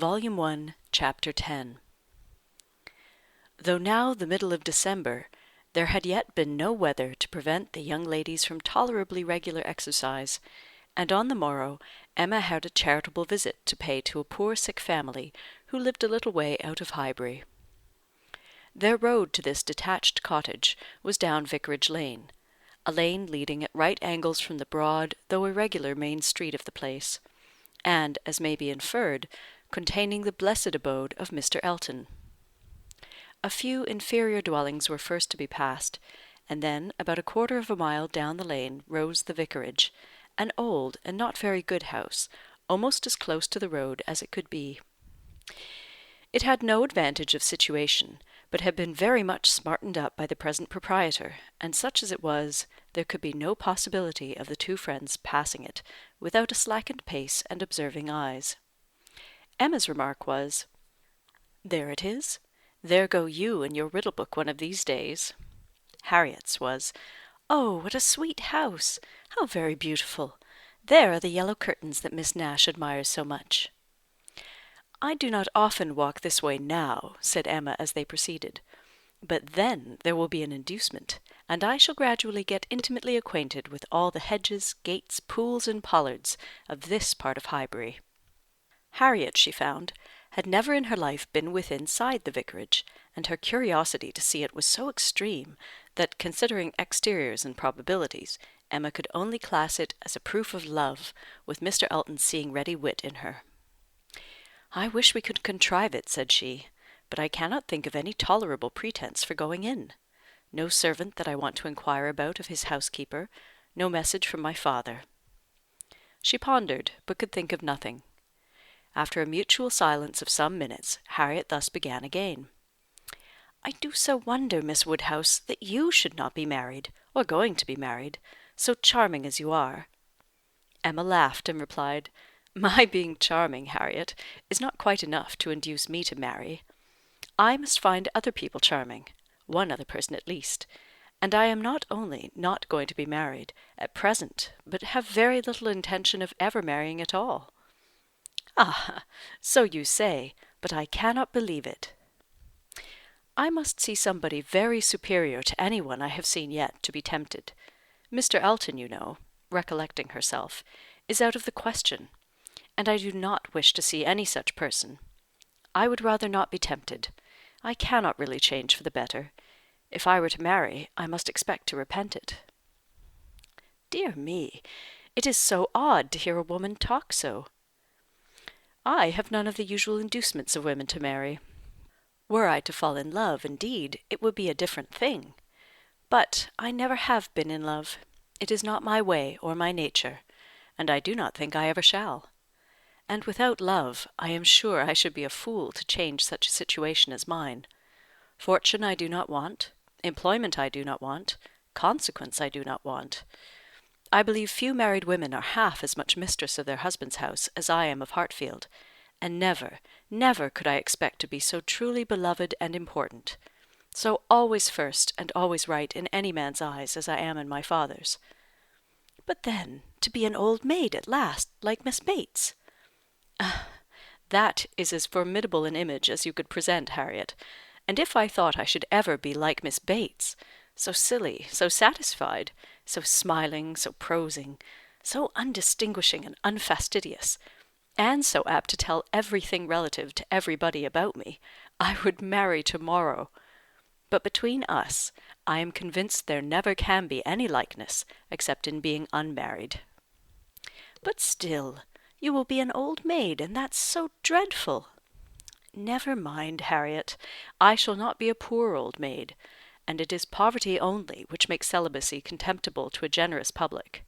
Volume 1, Chapter 10. Though now the middle of December, there had yet been no weather to prevent the young ladies from tolerably regular exercise, and on the morrow Emma had a charitable visit to pay to a poor sick family who lived a little way out of Highbury. Their road to this detached cottage was down Vicarage Lane, a lane leading at right angles from the broad, though irregular main street of the place, and, as may be inferred, containing the blessed abode of Mr. Elton. A few inferior dwellings were first to be passed, and then about a quarter of a mile down the lane rose the vicarage, an old and not very good house, almost as close to the road as it could be. It had no advantage of situation, but had been very much smartened up by the present proprietor, and such as it was, there could be no possibility of the two friends passing it without a slackened pace and observing eyes. Emma's remark was, "There it is. There go you and your riddle book one of these days." Harriet's was, "Oh, what a sweet house! How very beautiful! There are the yellow curtains that Miss Nash admires so much." "I do not often walk this way now," said Emma as they proceeded, "but then there will be an inducement, and I shall gradually get intimately acquainted with all the hedges, gates, pools, and pollards of this part of Highbury." Harriet, she found, had never in her life been withinside the vicarage, and her curiosity to see it was so extreme that, considering exteriors and probabilities, Emma could only class it as a proof of love, with Mr. Elton's seeing ready wit in her. "I wish we could contrive it," said she, "but I cannot think of any tolerable pretence for going in. No servant that I want to inquire about of his housekeeper, no message from my father." She pondered, but could think of nothing. After a mutual silence of some minutes, Harriet thus began again. "I do so wonder, Miss Woodhouse, that you should not be married, or going to be married, so charming as you are." Emma laughed and replied, "My being charming, Harriet, is not quite enough to induce me to marry. I must find other people charming, one other person at least, and I am not only not going to be married at present, but have very little intention of ever marrying at all." "Ah, so you say, but I cannot believe it." "I must see somebody very superior to any one I have seen yet to be tempted. Mr. Elton, you know," recollecting herself, "is out of the question, and I do not wish to see any such person. I would rather not be tempted. I cannot really change for the better. If I were to marry, I must expect to repent it." "Dear me, it is so odd to hear a woman talk so." "I have none of the usual inducements of women to marry. Were I to fall in love, indeed, it would be a different thing. But I never have been in love. It is not my way or my nature, and I do not think I ever shall. And without love, I am sure I should be a fool to change such a situation as mine. Fortune I do not want, employment I do not want, consequence I do not want. I believe few married women are half as much mistress of their husband's house as I am of Hartfield, and never, never could I expect to be so truly beloved and important, so always first and always right in any man's eyes as I am in my father's. But then, to be an old maid at last, like Miss Bates! That is as formidable an image as you could present, Harriet, and if I thought I should ever be like Miss Bates, so silly, so satisfied, so smiling, so prosing, so undistinguishing and unfastidious, and so apt to tell everything relative to everybody about me, I would marry to-morrow. But between us, I am convinced there never can be any likeness, except in being unmarried." "But still, you will be an old maid, and that's so dreadful." "Never mind, Harriet. I shall not be a poor old maid, and it is poverty only which makes celibacy contemptible to a generous public.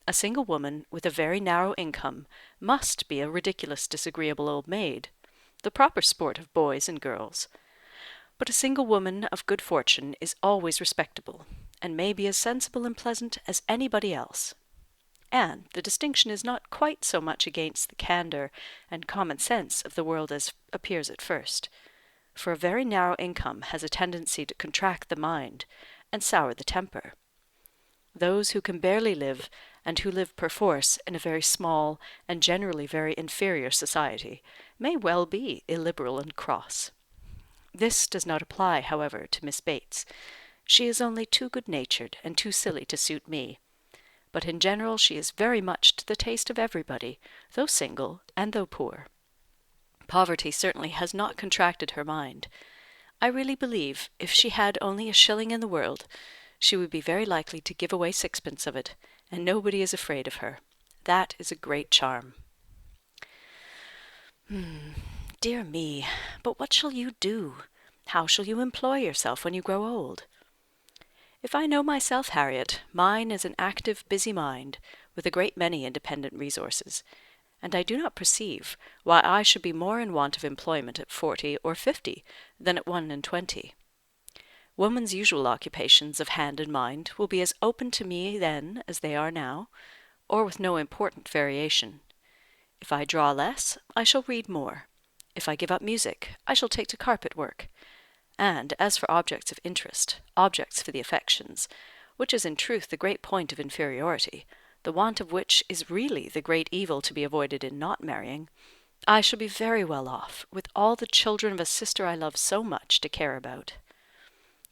A single woman with a very narrow income must be a ridiculous disagreeable old maid, the proper sport of boys and girls. But a single woman of good fortune is always respectable, and may be as sensible and pleasant as anybody else. And the distinction is not quite so much against the candour and common sense of the world as appears at first, for a very narrow income has a tendency to contract the mind, and sour the temper. Those who can barely live and who live perforce in a very small and generally very inferior society, may well be illiberal and cross. This does not apply, however, to Miss Bates. She is only too good-natured and too silly to suit me. But in general she is very much to the taste of everybody, though single and though poor. Poverty certainly has not contracted her mind. I really believe, if she had only a shilling in the world, she would be very likely to give away sixpence of it, and nobody is afraid of her. That is a great charm. Dear me, but what shall you do? How shall you employ yourself when you grow old? If I know myself, Harriet, mine is an active, busy mind, with a great many independent resources, and I do not perceive why I should be more in want of employment at 40 or 50 than at 21. Woman's usual occupations of hand and mind will be as open to me then as they are now, or with no important variation. If I draw less, I shall read more. If I give up music, I shall take to carpet work. And as for objects of interest, objects for the affections, which is in truth the great point of inferiority, the want of which is really the great evil to be avoided in not marrying, I shall be very well off, with all the children of a sister I love so much to care about.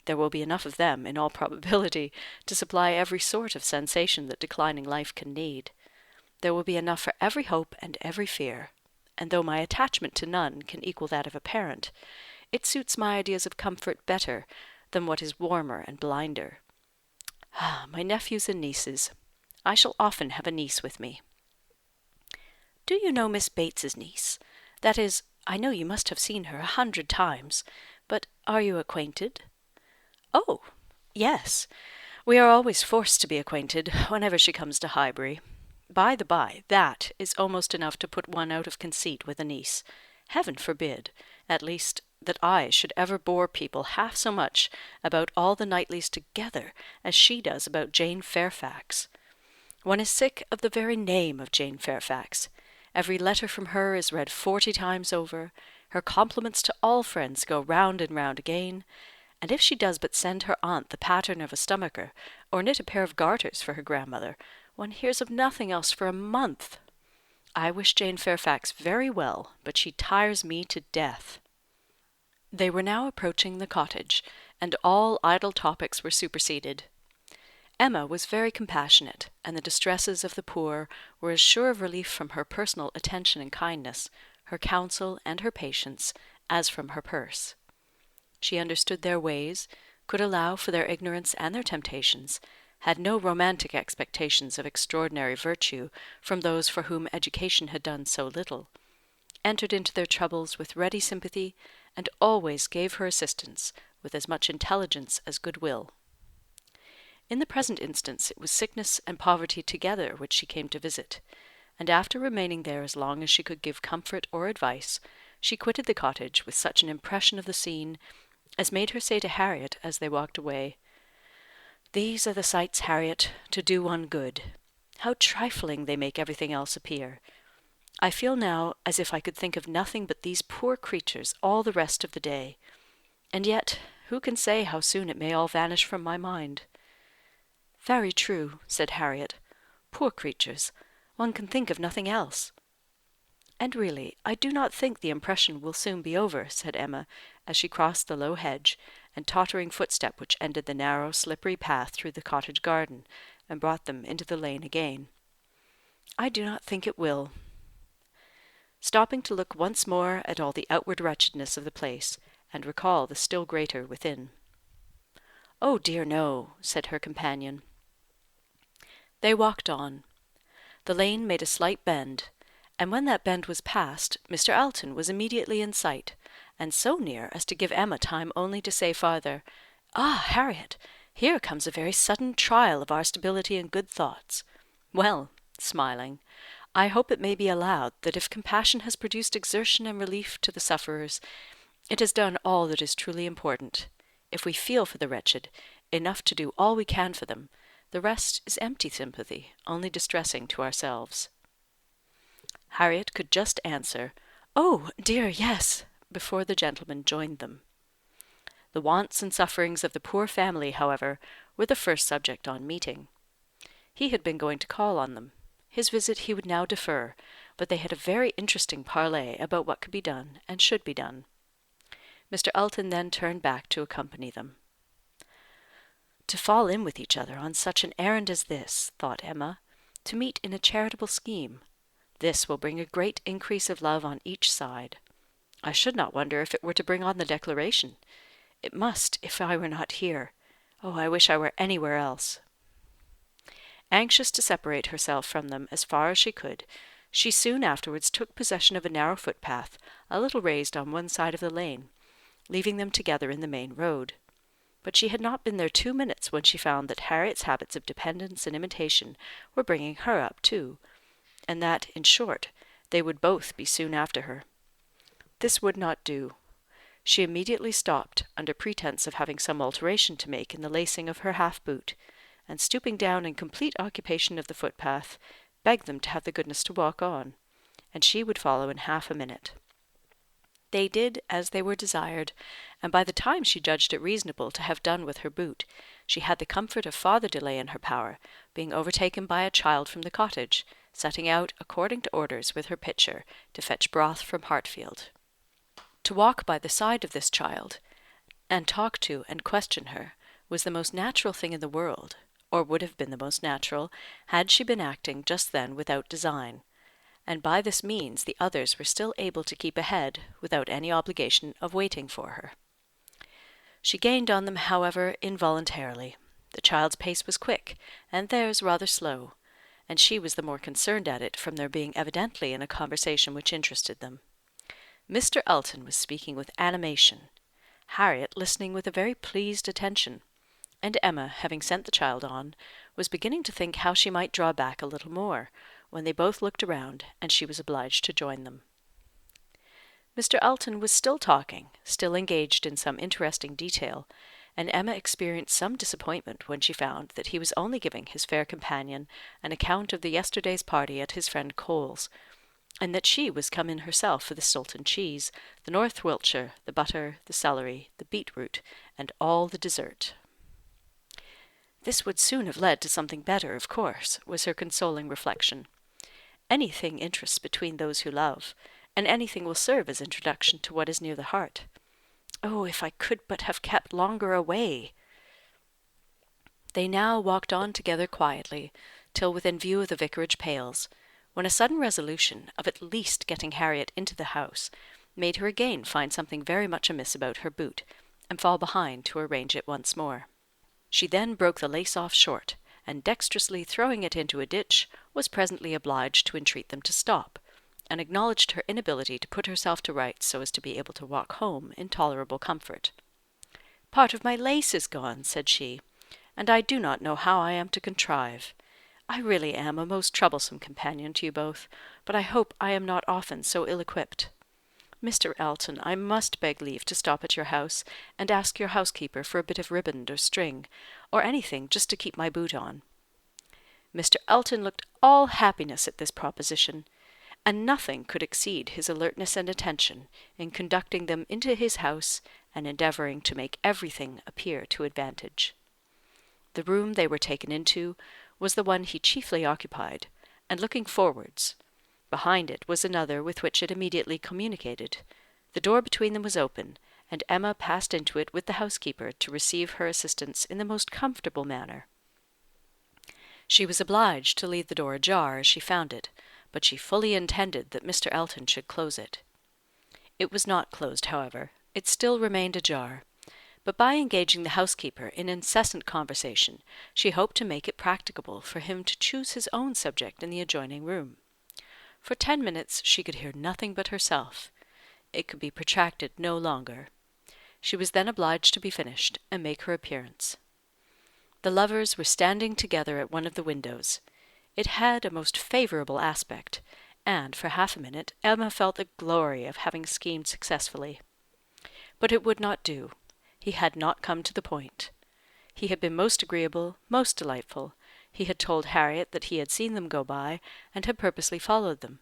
There will be enough of them, in all probability, to supply every sort of sensation that declining life can need. There will be enough for every hope and every fear, and though my attachment to none can equal that of a parent, it suits my ideas of comfort better than what is warmer and blinder. My nephews and nieces. I shall often have a niece with me. Do you know Miss Bates's niece? That is, I know you must have seen her 100 times, but are you acquainted? Oh, yes. We are always forced to be acquainted whenever she comes to Highbury. By the by, that is almost enough to put one out of conceit with a niece. Heaven forbid, at least, that I should ever bore people half so much about all the Knightleys together as she does about Jane Fairfax. One is sick of the very name of Jane Fairfax. Every letter from her is read 40 times over, her compliments to all friends go round and round again, and if she does but send her aunt the pattern of a stomacher, or knit a pair of garters for her grandmother, one hears of nothing else for a month. I wish Jane Fairfax very well, but she tires me to death. They were now approaching the cottage, and all idle topics were superseded. Emma was very compassionate, and the distresses of the poor were as sure of relief from her personal attention and kindness, her counsel and her patience, as from her purse. She understood their ways, could allow for their ignorance and their temptations, had no romantic expectations of extraordinary virtue from those for whom education had done so little, entered into their troubles with ready sympathy, and always gave her assistance with as much intelligence as good-will. In the present instance it was sickness and poverty together which she came to visit, and after remaining there as long as she could give comfort or advice, she quitted the cottage with such an impression of the scene as made her say to Harriet as they walked away, "These are the sights, Harriet, to do one good. How trifling they make everything else appear. I feel now as if I could think of nothing but these poor creatures all the rest of the day. And yet, who can say how soon it may all vanish from my mind?" "Very true," said Harriet. "Poor creatures! One can think of nothing else." "And really, I do not think the impression will soon be over," said Emma, as she crossed the low hedge and tottering footstep which ended the narrow, slippery path through the cottage garden, and brought them into the lane again. "I do not think it will." Stopping to look once more at all the outward wretchedness of the place, and recall the still greater within. "Oh dear no," said her companion. They walked on. The lane made a slight bend, and when that bend was passed, Mr. Alton was immediately in sight, and so near as to give Emma time only to say farther, "Ah, Harriet, here comes a very sudden trial of our stability and good thoughts. Well," smiling, "I hope it may be allowed that if compassion has produced exertion and relief to the sufferers, it has done all that is truly important. If we feel for the wretched, enough to do all we can for them, the rest is empty sympathy, only distressing to ourselves." Harriet could just answer, "Oh, dear, yes," before the gentleman joined them. The wants and sufferings of the poor family, however, were the first subject on meeting. He had been going to call on them. His visit he would now defer, but they had a very interesting parley about what could be done and should be done. Mr. Elton then turned back to accompany them. To fall in with each other on such an errand as this, thought Emma, to meet in a charitable scheme, this will bring a great increase of love on each side. I should not wonder if it were to bring on the declaration. It must, if I were not here. Oh, I wish I were anywhere else. Anxious to separate herself from them as far as she could, she soon afterwards took possession of a narrow footpath, a little raised on one side of the lane, leaving them together in the main road. But she had not been there 2 minutes when she found that Harriet's habits of dependence and imitation were bringing her up too, and that, in short, they would both be soon after her. This would not do. She immediately stopped, under pretence of having some alteration to make in the lacing of her half-boot, and stooping down in complete occupation of the footpath, begged them to have the goodness to walk on, and she would follow in half a minute. They did as they were desired, and by the time she judged it reasonable to have done with her boot, she had the comfort of farther delay in her power, being overtaken by a child from the cottage, setting out according to orders with her pitcher to fetch broth from Hartfield. To walk by the side of this child, and talk to and question her, was the most natural thing in the world, or would have been the most natural, had she been acting just then without design, and by this means the others were still able to keep ahead, without any obligation of waiting for her. She gained on them, however, involuntarily. The child's pace was quick, and theirs rather slow, and she was the more concerned at it from their being evidently in a conversation which interested them. Mr. Elton was speaking with animation, Harriet listening with a very pleased attention, and Emma, having sent the child on, was beginning to think how she might draw back a little more, when they both looked around, and she was obliged to join them. Mr. Elton was still talking, still engaged in some interesting detail, and Emma experienced some disappointment when she found that he was only giving his fair companion an account of the yesterday's party at his friend Cole's, and that she was come in herself for the Stilton cheese, the North Wiltshire, the butter, the celery, the beetroot, and all the dessert. This would soon have led to something better, of course, was her consoling reflection. Anything interests between those who love, and anything will serve as introduction to what is near the heart. Oh, if I could but have kept longer away! They now walked on together quietly, till within view of the vicarage pales, when a sudden resolution of at least getting Harriet into the house made her again find something very much amiss about her boot, and fall behind to arrange it once more. She then broke the lace off short, and dexterously throwing it into a ditch, was presently obliged to entreat them to stop, and acknowledged her inability to put herself to rights so as to be able to walk home in tolerable comfort. "Part of my lace is gone," said she, "and I do not know how I am to contrive. I really am a most troublesome companion to you both, but I hope I am not often so ill-equipped. Mr. Elton, I must beg leave to stop at your house, and ask your housekeeper for a bit of riband or string, or anything just to keep my boot on." Mr. Elton looked all happiness at this proposition, and nothing could exceed his alertness and attention in conducting them into his house and endeavouring to make everything appear to advantage. The room they were taken into was the one he chiefly occupied, and looking forwards, behind it was another with which it immediately communicated. The door between them was open, and Emma passed into it with the housekeeper to receive her assistance in the most comfortable manner. She was obliged to leave the door ajar as she found it, but she fully intended that Mr. Elton should close it. It was not closed, however. It still remained ajar, but by engaging the housekeeper in incessant conversation, she hoped to make it practicable for him to choose his own subject in the adjoining room. For 10 minutes she could hear nothing but herself. It could be protracted no longer. She was then obliged to be finished, and make her appearance. The lovers were standing together at one of the windows. It had a most favourable aspect, and for half a minute Emma felt the glory of having schemed successfully. But it would not do. He had not come to the point. He had been most agreeable, most delightful. He had told Harriet that he had seen them go by, and had purposely followed them.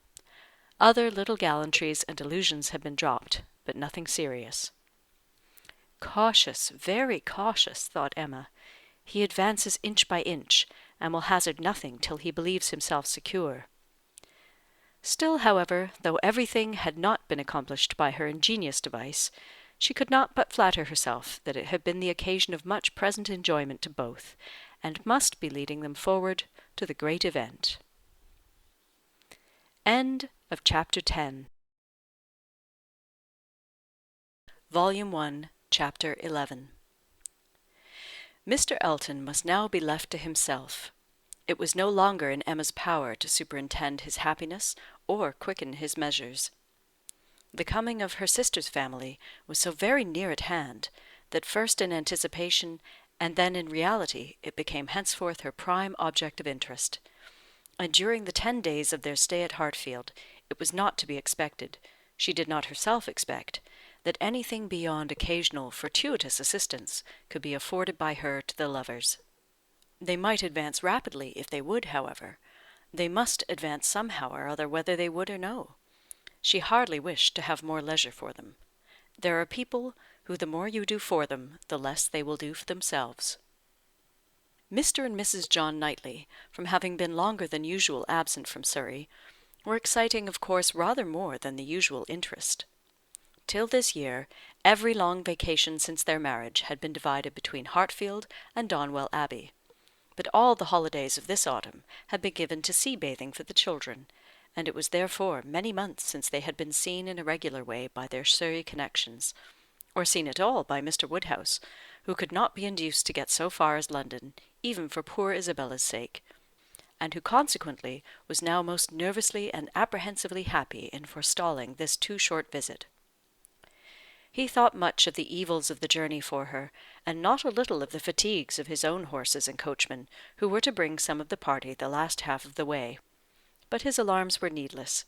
Other little gallantries and allusions had been dropped, but nothing serious. Cautious, very cautious, thought Emma. He advances inch by inch, and will hazard nothing till he believes himself secure. Still, however, though everything had not been accomplished by her ingenious device, she could not but flatter herself that it had been the occasion of much present enjoyment to both, and must be leading them forward to the great event. End of Chapter 10. Volume 1, Chapter 11. Mr. Elton must now be left to himself. It was no longer in Emma's power to superintend his happiness or quicken his measures. The coming of her sister's family was so very near at hand, that first in anticipation, and then in reality, it became henceforth her prime object of interest. And during the 10 days of their stay at Hartfield, it was not to be expected, she did not herself expect, that anything beyond occasional fortuitous assistance could be afforded by her to the lovers. They might advance rapidly if they would, however. They must advance somehow or other, whether they would or no. She hardly wished to have more leisure for them. There are people who the more you do for them, the less they will do for themselves. Mr. and Mrs. John Knightley, from having been longer than usual absent from Surrey, were exciting of course rather more than the usual interest. Till this year, every long vacation since their marriage had been divided between Hartfield and Donwell Abbey. But all the holidays of this autumn had been given to sea-bathing for the children, and it was therefore many months since they had been seen in a regular way by their Surrey connections, or seen at all by Mr. Woodhouse, who could not be induced to get so far as London, even for poor Isabella's sake, and who consequently was now most nervously and apprehensively happy in forestalling this too short visit. He thought much of the evils of the journey for her, and not a little of the fatigues of his own horses and coachman, who were to bring some of the party the last half of the way. But his alarms were needless,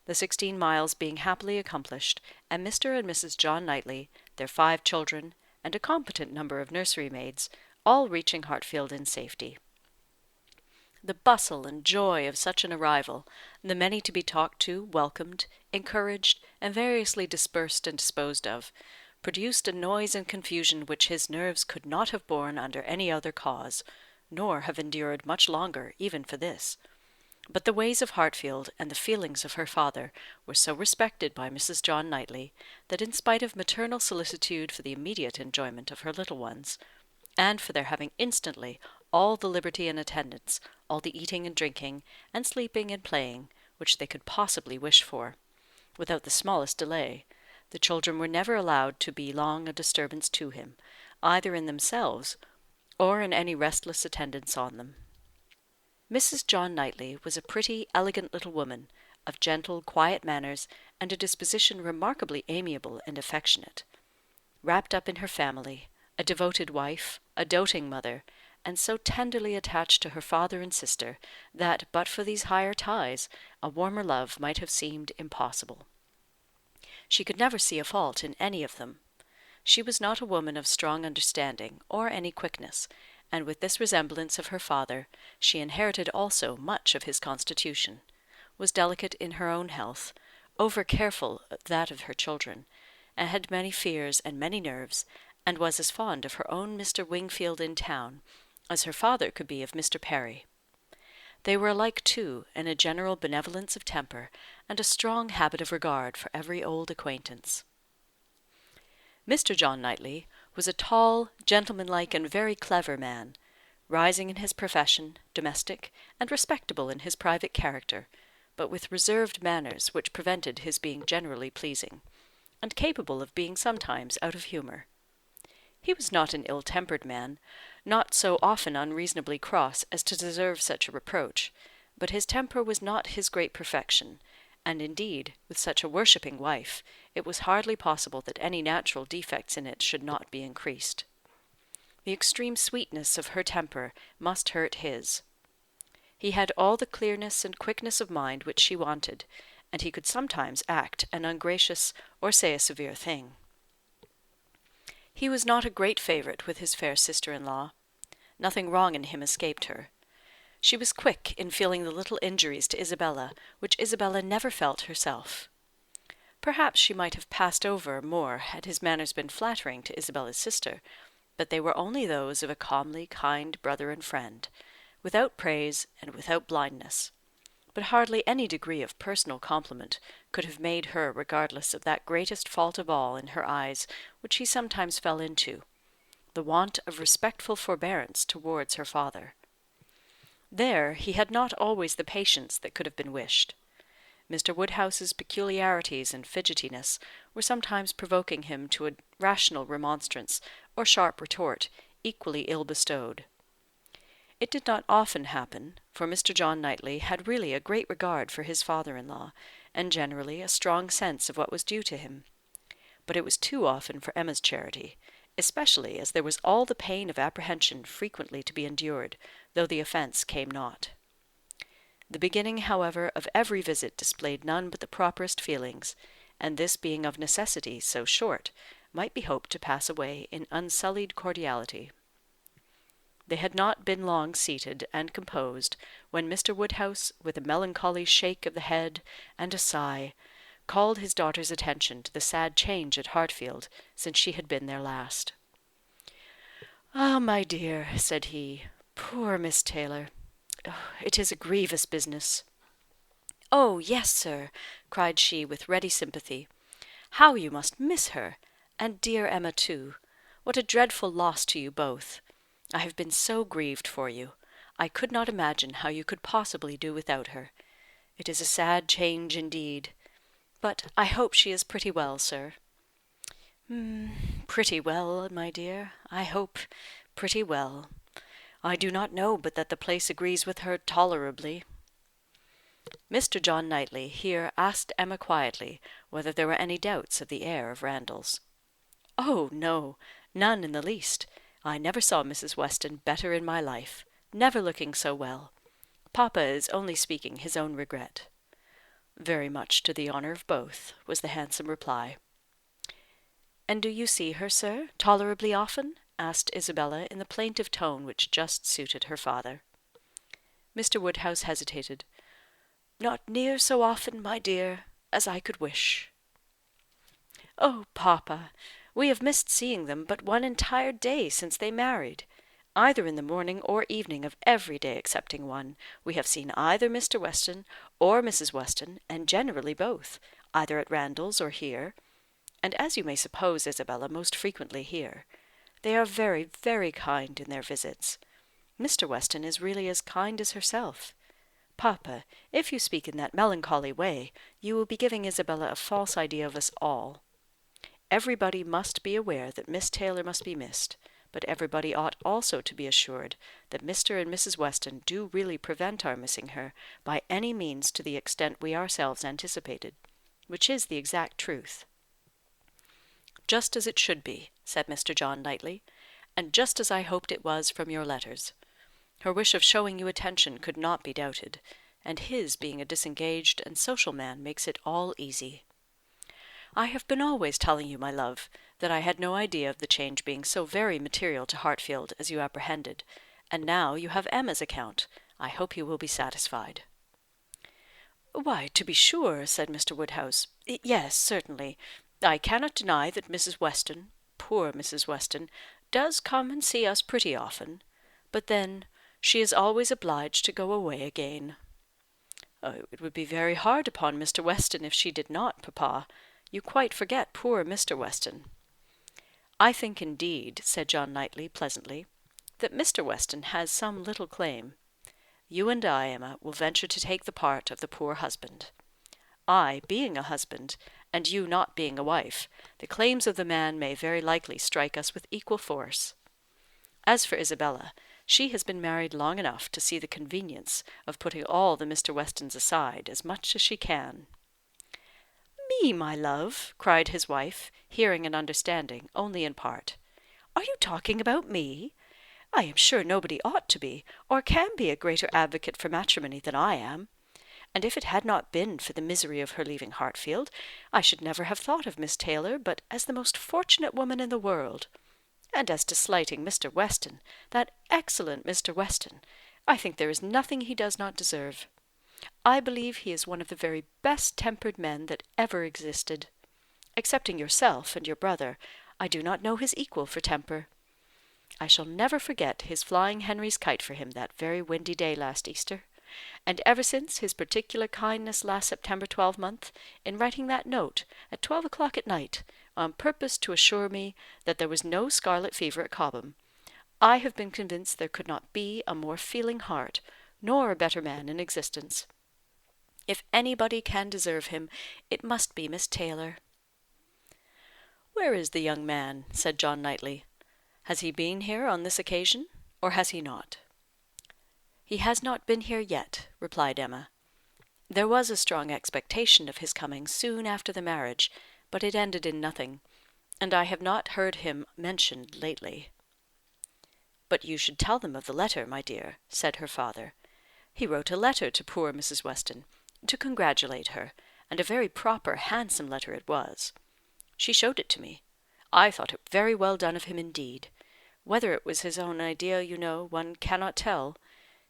the 16 miles being happily accomplished, and Mr. and Mrs. John Knightley, their 5 children, and a competent number of nursery maids, all reaching Hartfield in safety. The bustle and joy of such an arrival, the many to be talked to, welcomed, encouraged, and variously dispersed and disposed of, produced a noise and confusion which his nerves could not have borne under any other cause, nor have endured much longer even for this. But the ways of Hartfield and the feelings of her father were so respected by Mrs. John Knightley, that in spite of maternal solicitude for the immediate enjoyment of her little ones, and for their having instantly all the liberty and attendance, all the eating and drinking, and sleeping and playing, which they could possibly wish for, without the smallest delay, the children were never allowed to be long a disturbance to him, either in themselves, or in any restless attendance on them. Mrs. John Knightley was a pretty, elegant little woman, of gentle, quiet manners, and a disposition remarkably amiable and affectionate. Wrapped up in her family, a devoted wife, a doting mother, and so tenderly attached to her father and sister, that, but for these higher ties, a warmer love might have seemed impossible. She could never see a fault in any of them. She was not a woman of strong understanding, or any quickness, and with this resemblance of her father, she inherited also much of his constitution, was delicate in her own health, over-careful of that of her children, and had many fears and many nerves, and was as fond of her own Mr. Wingfield in town as her father could be of Mr. Perry. They were alike, too, in a general benevolence of temper, and a strong habit of regard for every old acquaintance. Mr. John Knightley was a tall, gentlemanlike, and very clever man, rising in his profession, domestic, and respectable in his private character, but with reserved manners which prevented his being generally pleasing, and capable of being sometimes out of humour. He was not an ill-tempered man, not so often unreasonably cross as to deserve such a reproach, but his temper was not his great perfection, and indeed, with such a worshipping wife, it was hardly possible that any natural defects in it should not be increased. The extreme sweetness of her temper must hurt his. He had all the clearness and quickness of mind which she wanted, and he could sometimes act an ungracious or say a severe thing. He was not a great favourite with his fair sister-in-law. Nothing wrong in him escaped her. She was quick in feeling the little injuries to Isabella, which Isabella never felt herself. Perhaps she might have passed over more had his manners been flattering to Isabella's sister, but they were only those of a calmly kind brother and friend, without praise and without blindness. But hardly any degree of personal compliment could have made her regardless of that greatest fault of all in her eyes which he sometimes fell into, the want of respectful forbearance towards her father. There he had not always the patience that could have been wished. Mr. Woodhouse's peculiarities and fidgetiness were sometimes provoking him to a rational remonstrance or sharp retort, equally ill bestowed. It did not often happen, for Mr. John Knightley had really a great regard for his father-in-law, and generally a strong sense of what was due to him. But it was too often for Emma's charity, especially as there was all the pain of apprehension frequently to be endured, though the offence came not. The beginning, however, of every visit displayed none but the properest feelings, and this being of necessity so short, might be hoped to pass away in unsullied cordiality. They had not been long seated and composed, when Mr. Woodhouse, with a melancholy shake of the head and a sigh, called his daughter's attention to the sad change at Hartfield since she had been there last. "Ah, my dear," said he, "poor Miss Taylor! It is a grievous business." "Oh, yes, sir," cried she with ready sympathy. "How you must miss her! And dear Emma too. What a dreadful loss to you both! I have been so grieved for you. I could not imagine how you could possibly do without her. It is a sad change indeed. But I hope she is pretty well, sir." "Pretty well, my dear. I hope pretty well. I do not know but that the place agrees with her tolerably." Mr. John Knightley here asked Emma quietly whether there were any doubts of the heir of Randalls. "Oh, no, none in the least. I never saw Mrs. Weston better in my life, never looking so well. Papa is only speaking his own regret." "Very much to the honour of both," was the handsome reply. "And do you see her, sir, tolerably often?" asked Isabella in the plaintive tone which just suited her father. Mr. Woodhouse hesitated. "Not near so often, my dear, as I could wish." "Oh, papa! We have missed seeing them but one entire day since they married. Either in the morning or evening of every day excepting one, we have seen either Mr. Weston or Mrs. Weston, and generally both, either at Randalls or here; and as you may suppose, Isabella, most frequently here. They are very, very kind in their visits. Mr. Weston is really as kind as herself. Papa, if you speak in that melancholy way, you will be giving Isabella a false idea of us all. Everybody must be aware that Miss Taylor must be missed, but everybody ought also to be assured that Mr. and Mrs. Weston do really prevent our missing her by any means to the extent we ourselves anticipated, which is the exact truth." "Just as it should be," said Mr. John Knightley, "and just as I hoped it was from your letters. Her wish of showing you attention could not be doubted, and his being a disengaged and social man makes it all easy. I have been always telling you, my love, that I had no idea of the change being so very material to Hartfield as you apprehended, and now you have Emma's account, I hope you will be satisfied." "Why, to be sure," said Mr. Woodhouse. "Yes, certainly. I cannot deny that Mrs. Weston, poor Mrs. Weston, does come and see us pretty often. But then, she is always obliged to go away again." "It would be very hard upon Mr. Weston if she did not, papa. You quite forget poor Mr. Weston." "I think, indeed," said John Knightley, pleasantly, "that Mr. Weston has some little claim. You and I, Emma, will venture to take the part of the poor husband. I being a husband, and you not being a wife, the claims of the man may very likely strike us with equal force. As for Isabella, she has been married long enough to see the convenience of putting all the Mr. Westons aside as much as she can." "Me, my love!" cried his wife, hearing and understanding only in part. "Are you talking about me? I am sure nobody ought to be, or can be a greater advocate for matrimony than I am. And if it had not been for the misery of her leaving Hartfield, I should never have thought of Miss Taylor but as the most fortunate woman in the world. And as to slighting Mr. Weston, that excellent Mr. Weston, I think there is nothing he does not deserve. I believe he is one of the very best tempered men that ever existed. Excepting yourself and your brother, I do not know his equal for temper. I shall never forget his flying Henry's kite for him that very windy day last Easter; and ever since his particular kindness last September 12-month, in writing that note at 12 o'clock at night, on purpose to assure me that there was no scarlet fever at Cobham, I have been convinced there could not be a more feeling heart, nor a better man in existence. If anybody can deserve him, it must be Miss Taylor." "Where is the young man?" said John Knightley. "Has he been here on this occasion, or has he not?" "He has not been here yet," replied Emma. "There was a strong expectation of his coming soon after the marriage, but it ended in nothing, and I have not heard him mentioned lately." "But you should tell them of the letter, my dear," said her father. "He wrote a letter to poor Mrs. Weston, to congratulate her, and a very proper, handsome letter it was. She showed it to me. I thought it very well done of him indeed. Whether it was his own idea, you know, one cannot tell.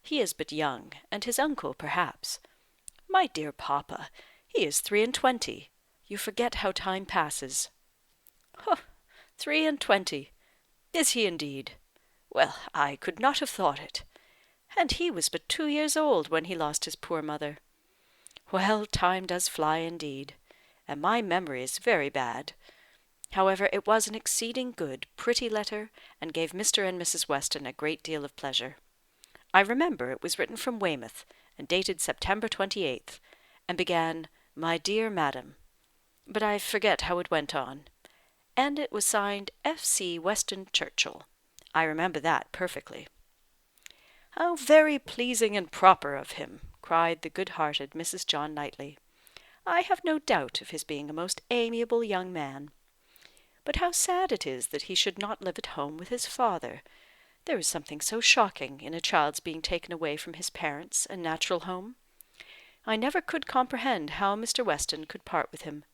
He is but young, and his uncle, perhaps. My dear papa, he is 23. You forget how time passes." "Huh! 23! Is he indeed? Well, I could not have thought it. And he was but 2 years old when he lost his poor mother. Well, time does fly indeed, and my memory is very bad. However, it was an exceeding good, pretty letter, and gave Mr. and Mrs. Weston a great deal of pleasure. I remember it was written from Weymouth, and dated September 28th, and began, 'My dear Madam,' but I forget how it went on. And it was signed F. C. Weston Churchill. I remember that perfectly." "How very pleasing and proper of him!" cried the good-hearted Mrs. John Knightley. "I have no doubt of his being a most amiable young man. But how sad it is that he should not live at home with his father. There is something so shocking in a child's being taken away from his parents and natural home. I never could comprehend how Mr. Weston could part with him.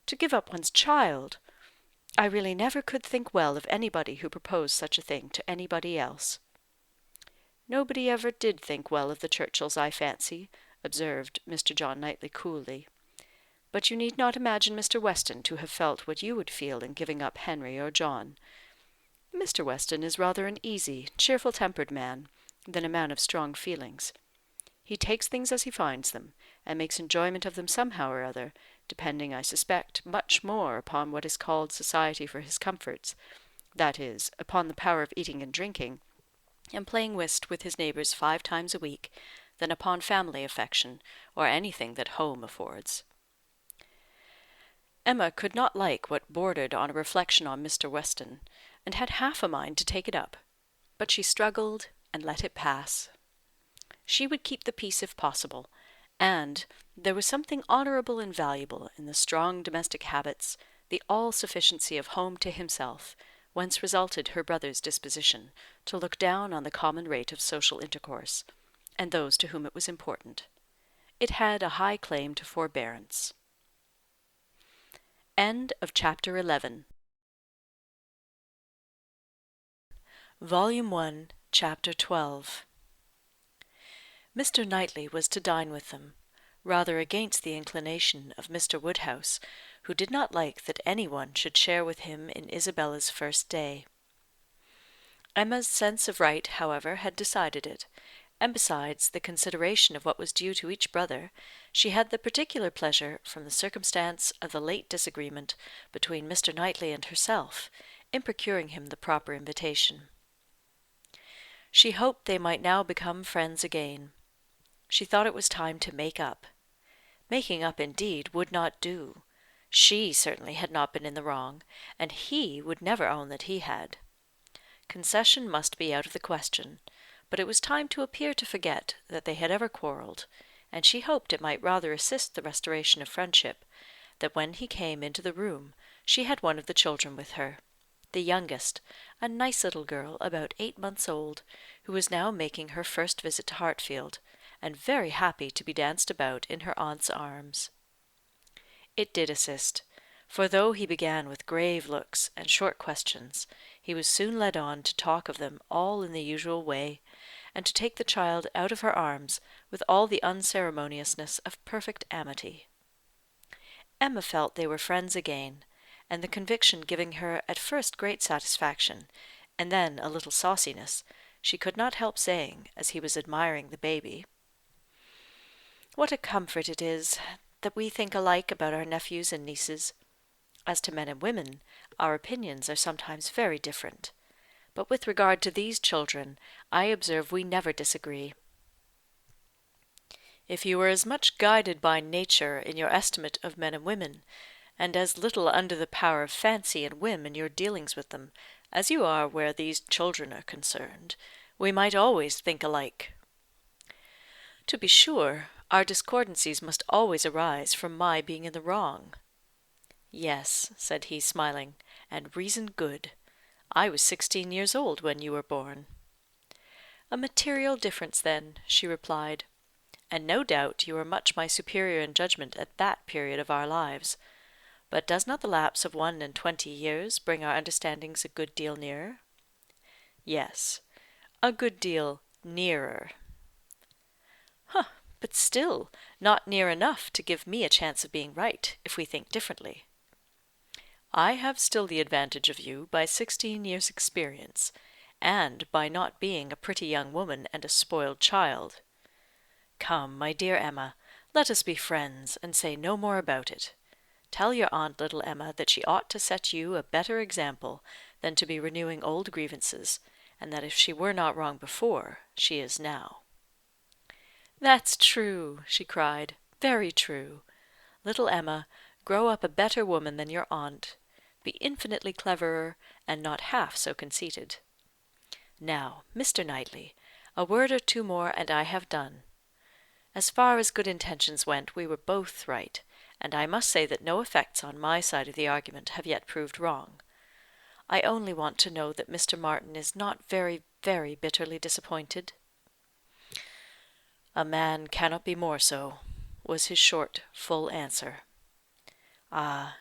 To give up one's child! I really never could think well of anybody who proposed such a thing to anybody else." "Nobody ever did think well of the Churchills, I fancy," observed Mr. John Knightley coolly. "But you need not imagine Mr. Weston to have felt what you would feel in giving up Henry or John. Mr. Weston is rather an easy, cheerful-tempered man, than a man of strong feelings. He takes things as he finds them, and makes enjoyment of them somehow or other, depending, I suspect, much more upon what is called society for his comforts, that is, upon the power of eating and drinking, and playing whist with his neighbours 5 times a week, than upon family affection, or anything that home affords." Emma could not like what bordered on a reflection on Mr. Weston, and had half a mind to take it up, but she struggled and let it pass. She would keep the peace if possible, and there was something honourable and valuable in the strong domestic habits, the all-sufficiency of home to himself, whence resulted her brother's disposition to look down on the common rate of social intercourse, and those to whom it was important. It had a high claim to forbearance. End of Chapter 11. Volume 1, Chapter 12. Mr. Knightley was to dine with them, rather against the inclination of Mr. Woodhouse, who did not like that any one should share with him in Isabella's first day. Emma's sense of right, however, had decided it, and besides the consideration of what was due to each brother, she had the particular pleasure, from the circumstance of the late disagreement between Mr. Knightley and herself, in procuring him the proper invitation. She hoped they might now become friends again. She thought it was time to make up. Making up, indeed, would not do. She certainly had not been in the wrong, and he would never own that he had. Concession must be out of the question, but it was time to appear to forget that they had ever quarrelled, and she hoped it might rather assist the restoration of friendship, that when he came into the room she had one of the children with her, the youngest, a nice little girl about 8 months old, who was now making her first visit to Hartfield, and very happy to be danced about in her aunt's arms. It did assist, for though he began with grave looks and short questions, he was soon led on to talk of them all in the usual way, and to take the child out of her arms with all the unceremoniousness of perfect amity. Emma felt they were friends again, and the conviction giving her at first great satisfaction, and then a little sauciness, she could not help saying, as he was admiring the baby, "What a comfort it is that we think alike about our nephews and nieces. As to men and women, our opinions are sometimes very different. But with regard to these children, I observe we never disagree." "If you were as much guided by nature in your estimate of men and women, and as little under the power of fancy and whim in your dealings with them, as you are where these children are concerned, we might always think alike." "To be sure, our discordancies must always arise from my being in the wrong." "Yes," said he, smiling, "and reason good. I was 16 years old when you were born." "A material difference, then," she replied, "and no doubt you are much my superior in judgment at that period of our lives. But does not the lapse of 21 years bring our understandings a good deal nearer?" "Yes, a good deal nearer." "But still not near enough to give me a chance of being right, if we think differently." "I have still the advantage of you by 16 years' experience, and by not being a pretty young woman and a spoiled child. Come, my dear Emma, let us be friends, and say no more about it. Tell your aunt, little Emma, that she ought to set you a better example than to be renewing old grievances, and that if she were not wrong before, she is now." "That's true," she cried, "very true. Little Emma, grow up a better woman than your aunt. Be infinitely cleverer, and not half so conceited. Now, Mr. Knightley, a word or two more and I have done. As far as good intentions went, we were both right, and I must say that no effects on my side of the argument have yet proved wrong. I only want to know that Mr. Martin is not very, very bitterly disappointed." "A man cannot be more so," was his short, full answer. "Ah,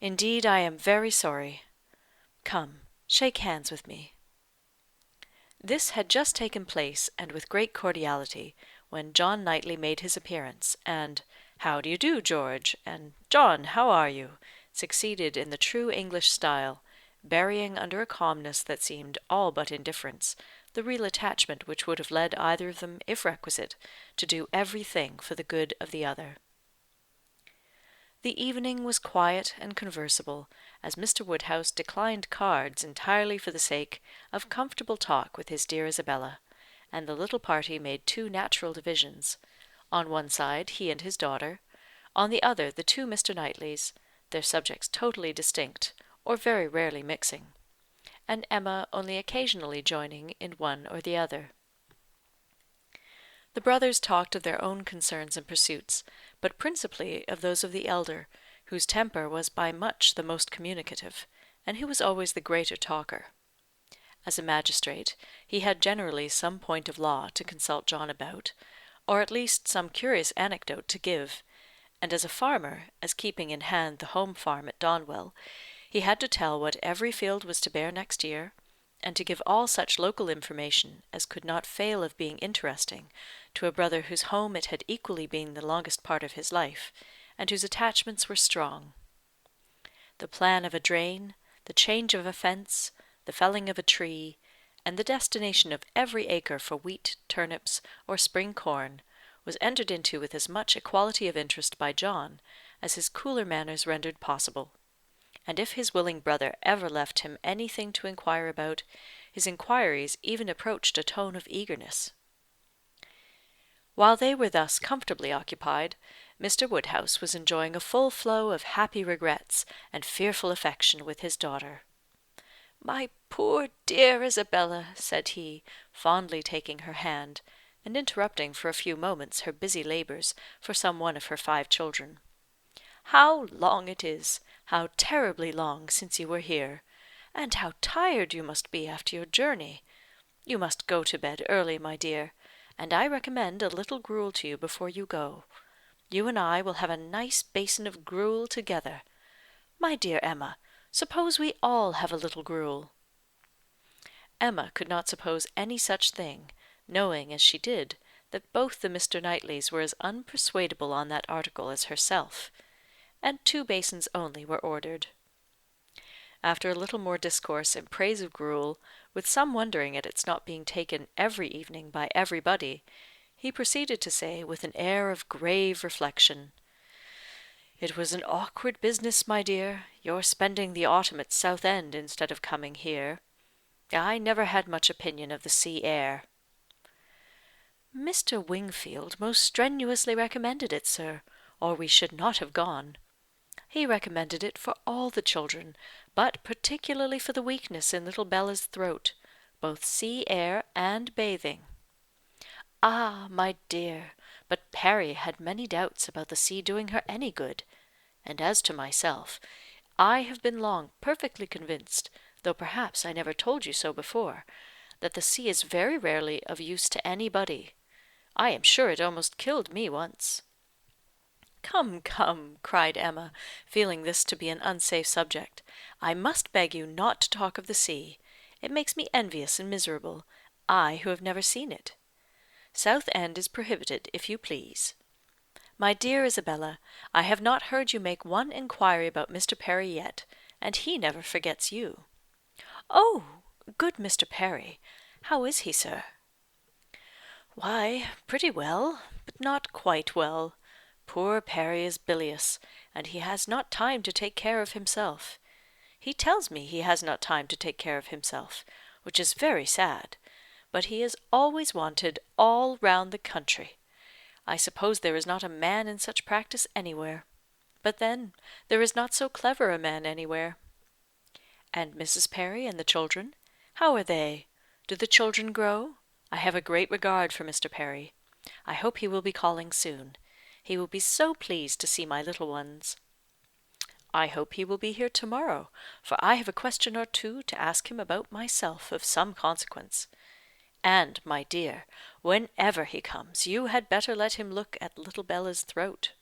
indeed I am very sorry. Come, shake hands with me." This had just taken place, and with great cordiality, when John Knightley made his appearance, and "How do you do, George?" and "John, how are you?" succeeded in the true English style, burying under a calmness that seemed all but indifference the real attachment which would have led either of them, if requisite, to do every thing for the good of the other. The evening was quiet and conversable, as Mr. Woodhouse declined cards entirely for the sake of comfortable talk with his dear Isabella, and the little party made two natural divisions: on one side he and his daughter, on the other the two Mr. Knightleys, their subjects totally distinct, or very rarely mixing, and Emma only occasionally joining in one or the other. The brothers talked of their own concerns and pursuits, but principally of those of the elder, whose temper was by much the most communicative, and who was always the greater talker. As a magistrate, he had generally some point of law to consult John about, or at least some curious anecdote to give; and as a farmer, as keeping in hand the home farm at Donwell, he had to tell what every field was to bear next year, and to give all such local information as could not fail of being interesting to a brother whose home it had equally been the longest part of his life, and whose attachments were strong. The plan of a drain, the change of a fence, the felling of a tree, and the destination of every acre for wheat, turnips, or spring corn, was entered into with as much equality of interest by John as his cooler manners rendered possible; and if his willing brother ever left him anything to inquire about, his inquiries even approached a tone of eagerness. While they were thus comfortably occupied, Mr. Woodhouse was enjoying a full flow of happy regrets and fearful affection with his daughter. "My poor dear Isabella," said he, fondly taking her hand, and interrupting for a few moments her busy labours for some one of her 5 children. "How long it is, how terribly long, since you were here! And how tired you must be after your journey! You must go to bed early, my dear, and I recommend a little gruel to you before you go. You and I will have a nice basin of gruel together. My dear Emma, suppose we all have a little gruel?" Emma could not suppose any such thing, knowing, as she did, that both the Mr. Knightleys were as unpersuadable on that article as herself, and 2 basins only were ordered. After a little more discourse in praise of gruel, with some wondering at its not being taken every evening by everybody, he proceeded to say, with an air of grave reflection, "It was an awkward business, my dear, your spending the autumn at Southend instead of coming here. I never had much opinion of the sea air." "Mr. Wingfield most strenuously recommended it, sir, or we should not have gone. He recommended it for all the children, but particularly for the weakness in little Bella's throat, both sea air and bathing." "Ah, my dear, but Perry had many doubts about the sea doing her any good; and as to myself, I have been long perfectly convinced, though perhaps I never told you so before, that the sea is very rarely of use to anybody. I am sure it almost killed me once." "Come, come," cried Emma, feeling this to be an unsafe subject, "I must beg you not to talk of the sea. It makes me envious and miserable, I who have never seen it. Southend is prohibited, if you please. My dear Isabella, I have not heard you make one inquiry about Mr. Perry yet, and he never forgets you." "Oh, good Mr. Perry! How is he, sir?" "Why, pretty well, but not quite well. Poor Perry is bilious, and he has not time to take care of himself. He tells me he has not time to take care of himself, which is very sad, but he is always wanted all round the country. I suppose there is not a man in such practice anywhere. But then there is not so clever a man anywhere." "And Mrs. Perry and the children? How are they? Do the children grow? I have a great regard for Mr. Perry. I hope he will be calling soon. He will be so pleased to see my little ones." "I hope he will be here to morrow, for I have a question or two to ask him about myself of some consequence. And, my dear, whenever he comes, you had better let him look at little Bella's throat."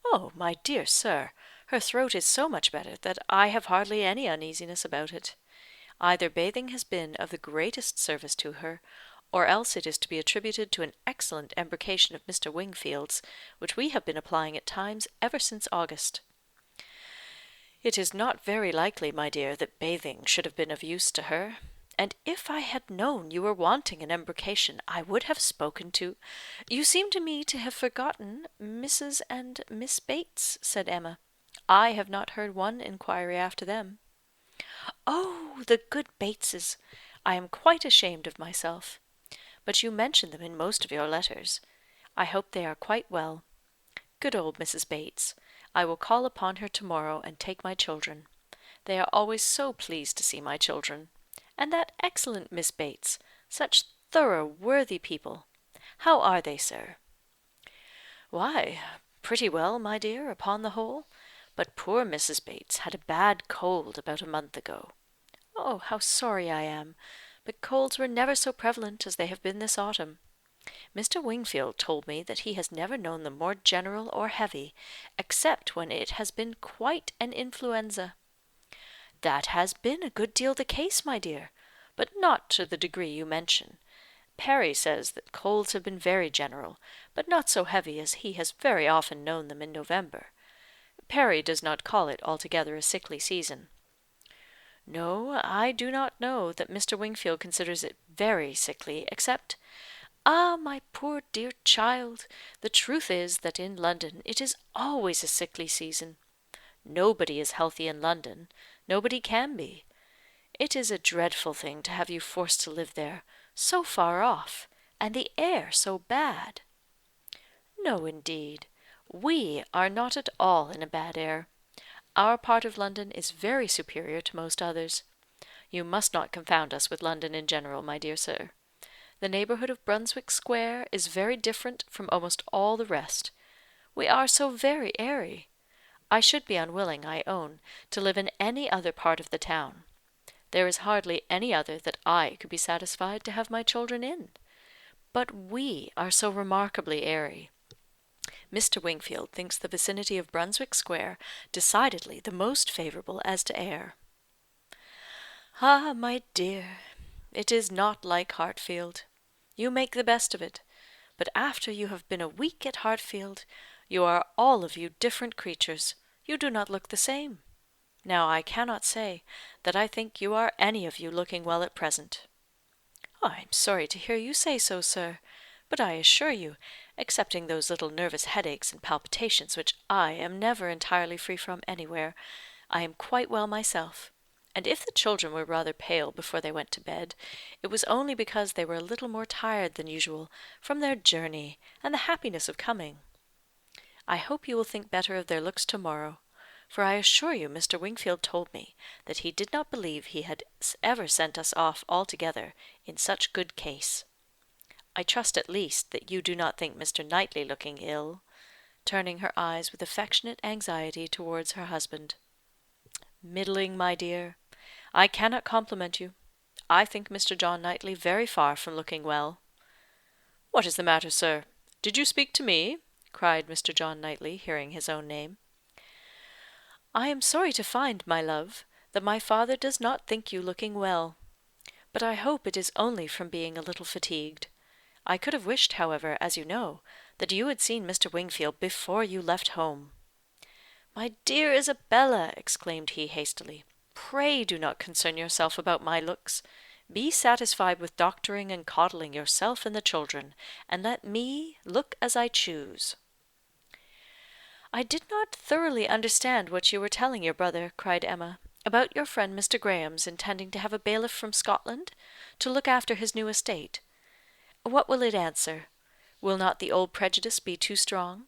"Oh, my dear sir, her throat is so much better that I have hardly any uneasiness about it. Either bathing has been of the greatest service to her, or else it is to be attributed to an excellent embrocation of Mr. Wingfield's, which we have been applying at times ever since August." "It is not very likely, my dear, that bathing should have been of use to her; and if I had known you were wanting an embrocation, I would have spoken to—" "You seem to me to have forgotten Mrs. and Miss Bates," said Emma. "I have not heard one inquiry after them." "Oh, the good Bateses! I am quite ashamed of myself. But you mention them in most of your letters. I hope they are quite well. Good old Mrs. Bates! I will call upon her to morrow and take my children. They are always so pleased to see my children. And that excellent Miss Bates! Such thorough, worthy people. How are they, sir?" "Why, pretty well, my dear, upon the whole. But poor Mrs. Bates had a bad cold about a month ago." "Oh, how sorry I am! But colds were never so prevalent as they have been this autumn. Mr. Wingfield told me that he has never known them more general or heavy, except when it has been quite an influenza." "That has been a good deal the case, my dear, but not to the degree you mention. Perry says that colds have been very general, but not so heavy as he has very often known them in November. Perry does not call it altogether a sickly season." "No, I do not know that Mr. Wingfield considers it very sickly, except— Ah, my poor dear child, the truth is that in London it is always a sickly season. Nobody is healthy in London; nobody can be. It is a dreadful thing to have you forced to live there, so far off, and the air so bad." "No, indeed. We are not at all in a bad air. Our part of London is very superior to most others. You must not confound us with London in general, my dear sir. The neighbourhood of Brunswick Square is very different from almost all the rest. We are so very airy. I should be unwilling, I own, to live in any other part of the town. There is hardly any other that I could be satisfied to have my children in. But we are so remarkably airy. Mr. Wingfield thinks the vicinity of Brunswick Square decidedly the most favourable as to air." "Ah, my dear, it is not like Hartfield. You make the best of it; but after you have been a week at Hartfield, you are all of you different creatures. You do not look the same." Now I cannot say that I think you are any of you looking well at present." "I am sorry to hear you say so, sir. But I assure you, excepting those little nervous headaches and palpitations which I am never entirely free from anywhere, I am quite well myself. And if the children were rather pale before they went to bed, it was only because they were a little more tired than usual from their journey and the happiness of coming. I hope you will think better of their looks to morrow; for I assure you Mr. Wingfield told me that he did not believe he had ever sent us off altogether in such good case. I trust at least that you do not think Mr. Knightley looking ill," turning her eyes with affectionate anxiety towards her husband. "Middling, my dear. I cannot compliment you. I think Mr. John Knightley very far from looking well." "What is the matter, sir? Did you speak to me?" cried Mr. John Knightley, hearing his own name. "I am sorry to find, my love, that my father does not think you looking well. But I hope it is only from being a little fatigued. I could have wished, however, as you know, that you had seen Mr. Wingfield before you left home." "My dear Isabella," exclaimed he hastily, "pray do not concern yourself about my looks. Be satisfied with doctoring and coddling yourself and the children, and let me look as I choose." "I did not thoroughly understand what you were telling your brother," cried Emma, "about your friend Mr. Graham's intending to have a bailiff from Scotland, to look after his new estate. What will it answer? Will not the old prejudice be too strong?"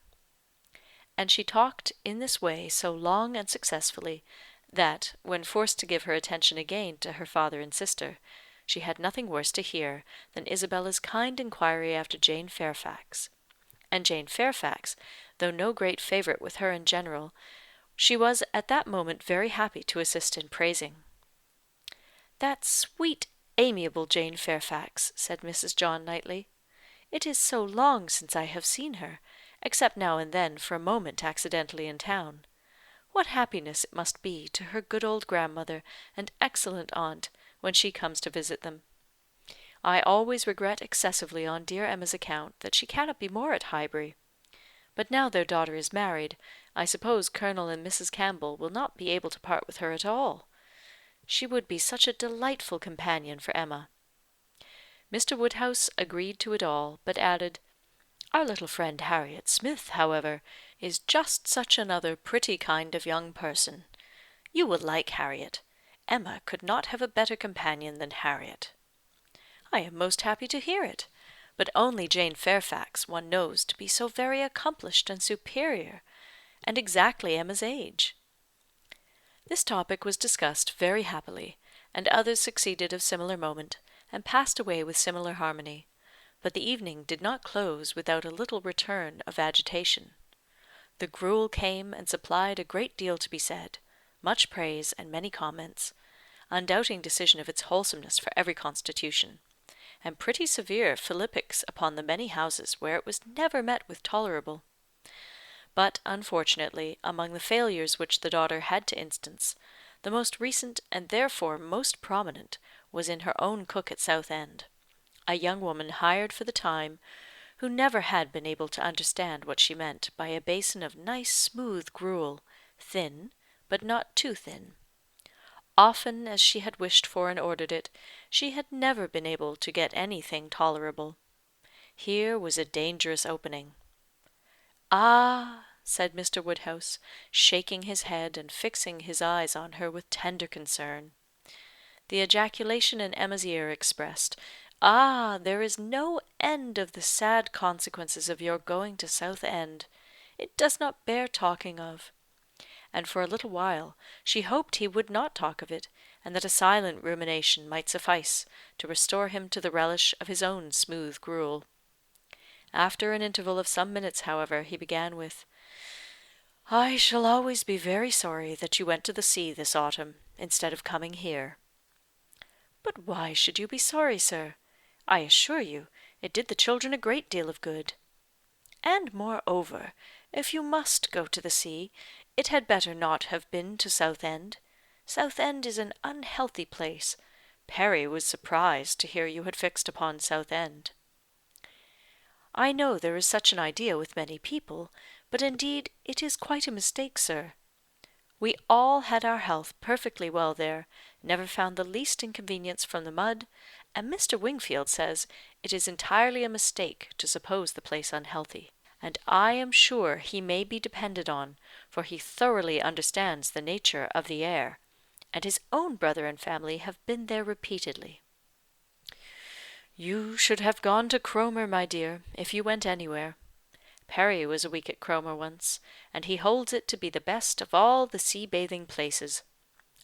And she talked in this way so long and successfully, that, when forced to give her attention again to her father and sister, she had nothing worse to hear than Isabella's kind inquiry after Jane Fairfax. And Jane Fairfax, though no great favourite with her in general, she was at that moment very happy to assist in praising. "That sweet, amiable Jane Fairfax," said Mrs. John Knightley. "It is so long since I have seen her, except now and then for a moment accidentally in town. What happiness it must be to her good old grandmother and excellent aunt when she comes to visit them. I always regret excessively on dear Emma's account that she cannot be more at Highbury. But now their daughter is married, I suppose Colonel and Mrs. Campbell will not be able to part with her at all. She would be such a delightful companion for Emma." Mr. Woodhouse agreed to it all, but added, "Our little friend Harriet Smith, however, is just such another pretty kind of young person. You will like Harriet. Emma could not have a better companion than Harriet." "I am most happy to hear it. But only Jane Fairfax one knows to be so very accomplished and superior, and exactly Emma's age." This topic was discussed very happily, and others succeeded of similar moment, and passed away with similar harmony; but the evening did not close without a little return of agitation. The gruel came and supplied a great deal to be said, much praise and many comments, undoubting decision of its wholesomeness for every constitution, and pretty severe philippics upon the many houses where it was never met with tolerable. But, unfortunately, among the failures which the daughter had to instance, the most recent and therefore most prominent was in her own cook at Southend, a young woman hired for the time, who never had been able to understand what she meant by a basin of nice smooth gruel, thin, but not too thin. Often as she had wished for and ordered it, she had never been able to get anything tolerable. Here was a dangerous opening. "Ah!" said Mr. Woodhouse, shaking his head and fixing his eyes on her with tender concern. The ejaculation in Emma's ear expressed, "Ah! there is no end of the sad consequences of your going to Southend. It does not bear talking of." And for a little while she hoped he would not talk of it, and that a silent rumination might suffice to restore him to the relish of his own smooth gruel. After an interval of some minutes, however, he began with, "I shall always be very sorry that you went to the sea this autumn, instead of coming here." "But why should you be sorry, sir? I assure you it did the children a great deal of good. And moreover, if you must go to the sea, it had better not have been to Southend. Southend is an unhealthy place. Perry was surprised to hear you had fixed upon Southend." "I know there is such an idea with many people, but indeed it is quite a mistake, sir." We all had our health perfectly well there, never found the least inconvenience from the mud, and Mr. Wingfield says it is entirely a mistake to suppose the place unhealthy. And I am sure he may be depended on, for he thoroughly understands the nature of the air, and his own brother and family have been there repeatedly. You should have gone to Cromer, my dear, if you went anywhere. Perry was a week at Cromer once, and he holds it to be the best of all the sea-bathing places.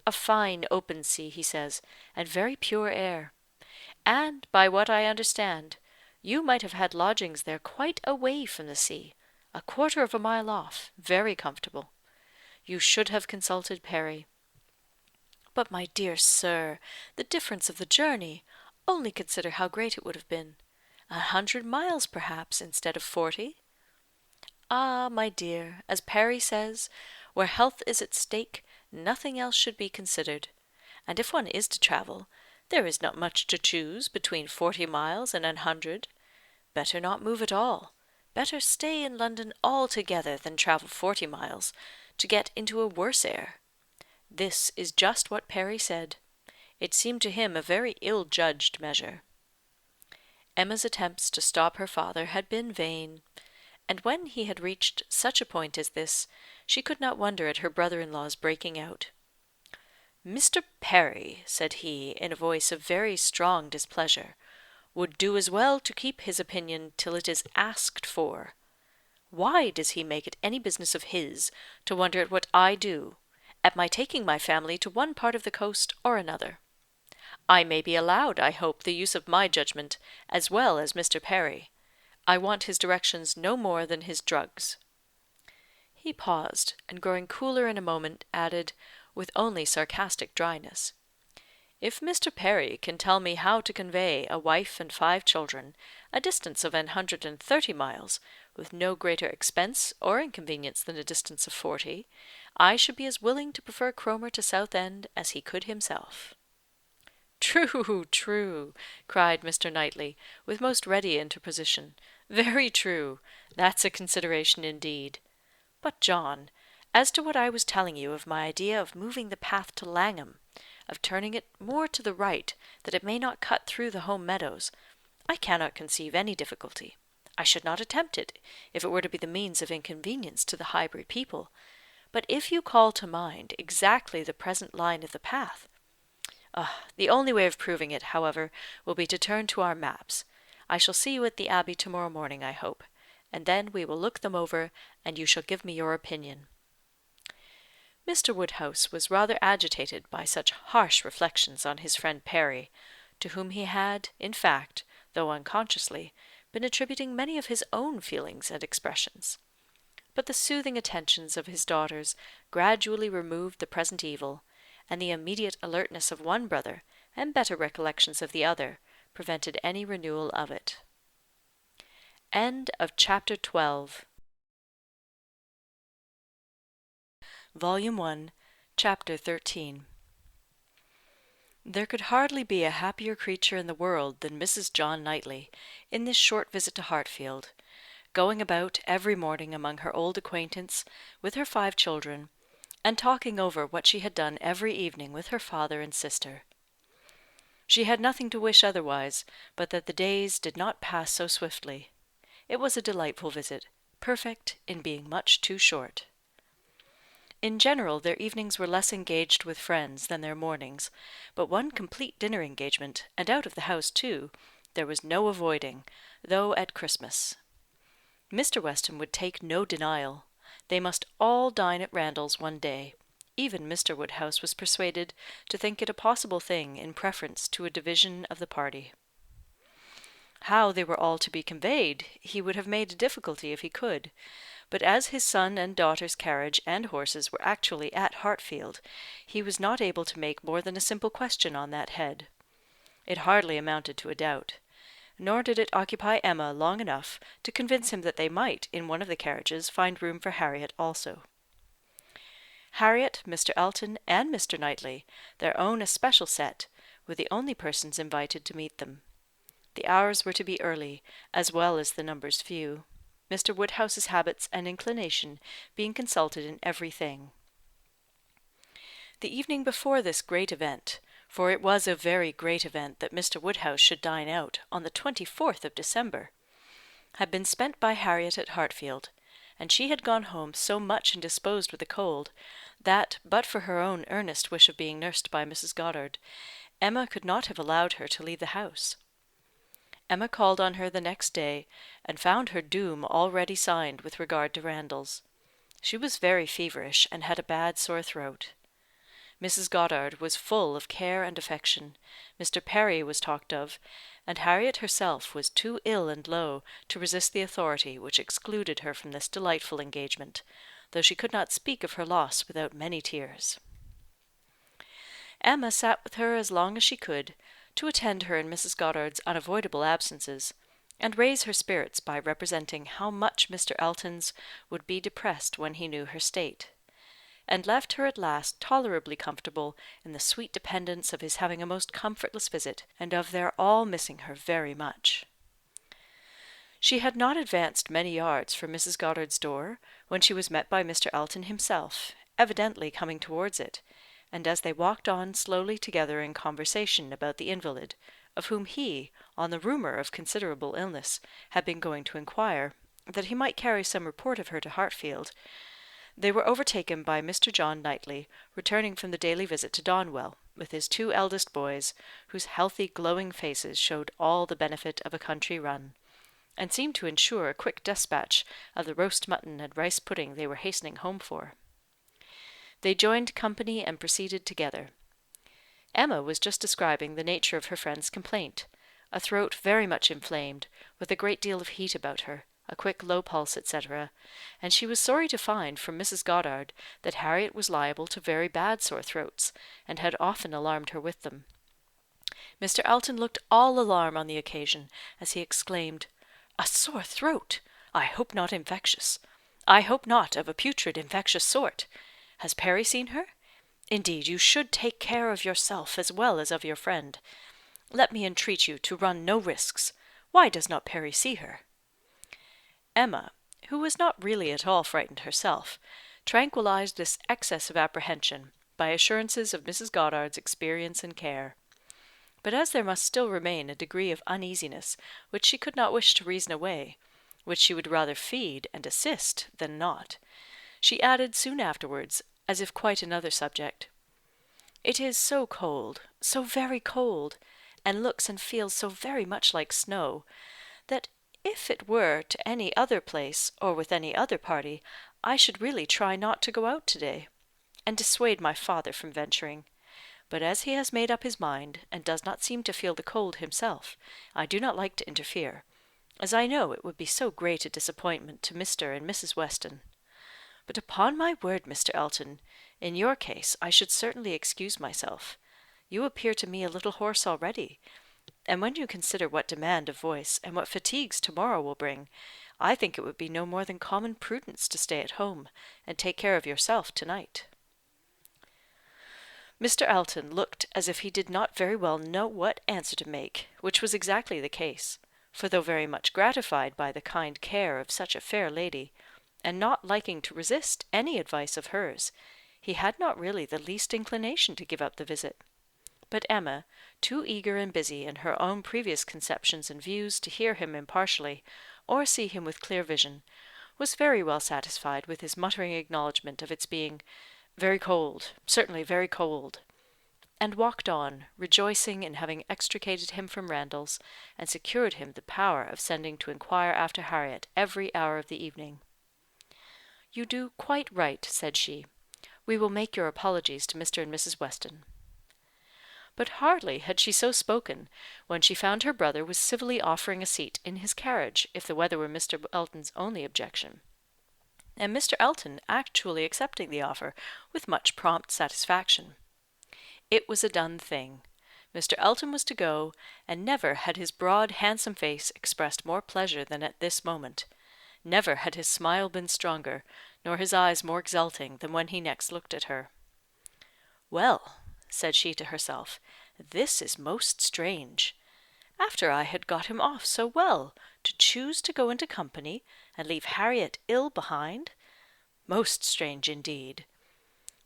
A fine open sea, he says, and very pure air. And, by what I understand, you might have had lodgings there quite away from the sea, a quarter of a mile off, very comfortable. You should have consulted Perry. But, my dear sir, the difference of the journey, only consider how great it would have been. 100 miles, perhaps, instead of 40. Ah, my dear, as Perry says, where health is at stake, nothing else should be considered. And if one is to travel, there is not much to choose between 40 miles and 100. Better not move at all. Better stay in London altogether than travel 40 miles, to get into a worse air. This is just what Perry said. It seemed to him a very ill-judged measure. Emma's attempts to stop her father had been vain, and when he had reached such a point as this, she could not wonder at her brother-in-law's breaking out. "Mr. Perry," said he, in a voice of very strong displeasure, "would do as well to keep his opinion till it is asked for. Why does he make it any business of his to wonder at what I do, at my taking my family to one part of the coast or another? I may be allowed, I hope, the use of my judgment, as well as Mr. Perry. I want his directions no more than his drugs." He paused, and growing cooler in a moment, added, with only sarcastic dryness, "If Mr. Perry can tell me how to convey a wife and 5 children a distance of 130 miles, with no greater expense or inconvenience than a distance of 40, I should be as willing to prefer Cromer to Southend as he could himself." "True, true," cried Mr. Knightley, with most ready interposition. "Very true. That's a consideration indeed. But, John, as to what I was telling you of my idea of moving the path to Langham, of turning it more to the right, that it may not cut through the home meadows, I cannot conceive any difficulty. I should not attempt it, if it were to be the means of inconvenience to the Highbury people. But if you call to mind exactly the present line of the path, the only way of proving it, however, will be to turn to our maps. I shall see you at the Abbey to-morrow morning, I hope, and then we will look them over, and you shall give me your opinion." Mr. Woodhouse was rather agitated by such harsh reflections on his friend Perry, to whom he had, in fact, though unconsciously, been attributing many of his own feelings and expressions. But the soothing attentions of his daughters gradually removed the present evil, and the immediate alertness of one brother, and better recollections of the other, prevented any renewal of it. Chapter 12. Volume 1, Chapter 13. There could hardly be a happier creature in the world than Mrs. John Knightley, in this short visit to Hartfield, going about every morning among her old acquaintance with her 5 children, and talking over what she had done every evening with her father and sister. She had nothing to wish otherwise, but that the days did not pass so swiftly. It was a delightful visit, perfect in being much too short. In general, their evenings were less engaged with friends than their mornings, but one complete dinner engagement, and out of the house too, there was no avoiding, though at Christmas. Mr. Weston would take no denial. They must all dine at Randall's one day. Even Mr. Woodhouse was persuaded to think it a possible thing in preference to a division of the party. How they were all to be conveyed, he would have made a difficulty if he could, but as his son and daughter's carriage and horses were actually at Hartfield, he was not able to make more than a simple question on that head. It hardly amounted to a doubt. Nor did it occupy Emma long enough to convince him that they might, in one of the carriages, find room for Harriet also. Harriet, Mr. Elton, and Mr. Knightley, their own especial set, were the only persons invited to meet them. The hours were to be early, as well as the numbers few, Mr. Woodhouse's habits and inclination being consulted in every thing. The evening before this great event, for it was a very great event that Mr. Woodhouse should dine out on the 24th of December, had been spent by Harriet at Hartfield, and she had gone home so much indisposed with a cold, that, but for her own earnest wish of being nursed by Mrs. Goddard, Emma could not have allowed her to leave the house. Emma called on her the next day, and found her doom already signed with regard to Randalls. She was very feverish, and had a bad sore throat. Mrs. Goddard was full of care and affection, Mr. Perry was talked of, and Harriet herself was too ill and low to resist the authority which excluded her from this delightful engagement, though she could not speak of her loss without many tears. Emma sat with her as long as she could, to attend her in Mrs. Goddard's unavoidable absences, and raise her spirits by representing how much Mr. Elton's would be depressed when he knew her state, and left her at last tolerably comfortable in the sweet dependence of his having a most comfortless visit, and of their all missing her very much. She had not advanced many yards from Mrs. Goddard's door, when she was met by Mr. Elton himself, evidently coming towards it, and as they walked on slowly together in conversation about the invalid, of whom he, on the rumour of considerable illness, had been going to inquire, that he might carry some report of her to Hartfield, they were overtaken by Mr. John Knightley, returning from the daily visit to Donwell, with his two eldest boys, whose healthy glowing faces showed all the benefit of a country run, and seemed to ensure a quick despatch of the roast mutton and rice pudding they were hastening home for. They joined company and proceeded together. Emma was just describing the nature of her friend's complaint, a throat very much inflamed, with a great deal of heat about her, a quick low pulse, etc., and she was sorry to find from Mrs. Goddard that Harriet was liable to very bad sore throats, and had often alarmed her with them. Mr. Elton looked all alarm on the occasion, as he exclaimed, "A sore throat! I hope not infectious. I hope not of a putrid infectious sort. Has Perry seen her? Indeed, you should take care of yourself as well as of your friend. Let me entreat you to run no risks. Why does not Perry see her?" Emma, who was not really at all frightened herself, tranquillized this excess of apprehension by assurances of Mrs. Goddard's experience and care. But as there must still remain a degree of uneasiness which she could not wish to reason away, which she would rather feed and assist than not, she added soon afterwards, as if quite another subject, "It is so cold, so very cold, and looks and feels so very much like snow, that if it were to any other place, or with any other party, I should really try not to go out to-day, and dissuade my father from venturing. But as he has made up his mind, and does not seem to feel the cold himself, I do not like to interfere, as I know it would be so great a disappointment to Mr. and Mrs. Weston. But upon my word, Mr. Elton, in your case I should certainly excuse myself. You appear to me a little hoarse already, and when you consider what demand of voice, and what fatigues to-morrow will bring, I think it would be no more than common prudence to stay at home, and take care of yourself to-night." Mr. Elton looked as if he did not very well know what answer to make, which was exactly the case, for though very much gratified by the kind care of such a fair lady, and not liking to resist any advice of hers, he had not really the least inclination to give up the visit. But Emma, too eager and busy in her own previous conceptions and views to hear him impartially, or see him with clear vision, was very well satisfied with his muttering acknowledgment of its being "very cold, certainly very cold," and walked on, rejoicing in having extricated him from Randalls, and secured him the power of sending to inquire after Harriet every hour of the evening. "You do quite right," said she. "We will make your apologies to Mr. and Mrs. Weston." But hardly had she so spoken, when she found her brother was civilly offering a seat in his carriage, if the weather were Mr. Elton's only objection, and Mr. Elton actually accepting the offer with much prompt satisfaction. It was a done thing. Mr. Elton was to go, and never had his broad, handsome face expressed more pleasure than at this moment. Never had his smile been stronger, nor his eyes more exulting than when he next looked at her. "Well," said she to herself, "this is most strange. After I had got him off so well, to choose to go into company, and leave Harriet ill behind? Most strange indeed.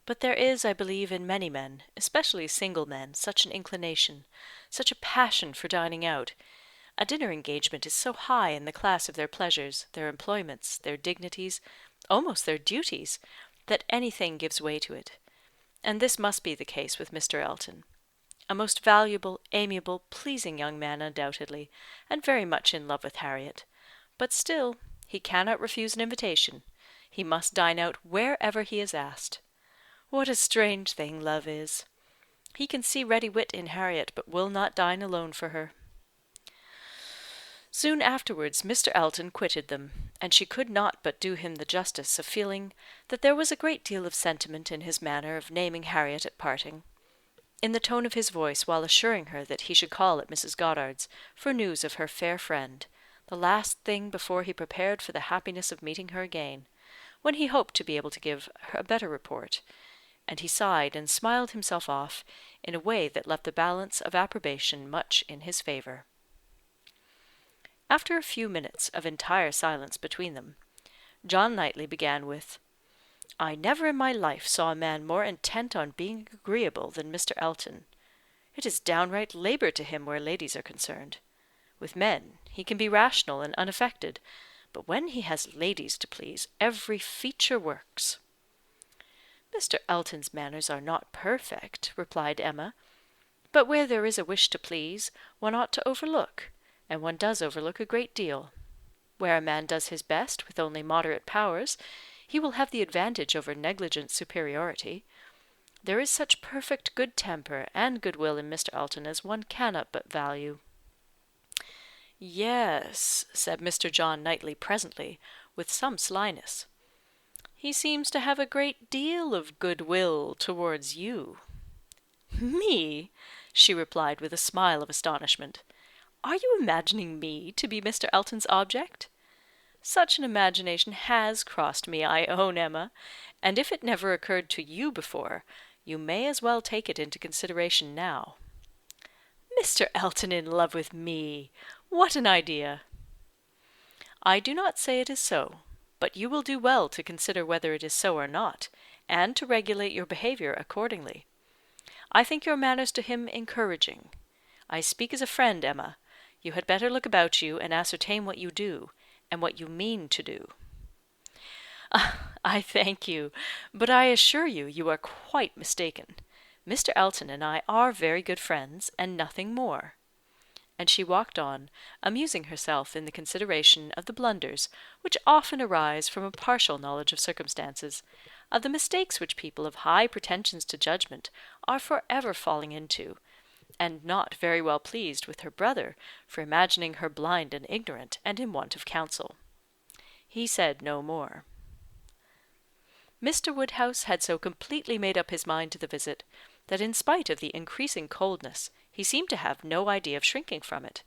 But there is, I believe, in many men, especially single men, such an inclination, such a passion for dining out. A dinner engagement is so high in the class of their pleasures, their employments, their dignities, almost their duties, that anything gives way to it. And this must be the case with Mr. Elton. A most valuable, amiable, pleasing young man undoubtedly, and very much in love with Harriet. But still, he cannot refuse an invitation. He must dine out wherever he is asked. What a strange thing love is! He can see ready wit in Harriet, but will not dine alone for her. Soon afterwards Mr. Elton quitted them, and she could not but do him the justice of feeling that there was a great deal of sentiment in his manner of naming Harriet at parting. In the tone of his voice while assuring her that he should call at Mrs. Goddard's for news of her fair friend, the last thing before he prepared for the happiness of meeting her again, when he hoped to be able to give her a better report, and he sighed and smiled himself off in a way that left the balance of approbation much in his favour. After a few minutes of entire silence between them, John Knightley began with, "I never in my life saw a man more intent on being agreeable than Mr. Elton. It is downright labour to him where ladies are concerned. With men he can be rational and unaffected, but when he has ladies to please, every feature works." "Mr. Elton's manners are not perfect," replied Emma, "but where there is a wish to please, one ought to overlook, and one does overlook a great deal. Where a man does his best with only moderate powers, he will have the advantage over negligent superiority. There is such perfect good temper and goodwill in Mr. Elton as one cannot but value." "Yes," said Mr. John Knightley presently, with some slyness, "he seems to have a great deal of goodwill towards you." "Me?" she replied with a smile of astonishment. "Are you imagining me to be Mr. Elton's object? Such an imagination has crossed me, I own, Emma, and if it never occurred to you before, you may as well take it into consideration now." "Mr. Elton in love with me! What an idea!" "I do not say it is so, but you will do well to consider whether it is so or not, and to regulate your behaviour accordingly. I think your manners to him encouraging. I speak as a friend, Emma. You had better look about you and ascertain what you do, and what you mean to do." "I thank you, but I assure you you are quite mistaken. Mr. Elton and I are very good friends, and nothing more." And she walked on, amusing herself in the consideration of the blunders which often arise from a partial knowledge of circumstances, of the mistakes which people of high pretensions to judgment are for ever falling into, and not very well pleased with her brother for imagining her blind and ignorant, and in want of counsel. He said no more. Mr. Woodhouse had so completely made up his mind to the visit, that in spite of the increasing coldness, he seemed to have no idea of shrinking from it,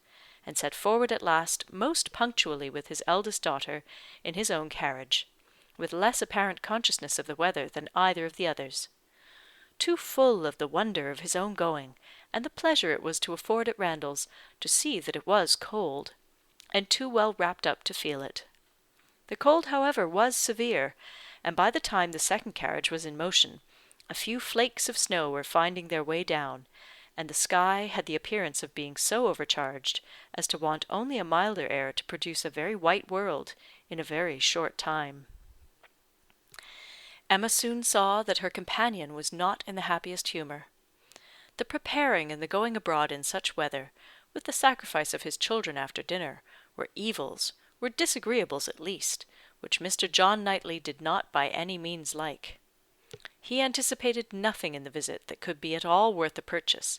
and set forward at last most punctually with his eldest daughter in his own carriage, with less apparent consciousness of the weather than either of the others. Too full of the wonder of his own going, and the pleasure it was to afford at Randall's, to see that it was cold, and too well wrapped up to feel it. The cold, however, was severe, and by the time the second carriage was in motion, a few flakes of snow were finding their way down, and the sky had the appearance of being so overcharged as to want only a milder air to produce a very white world in a very short time. Emma soon saw that her companion was not in the happiest humour. The preparing and the going abroad in such weather, with the sacrifice of his children after dinner, were evils, were disagreeables at least, which Mr. John Knightley did not by any means like. He anticipated nothing in the visit that could be at all worth the purchase,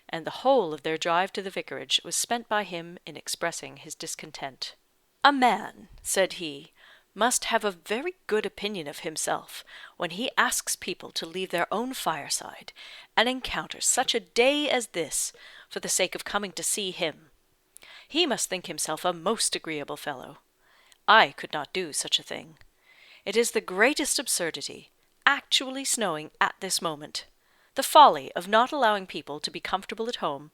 and the whole of their drive to the vicarage was spent by him in expressing his discontent. "A man," said he, "must have a very good opinion of himself when he asks people to leave their own fireside, and encounter such a day as this, for the sake of coming to see him. He must think himself a most agreeable fellow. I could not do such a thing. It is the greatest absurdity, actually snowing at this moment, the folly of not allowing people to be comfortable at home,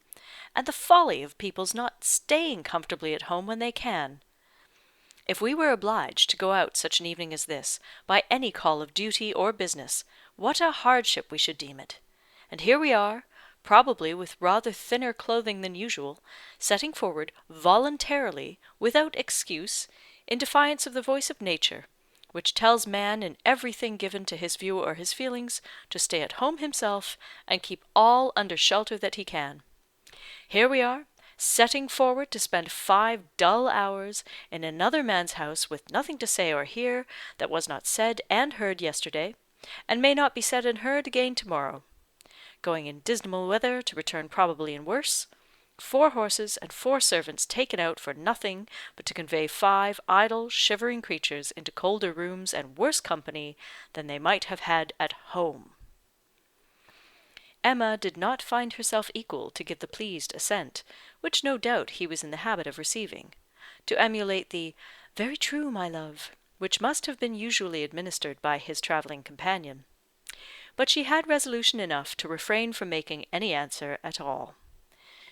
and the folly of people's not staying comfortably at home when they can. If we were obliged to go out such an evening as this, by any call of duty or business, what a hardship we should deem it! And here we are, probably with rather thinner clothing than usual, setting forward voluntarily, without excuse, in defiance of the voice of nature, which tells man in everything given to his view or his feelings to stay at home himself, and keep all under shelter that he can. Here we are, setting forward to spend 5 dull hours in another man's house with nothing to say or hear that was not said and heard yesterday, and may not be said and heard again to-morrow. Going in dismal weather to return probably in worse, 4 horses and 4 servants taken out for nothing but to convey 5 idle, shivering creatures into colder rooms and worse company than they might have had at home. Emma did not find herself equal to give the pleased assent, which no doubt he was in the habit of receiving, to emulate the "very true, my love," which must have been usually administered by his travelling companion. But she had resolution enough to refrain from making any answer at all.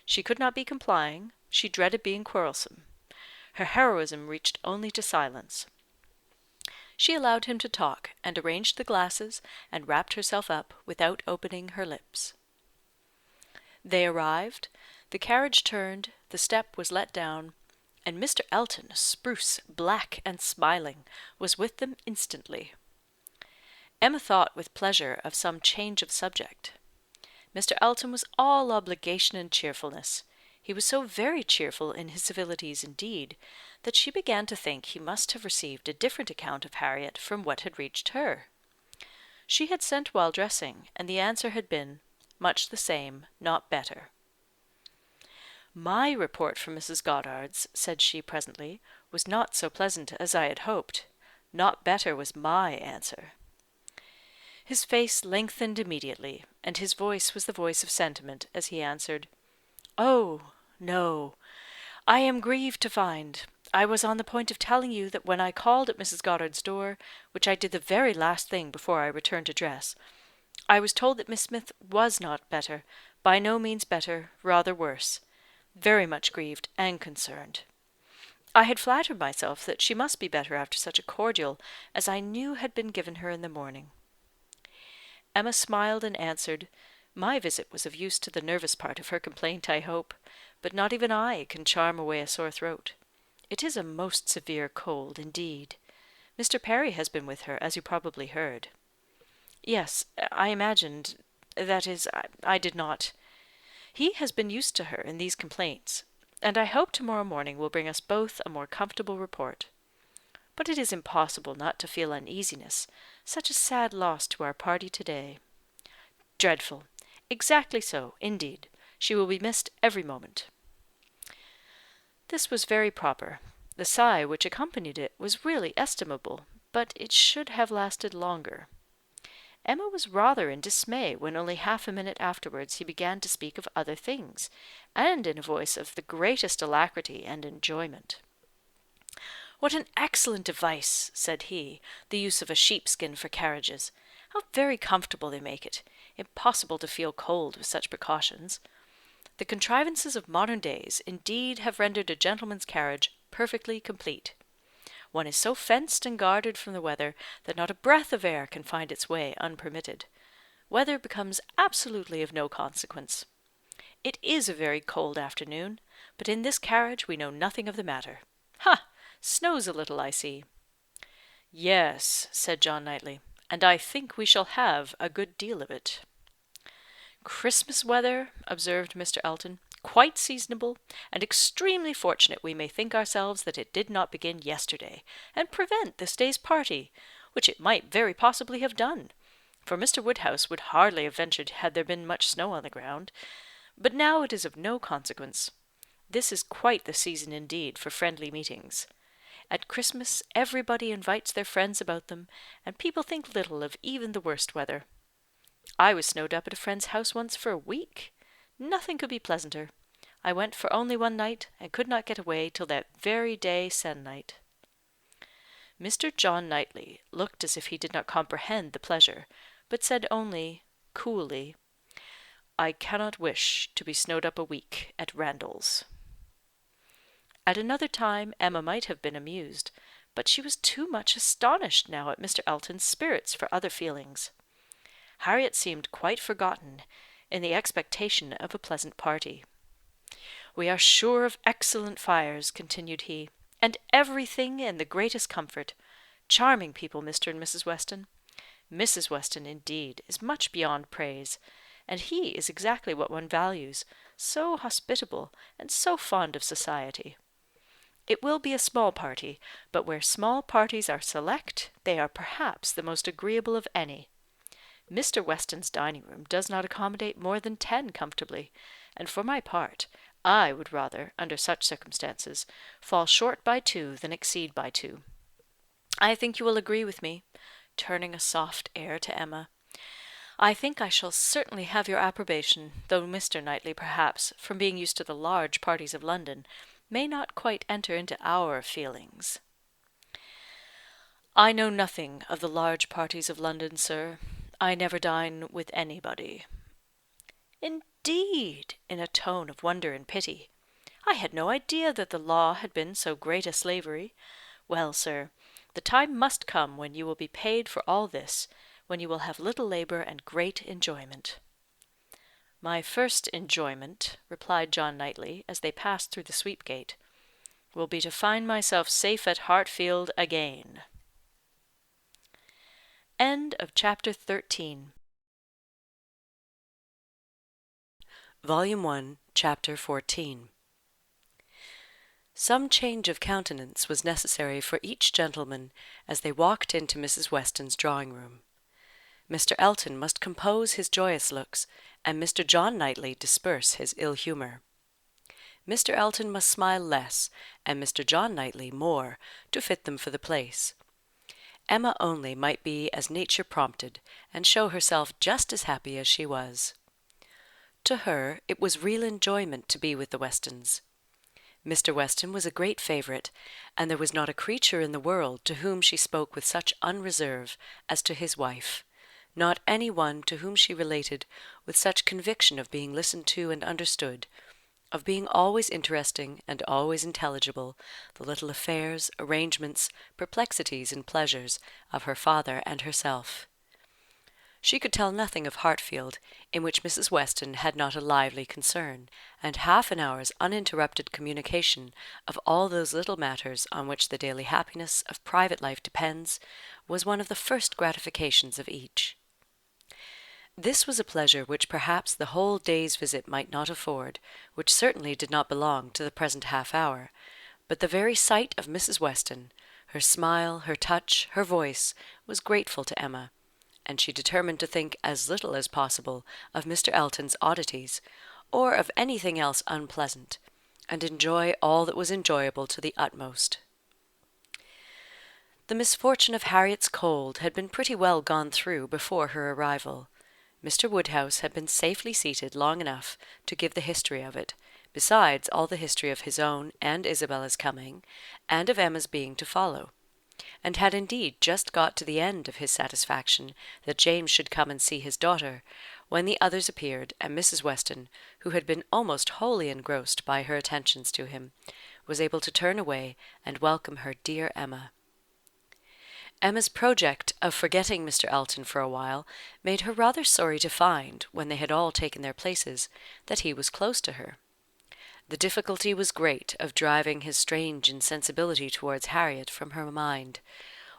She could not be complying, she dreaded being quarrelsome. Her heroism reached only to silence. She allowed him to talk, and arranged the glasses, and wrapped herself up without opening her lips. They arrived, the carriage turned, the step was let down, and Mr. Elton, spruce, black, and smiling, was with them instantly. Emma thought with pleasure of some change of subject. Mr. Elton was all obligation and cheerfulness. He was so very cheerful in his civilities indeed, that she began to think he must have received a different account of Harriet from what had reached her. She had sent while dressing, and the answer had been, much the same, not better. "My report from Mrs. Goddard's," said she presently, "was not so pleasant as I had hoped. Not better was my answer." His face lengthened immediately, and his voice was the voice of sentiment, as he answered, "Oh, no. I am grieved to find. I was on the point of telling you that when I called at Mrs. Goddard's door, which I did the very last thing before I returned to dress, I was told that Miss Smith was not better, by no means better, rather worse. Very much grieved and concerned. I had flattered myself that she must be better after such a cordial as I knew had been given her in the morning." Emma smiled and answered, "My visit was of use to the nervous part of her complaint, I hope, but not even I can charm away a sore throat. It is a most severe cold, indeed. Mr. Perry has been with her, as you probably heard." "Yes, I imagined that is, I did not. He has been used to her in these complaints, and I hope to-morrow morning will bring us both a more comfortable report. But it is impossible not to feel uneasiness, such a sad loss to our party to-day." "Dreadful! Exactly so, indeed. She will be missed every moment." This was very proper. The sigh which accompanied it was really estimable, but it should have lasted longer. Emma was rather in dismay when only half a minute afterwards he began to speak of other things, and in a voice of the greatest alacrity and enjoyment. "What an excellent device," said he, "the use of a sheepskin for carriages! How very comfortable they make it! Impossible to feel cold with such precautions. The contrivances of modern days indeed have rendered a gentleman's carriage perfectly complete. One is so fenced and guarded from the weather that not a breath of air can find its way unpermitted. Weather becomes absolutely of no consequence. It is a very cold afternoon, but in this carriage we know nothing of the matter. Ha! Snows a little, I see." "Yes," said John Knightley, "and I think we shall have a good deal of it." "Christmas weather," observed Mr. Elton, "quite seasonable, and extremely fortunate we may think ourselves that it did not begin yesterday, and prevent this day's party, which it might very possibly have done, for Mr. Woodhouse would hardly have ventured had there been much snow on the ground. But now it is of no consequence. This is quite the season indeed for friendly meetings. At Christmas everybody invites their friends about them, and people think little of even the worst weather. I was snowed up at a friend's house once for a week. Nothing could be pleasanter. I went for only one night, and could not get away till that very day se'nnight." Mr. John Knightley looked as if he did not comprehend the pleasure, but said only, coolly, "I cannot wish to be snowed up a week at Randall's." At another time Emma might have been amused, but she was too much astonished now at Mr. Elton's spirits for other feelings. Harriet seemed quite forgotten in the expectation of a pleasant party. "We are sure of excellent fires," continued he, "and everything in the greatest comfort. Charming people, Mr. and Mrs. Weston. Mrs. Weston, indeed, is much beyond praise, and he is exactly what one values, so hospitable and so fond of society. It will be a small party, but where small parties are select, they are perhaps the most agreeable of any. Mr. Weston's dining room does not accommodate more than 10 comfortably, and for my part, I would rather, under such circumstances, fall short by 2 than exceed by 2. I think you will agree with me," turning a soft air to Emma. "I think I shall certainly have your approbation, though Mr. Knightley, perhaps, from being used to the large parties of London, may not quite enter into our feelings." "I know nothing of the large parties of London, sir. I never dine with anybody." "Indeed!" in a tone of wonder and pity. "I had no idea that the law had been so great a slavery. Well, sir, the time must come when you will be paid for all this, when you will have little labour and great enjoyment." "My first enjoyment," replied John Knightley, as they passed through the sweep gate, "will be to find myself safe at Hartfield again." Chapter 13. Volume 1, Chapter 14. Some change of countenance was necessary for each gentleman as they walked into Mrs. Weston's drawing-room. Mr. Elton must compose his joyous looks, and Mr. John Knightley disperse his ill humour. Mr. Elton must smile less, and Mr. John Knightley more, to fit them for the place. Emma only might be as nature prompted, and show herself just as happy as she was. To her it was real enjoyment to be with the Westons. Mr. Weston was a great favourite, and there was not a creature in the world to whom she spoke with such unreserve as to his wife, not any one to whom she related with such conviction of being listened to and understood, of being always interesting and always intelligible, the little affairs, arrangements, perplexities, and pleasures of her father and herself. She could tell nothing of Hartfield in which Mrs. Weston had not a lively concern, and half an hour's uninterrupted communication of all those little matters on which the daily happiness of private life depends was one of the first gratifications of each. This was a pleasure which perhaps the whole day's visit might not afford, which certainly did not belong to the present half-hour, but the very sight of Mrs. Weston, her smile, her touch, her voice, was grateful to Emma, and she determined to think as little as possible of Mr. Elton's oddities, or of anything else unpleasant, and enjoy all that was enjoyable to the utmost. The misfortune of Harriet's cold had been pretty well gone through before her arrival. Mr. Woodhouse had been safely seated long enough to give the history of it, besides all the history of his own and Isabella's coming, and of Emma's being to follow, and had indeed just got to the end of his satisfaction that James should come and see his daughter, when the others appeared, and Mrs. Weston, who had been almost wholly engrossed by her attentions to him, was able to turn away and welcome her dear Emma. Emma's project of forgetting Mr. Elton for a while made her rather sorry to find, when they had all taken their places, that he was close to her. The difficulty was great of driving his strange insensibility towards Harriet from her mind,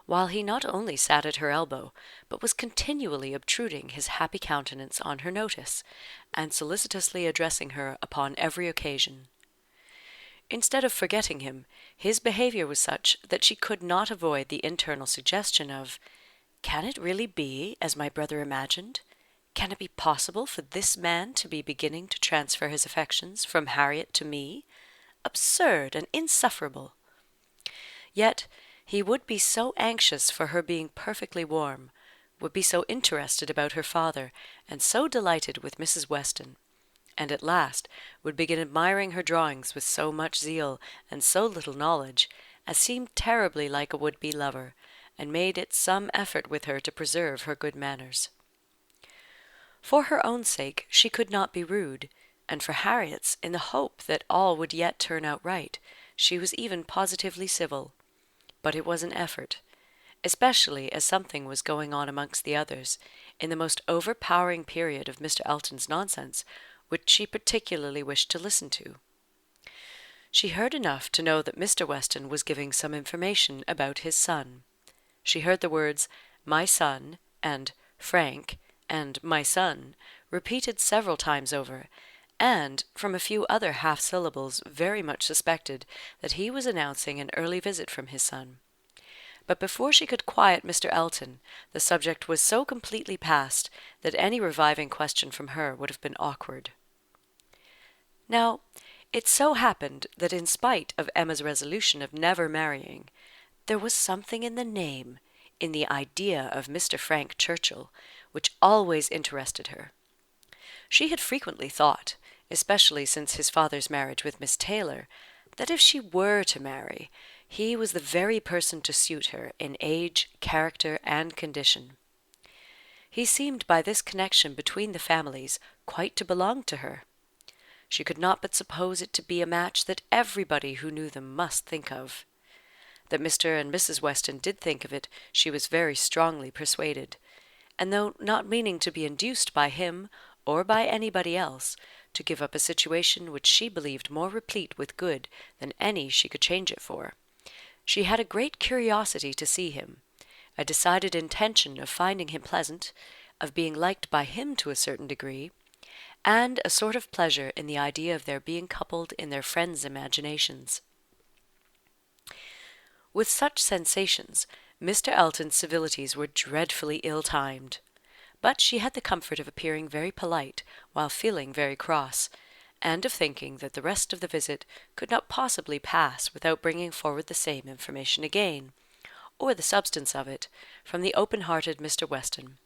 while he not only sat at her elbow, but was continually obtruding his happy countenance on her notice, and solicitously addressing her upon every occasion. Instead of forgetting him, his behaviour was such that she could not avoid the internal suggestion of, "Can it really be as my brother imagined? Can it be possible for this man to be beginning to transfer his affections from Harriet to me? Absurd and insufferable!" Yet he would be so anxious for her being perfectly warm, would be so interested about her father, and so delighted with Mrs. Weston, and at last would begin admiring her drawings with so much zeal and so little knowledge, as seemed terribly like a would-be lover, and made it some effort with her to preserve her good manners. For her own sake she could not be rude, and for Harriet's, in the hope that all would yet turn out right, she was even positively civil. but it was an effort, especially as something was going on amongst the others, in the most overpowering period of Mr. Elton's nonsense, which she particularly wished to listen to. She heard enough to know that Mr. Weston was giving some information about his son. She heard the words "my son" and "Frank" and "my son" repeated several times over, and from a few other half-syllables very much suspected that he was announcing an early visit from his son. But before she could quiet Mr. Elton, the subject was so completely past that any reviving question from her would have been awkward. Now, it so happened that in spite of Emma's resolution of never marrying, there was something in the name, in the idea of Mr. Frank Churchill, which always interested her. She had frequently thought, especially since his father's marriage with Miss Taylor, that if she were to marry, he was the very person to suit her in age, character, and condition. He seemed by this connection between the families quite to belong to her. She could not but suppose it to be a match that everybody who knew them must think of. That Mr. and Mrs. Weston did think of it, she was very strongly persuaded, and though not meaning to be induced by him, or by anybody else, to give up a situation which she believed more replete with good than any she could change it for, she had a great curiosity to see him, a decided intention of finding him pleasant, of being liked by him to a certain degree, and a sort of pleasure in the idea of their being coupled in their friends' imaginations. With such sensations, Mr. Elton's civilities were dreadfully ill-timed, but she had the comfort of appearing very polite while feeling very cross, and of thinking that the rest of the visit could not possibly pass without bringing forward the same information again, or the substance of it, from the open-hearted Mr. Weston.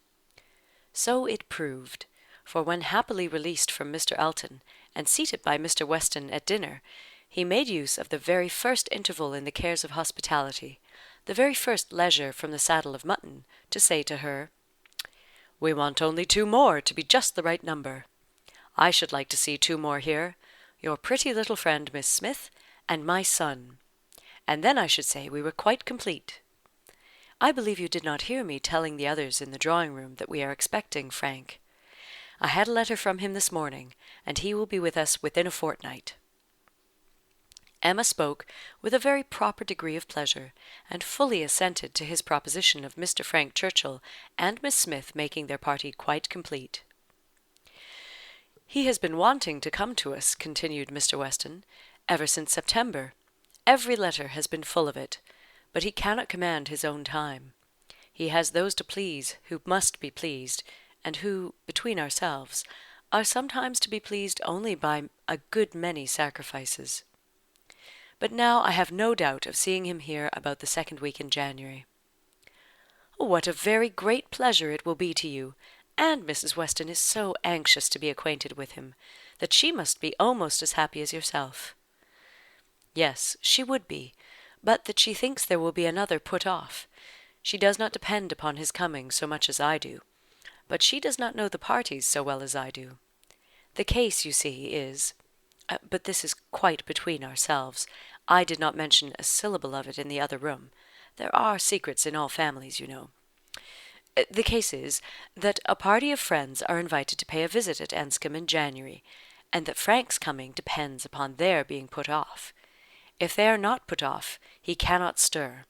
So it proved, for when happily released from Mr. Elton, and seated by Mr. Weston at dinner, he made use of the very first interval in the cares of hospitality, the very first leisure from the saddle of mutton, to say to her, "We want only 2 more to be just the right number. I should like to see 2 more here, your pretty little friend Miss Smith, and my son, and then I should say we were quite complete. I believe you did not hear me telling the others in the drawing-room that we are expecting Frank. I had a letter from him this morning, and he will be with us within a fortnight." Emma spoke with a very proper degree of pleasure, and fully assented to his proposition of Mr. Frank Churchill and Miss Smith making their party quite complete. "He has been wanting to come to us," continued Mr. Weston, "ever since September. Every letter has been full of it, but he cannot command his own time. He has those to please who must be pleased, and who, between ourselves, are sometimes to be pleased only by a good many sacrifices. But now I have no doubt of seeing him here about the 2nd week in January." "What a very great pleasure it will be to you, and Mrs. Weston is so anxious to be acquainted with him, that she must be almost as happy as yourself." "Yes, she would be, but that she thinks there will be another put off. She does not depend upon his coming so much as I do, but she does not know the parties so well as I do. The case, you see, is but this is quite between ourselves. I did not mention a syllable of it in the other room. There are secrets in all families, you know. The case is, that a party of friends are invited to pay a visit at Enscombe in January, and that Frank's coming depends upon their being put off. If they are not put off, he cannot stir.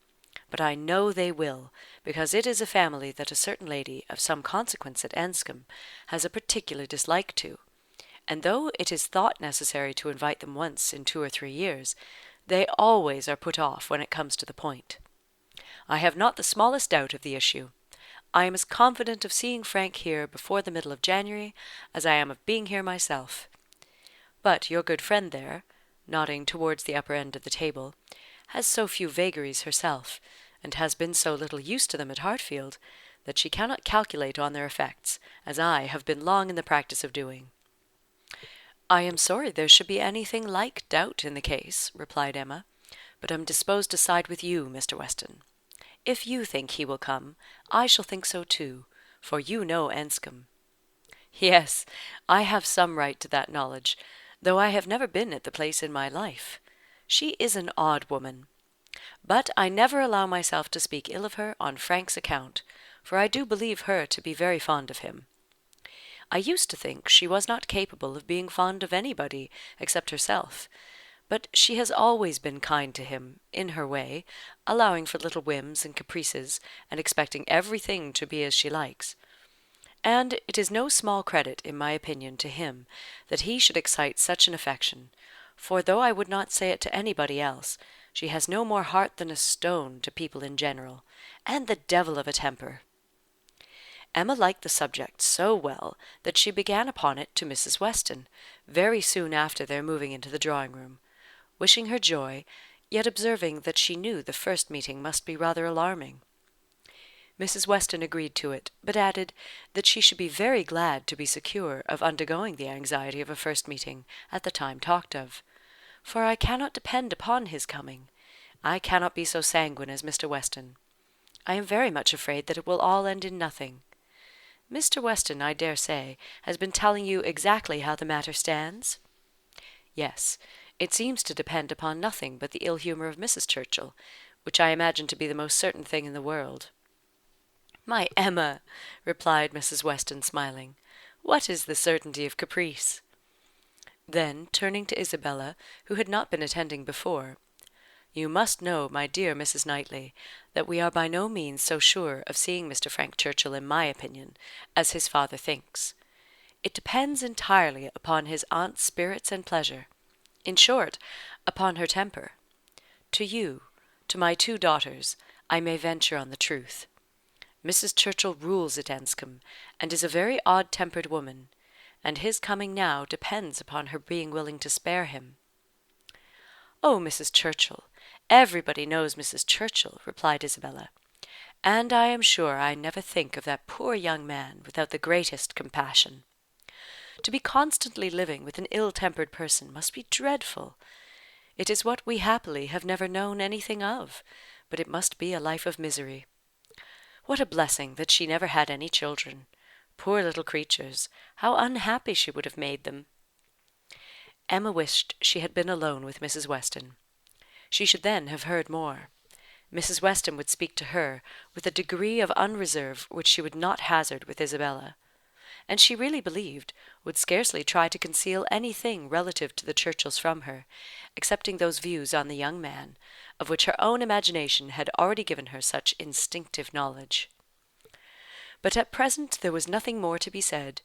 But I know they will, because it is a family that a certain lady of some consequence at Enscombe has a particular dislike to, and though it is thought necessary to invite them once in 2 or 3 years, they always are put off when it comes to the point. I have not the smallest doubt of the issue. I am as confident of seeing Frank here before the middle of January as I am of being here myself. But your good friend there," nodding towards the upper end of the table, "has so few vagaries herself, and has been so little used to them at Hartfield, that she cannot calculate on their effects, as I have been long in the practice of doing." "I am sorry there should be anything like doubt in the case," replied Emma, "but am disposed to side with you, Mr. Weston. If you think he will come, I shall think so too, for you know Enscombe." "Yes, I have some right to that knowledge, though I have never been at the place in my life. She is an odd woman. But I never allow myself to speak ill of her on Frank's account, for I do believe her to be very fond of him. I used to think she was not capable of being fond of anybody except herself, but she has always been kind to him, in her way, allowing for little whims and caprices, and expecting everything to be as she likes. And it is no small credit, in my opinion, to him, that he should excite such an affection, for though I would not say it to anybody else, she has no more heart than a stone to people in general, and the devil of a temper. Emma liked the subject so well that she began upon it to Mrs. Weston, very soon after their moving into the drawing-room, wishing her joy, yet observing that she knew the first meeting must be rather alarming. Mrs. Weston agreed to it, but added that she should be very glad to be secure of undergoing the anxiety of a first meeting at the time talked of, for I cannot depend upon his coming. I cannot be so sanguine as Mr. Weston. I am very much afraid that it will all end in nothing. Mr. Weston, I dare say, has been telling you exactly how the matter stands? Yes, it seems to depend upon nothing but the ill humour of Mrs. Churchill, which I imagine to be the most certain thing in the world. My Emma, replied Mrs. Weston, smiling, what is the certainty of caprice? Then, turning to Isabella, who had not been attending before, you must know, my dear Mrs. Knightley, that we are by no means so sure of seeing Mr. Frank Churchill, in my opinion, as his father thinks. It depends entirely upon his aunt's spirits and pleasure; in short, upon her temper. To you, to my 2 daughters, I may venture on the truth. Mrs. Churchill rules at Enscombe, and is a very odd-tempered woman, and his coming now depends upon her being willing to spare him. Oh, Mrs. Churchill! Everybody knows Mrs. Churchill, replied Isabella, and I am sure I never think of that poor young man without the greatest compassion. To be constantly living with an ill-tempered person must be dreadful. It is what we happily have never known anything of, but it must be a life of misery. What a blessing that she never had any children. Poor little creatures, how unhappy she would have made them. Emma wished she had been alone with Mrs. Weston. She should then have heard more. Mrs. Weston would speak to her with a degree of unreserve which she would not hazard with Isabella, and she really believed would scarcely try to conceal anything relative to the Churchills from her, excepting those views on the young man, of which her own imagination had already given her such instinctive knowledge. But at present there was nothing more to be said.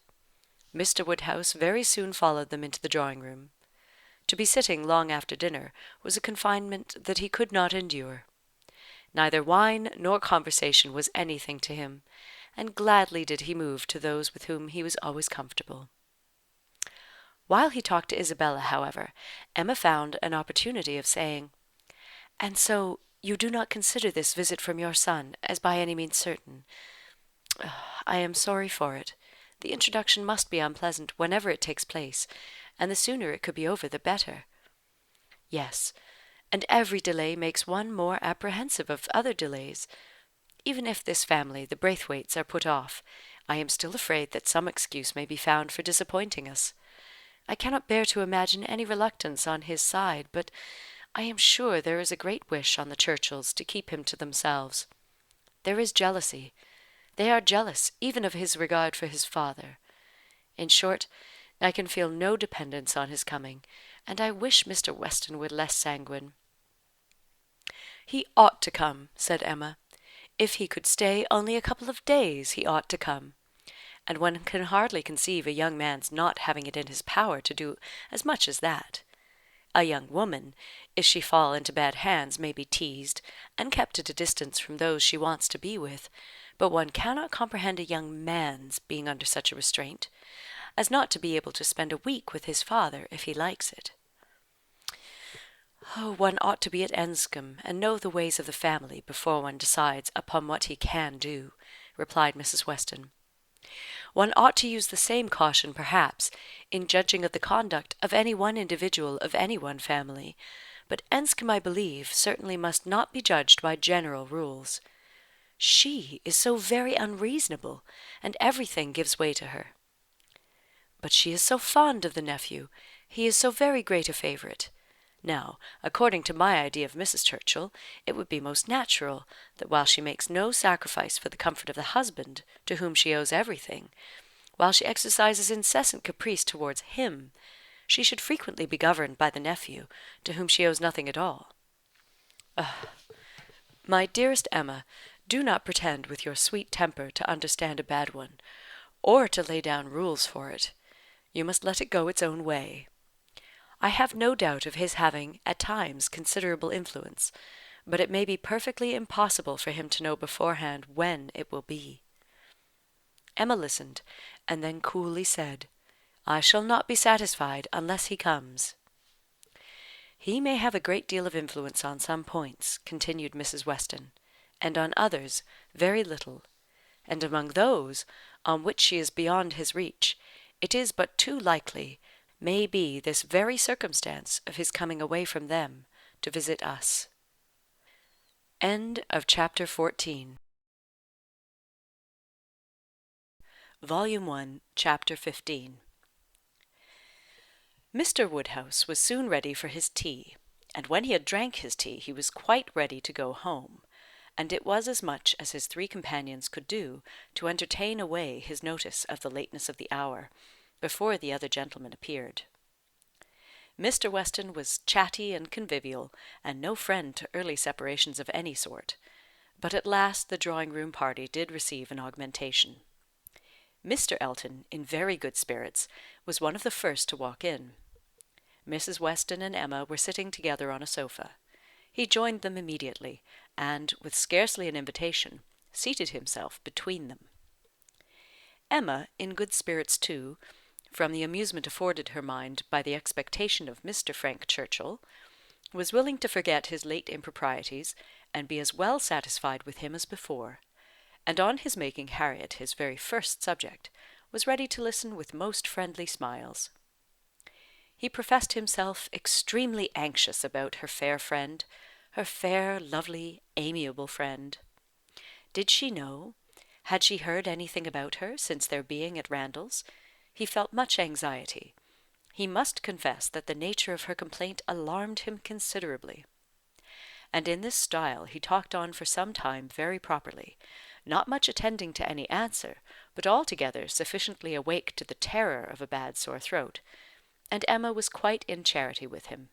Mr. Woodhouse very soon followed them into the drawing-room. To be sitting long after dinner was a confinement that he could not endure. Neither wine nor conversation was anything to him, and gladly did he move to those with whom he was always comfortable. While he talked to Isabella, however, Emma found an opportunity of saying, "And so you do not consider this visit from your son as by any means certain? I am sorry for it. The introduction must be unpleasant whenever it takes place, and the sooner it could be over the better." "Yes, and every delay makes one more apprehensive of other delays. Even if this family, the Braithwaites, are put off, I am still afraid that some excuse may be found for disappointing us. I cannot bear to imagine any reluctance on his side, but I am sure there is a great wish on the Churchills to keep him to themselves. There is jealousy. They are jealous even of his regard for his father. In short, I can feel no dependence on his coming, and I wish Mr. Weston were less sanguine." "He ought to come," said Emma. "If he could stay only a couple of days, he ought to come. And one can hardly conceive a young man's not having it in his power to do as much as that. A young woman, if she fall into bad hands, may be teased, and kept at a distance from those she wants to be with, but one cannot comprehend a young man's being under such a restraint, as not to be able to spend a week with his father if he likes it." "Oh, one ought to be at Enscombe, and know the ways of the family before one decides upon what he can do," replied Mrs. Weston. "One ought to use the same caution, perhaps, in judging of the conduct of any one individual of any one family, but Enscombe, I believe, certainly must not be judged by general rules. She is so very unreasonable, and everything gives way to her." "But she is so fond of the nephew. He is so very great a favourite. Now, according to my idea of Mrs. Churchill, it would be most natural that while she makes no sacrifice for the comfort of the husband, to whom she owes everything, while she exercises incessant caprice towards him, she should frequently be governed by the nephew, to whom she owes nothing at all. My dearest Emma, do not pretend with your sweet temper to understand a bad one, or to lay down rules for it. You must let it go its own way. I have no doubt of his having, at times, considerable influence, but it may be perfectly impossible for him to know beforehand when it will be. Emma listened, and then coolly said, I shall not be satisfied unless he comes. He may have a great deal of influence on some points, continued Mrs. Weston, and on others very little, and among those on which she is beyond his reach, it is but too likely may be this very circumstance of his coming away from them to visit us. End of chapter 14. Volume 1, Chapter 15. Mr. Woodhouse was soon ready for his tea, and when he had drank his tea he was quite ready to go home, and it was as much as his three companions could do to entertain away his notice of the lateness of the hour, before the other gentlemen appeared. Mr. Weston was chatty and convivial, and no friend to early separations of any sort, but at last the drawing-room party did receive an augmentation. Mr. Elton, in very good spirits, was one of the first to walk in. Mrs. Weston and Emma were sitting together on a sofa. He joined them immediately, and, with scarcely an invitation, seated himself between them. Emma, in good spirits too, from the amusement afforded her mind by the expectation of Mr. Frank Churchill, was willing to forget his late improprieties, and be as well satisfied with him as before, and on his making Harriet his very first subject, was ready to listen with most friendly smiles. He professed himself extremely anxious about her fair friend, her fair, lovely, amiable friend. Did she know? Had she heard anything about her since their being at Randalls? He felt much anxiety. He must confess that the nature of her complaint alarmed him considerably. And in this style he talked on for some time very properly, not much attending to any answer, but altogether sufficiently awake to the terror of a bad sore throat, and Emma was quite in charity with him.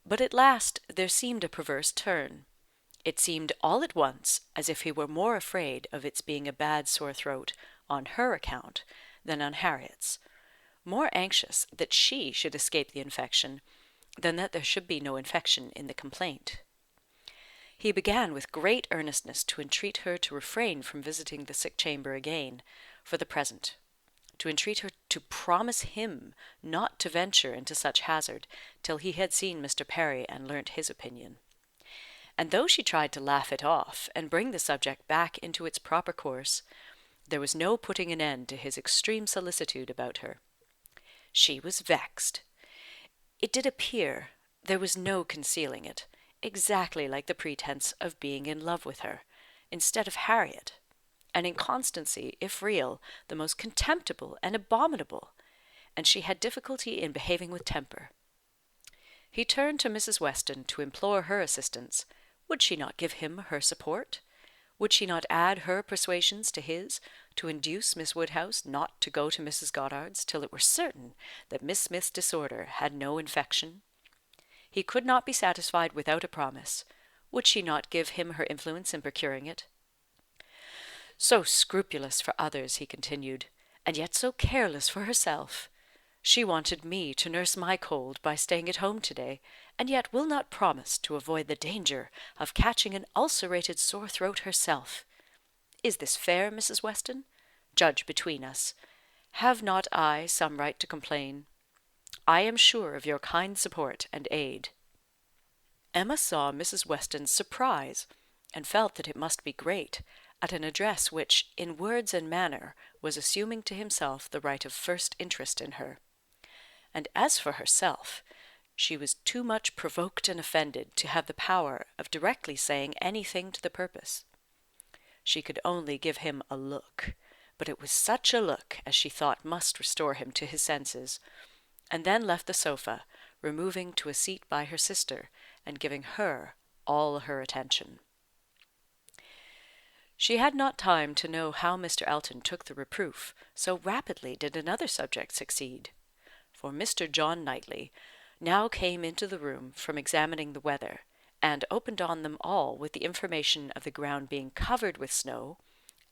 But at last there seemed a perverse turn. It seemed all at once as if he were more afraid of its being a bad sore throat on her account than on Harriet's, more anxious that she should escape the infection than that there should be no infection in the complaint. He began with great earnestness to entreat her to refrain from visiting the sick chamber again, for the present, to entreat her to promise him not to venture into such hazard till he had seen Mr. Perry and learnt his opinion. And though she tried to laugh it off, and bring the subject back into its proper course, there was no putting an end to his extreme solicitude about her. She was vexed. It did appear, there was no concealing it, exactly like the pretence of being in love with her, instead of Harriet, an inconstancy, if real, the most contemptible and abominable, and she had difficulty in behaving with temper. He turned to Mrs. Weston to implore her assistance. Would she not give him her support? Would she not add her persuasions to his, to induce Miss Woodhouse not to go to Mrs. Goddard's till it were certain that Miss Smith's disorder had no infection? He could not be satisfied without a promise. Would she not give him her influence in procuring it? So scrupulous for others, he continued, and yet so careless for herself. She wanted me to nurse my cold by staying at home to-day, and yet will not promise to avoid the danger of catching an ulcerated sore throat herself. Is this fair, Mrs. Weston? Judge between us. Have not I some right to complain? I am sure of your kind support and aid. Emma saw Mrs. Weston's surprise, and felt that it must be great, at an address which, in words and manner, was assuming to himself the right of first interest in her. And as for herself, she was too much provoked and offended to have the power of directly saying anything to the purpose. She could only give him a look, but it was such a look as she thought must restore him to his senses, and then left the sofa, removing to a seat by her sister, and giving her all her attention. She had not time to know how Mr. Elton took the reproof, so rapidly did another subject succeed. For Mr. John Knightley now came into the room from examining the weather, and opened on them all with the information of the ground being covered with snow,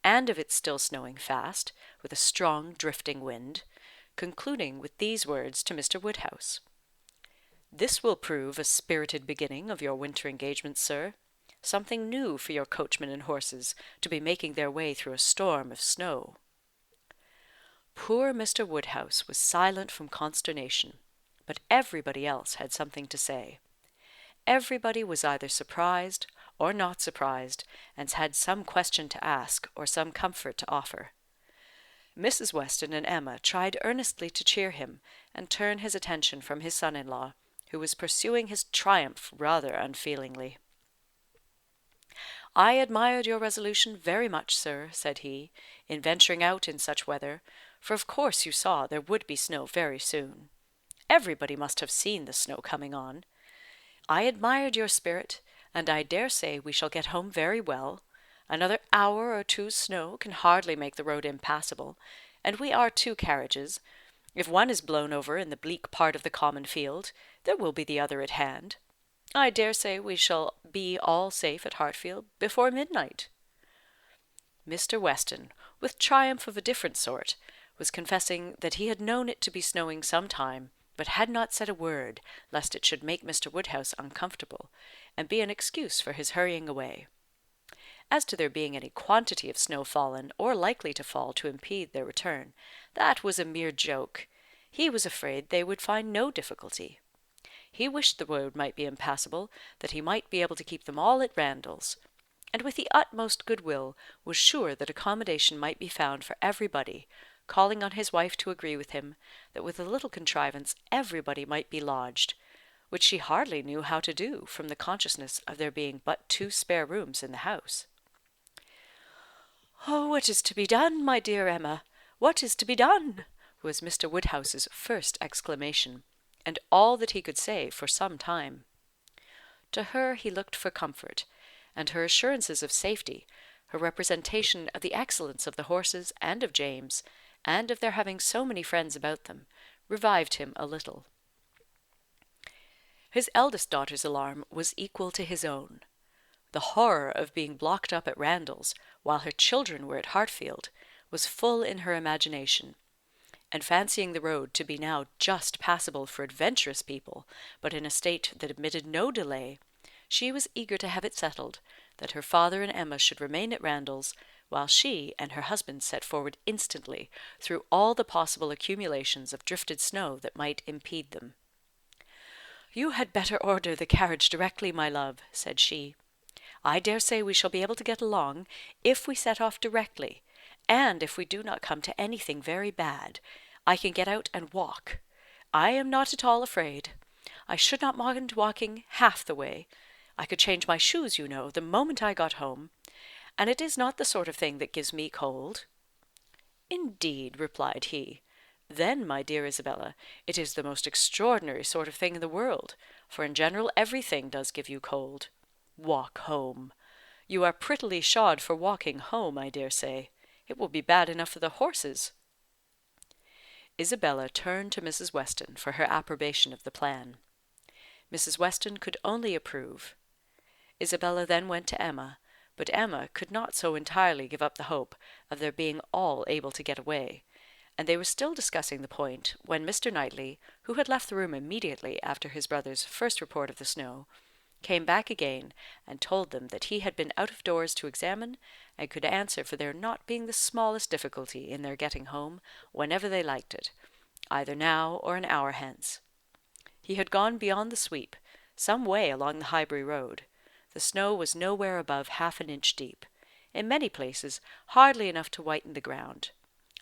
and of it still snowing fast, with a strong drifting wind, concluding with these words to Mr. Woodhouse: "This will prove a spirited beginning of your winter engagements, sir. Something new for your coachmen and horses, to be making their way through a storm of snow." Poor Mr. Woodhouse was silent from consternation, but everybody else had something to say. Everybody was either surprised or not surprised, and had some question to ask or some comfort to offer. Mrs. Weston and Emma tried earnestly to cheer him, and turn his attention from his son-in-law, who was pursuing his triumph rather unfeelingly. "I admired your resolution very much, sir," said he, "in venturing out in such weather, for of course you saw there would be snow very soon. Everybody must have seen the snow coming on. I admired your spirit, and I dare say we shall get home very well. Another hour or two's snow can hardly make the road impassable, and we are 2 carriages. If one is blown over in the bleak part of the common field, there will be the other at hand. I dare say we shall be all safe at Hartfield before midnight." Mr. Weston, with triumph of a different sort, was confessing that he had known it to be snowing some time, but had not said a word, lest it should make Mr. Woodhouse uncomfortable, and be an excuse for his hurrying away. As to there being any quantity of snow fallen, or likely to fall, to impede their return, that was a mere joke. He was afraid they would find no difficulty. He wished the road might be impassable, that he might be able to keep them all at Randalls, and with the utmost goodwill was sure that accommodation might be found for everybody, calling on his wife to agree with him, that with a little contrivance everybody might be lodged, which she hardly knew how to do, from the consciousness of there being but 2 spare rooms in the house. "Oh, what is to be done, my dear Emma? What is to be done?" was Mr. Woodhouse's first exclamation, and all that he could say for some time. To her he looked for comfort, and her assurances of safety, her representation of the excellence of the horses and of James, and of their having so many friends about them, revived him a little. His eldest daughter's alarm was equal to his own. The horror of being blocked up at Randalls, while her children were at Hartfield, was full in her imagination, and fancying the road to be now just passable for adventurous people, but in a state that admitted no delay, she was eager to have it settled that her father and Emma should remain at Randalls, while she and her husband set forward instantly through all the possible accumulations of drifted snow that might impede them. "You had better order the carriage directly, my love," said she. "I dare say we shall be able to get along, if we set off directly, and if we do not come to anything very bad, I can get out and walk. I am not at all afraid. I should not mind walking half the way. I could change my shoes, you know, the moment I got home, and it is not the sort of thing that gives me cold." "Indeed," replied he, "then, my dear Isabella, it is the most extraordinary sort of thing in the world, for in general everything does give you cold. Walk home! You are prettily shod for walking home, I dare say. It will be bad enough for the horses." Isabella turned to Mrs. Weston for her approbation of the plan. Mrs. Weston could only approve. Isabella then went to Emma, but Emma could not so entirely give up the hope of their being all able to get away, and they were still discussing the point when Mr. Knightley, who had left the room immediately after his brother's first report of the snow, came back again and told them that he had been out of doors to examine, and could answer for there not being the smallest difficulty in their getting home whenever they liked it, either now or an hour hence. He had gone beyond the sweep, some way along the Highbury road. The snow was nowhere above half an inch deep, in many places hardly enough to whiten the ground.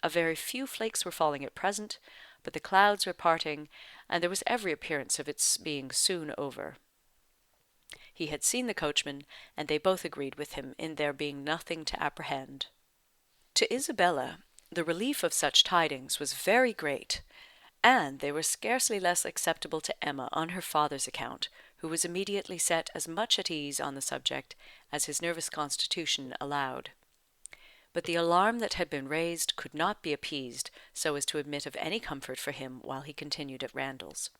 A very few flakes were falling at present, but the clouds were parting, and there was every appearance of its being soon over. He had seen the coachman, and they both agreed with him in there being nothing to apprehend. To Isabella, the relief of such tidings was very great, and they were scarcely less acceptable to Emma on her father's account, who was immediately set as much at ease on the subject as his nervous constitution allowed. But the alarm that had been raised could not be appeased so as to admit of any comfort for him while he continued at Randalls.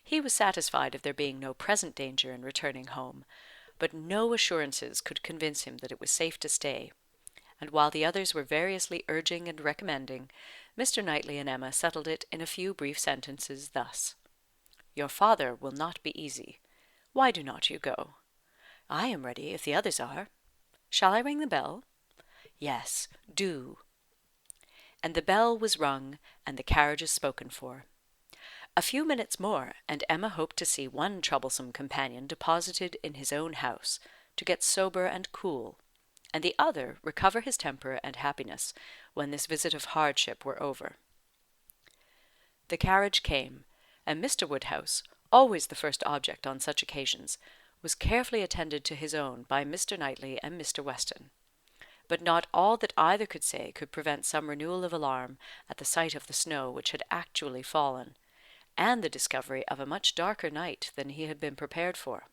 He was satisfied of there being no present danger in returning home, but no assurances could convince him that it was safe to stay, and while the others were variously urging and recommending, Mr. Knightley and Emma settled it in a few brief sentences thus: "Your father will not be easy. Why do not you go?" "I am ready, if the others are." "Shall I ring the bell?" "Yes, do." And the bell was rung, and the carriages spoken for. A few minutes more, and Emma hoped to see one troublesome companion deposited in his own house, to get sober and cool, and the other recover his temper and happiness when this visit of hardship were over. The carriage came, and Mr. Woodhouse, always the first object on such occasions, was carefully attended to his own by Mr. Knightley and Mr. Weston. But not all that either could say could prevent some renewal of alarm at the sight of the snow which had actually fallen, and the discovery of a much darker night than he had been prepared for.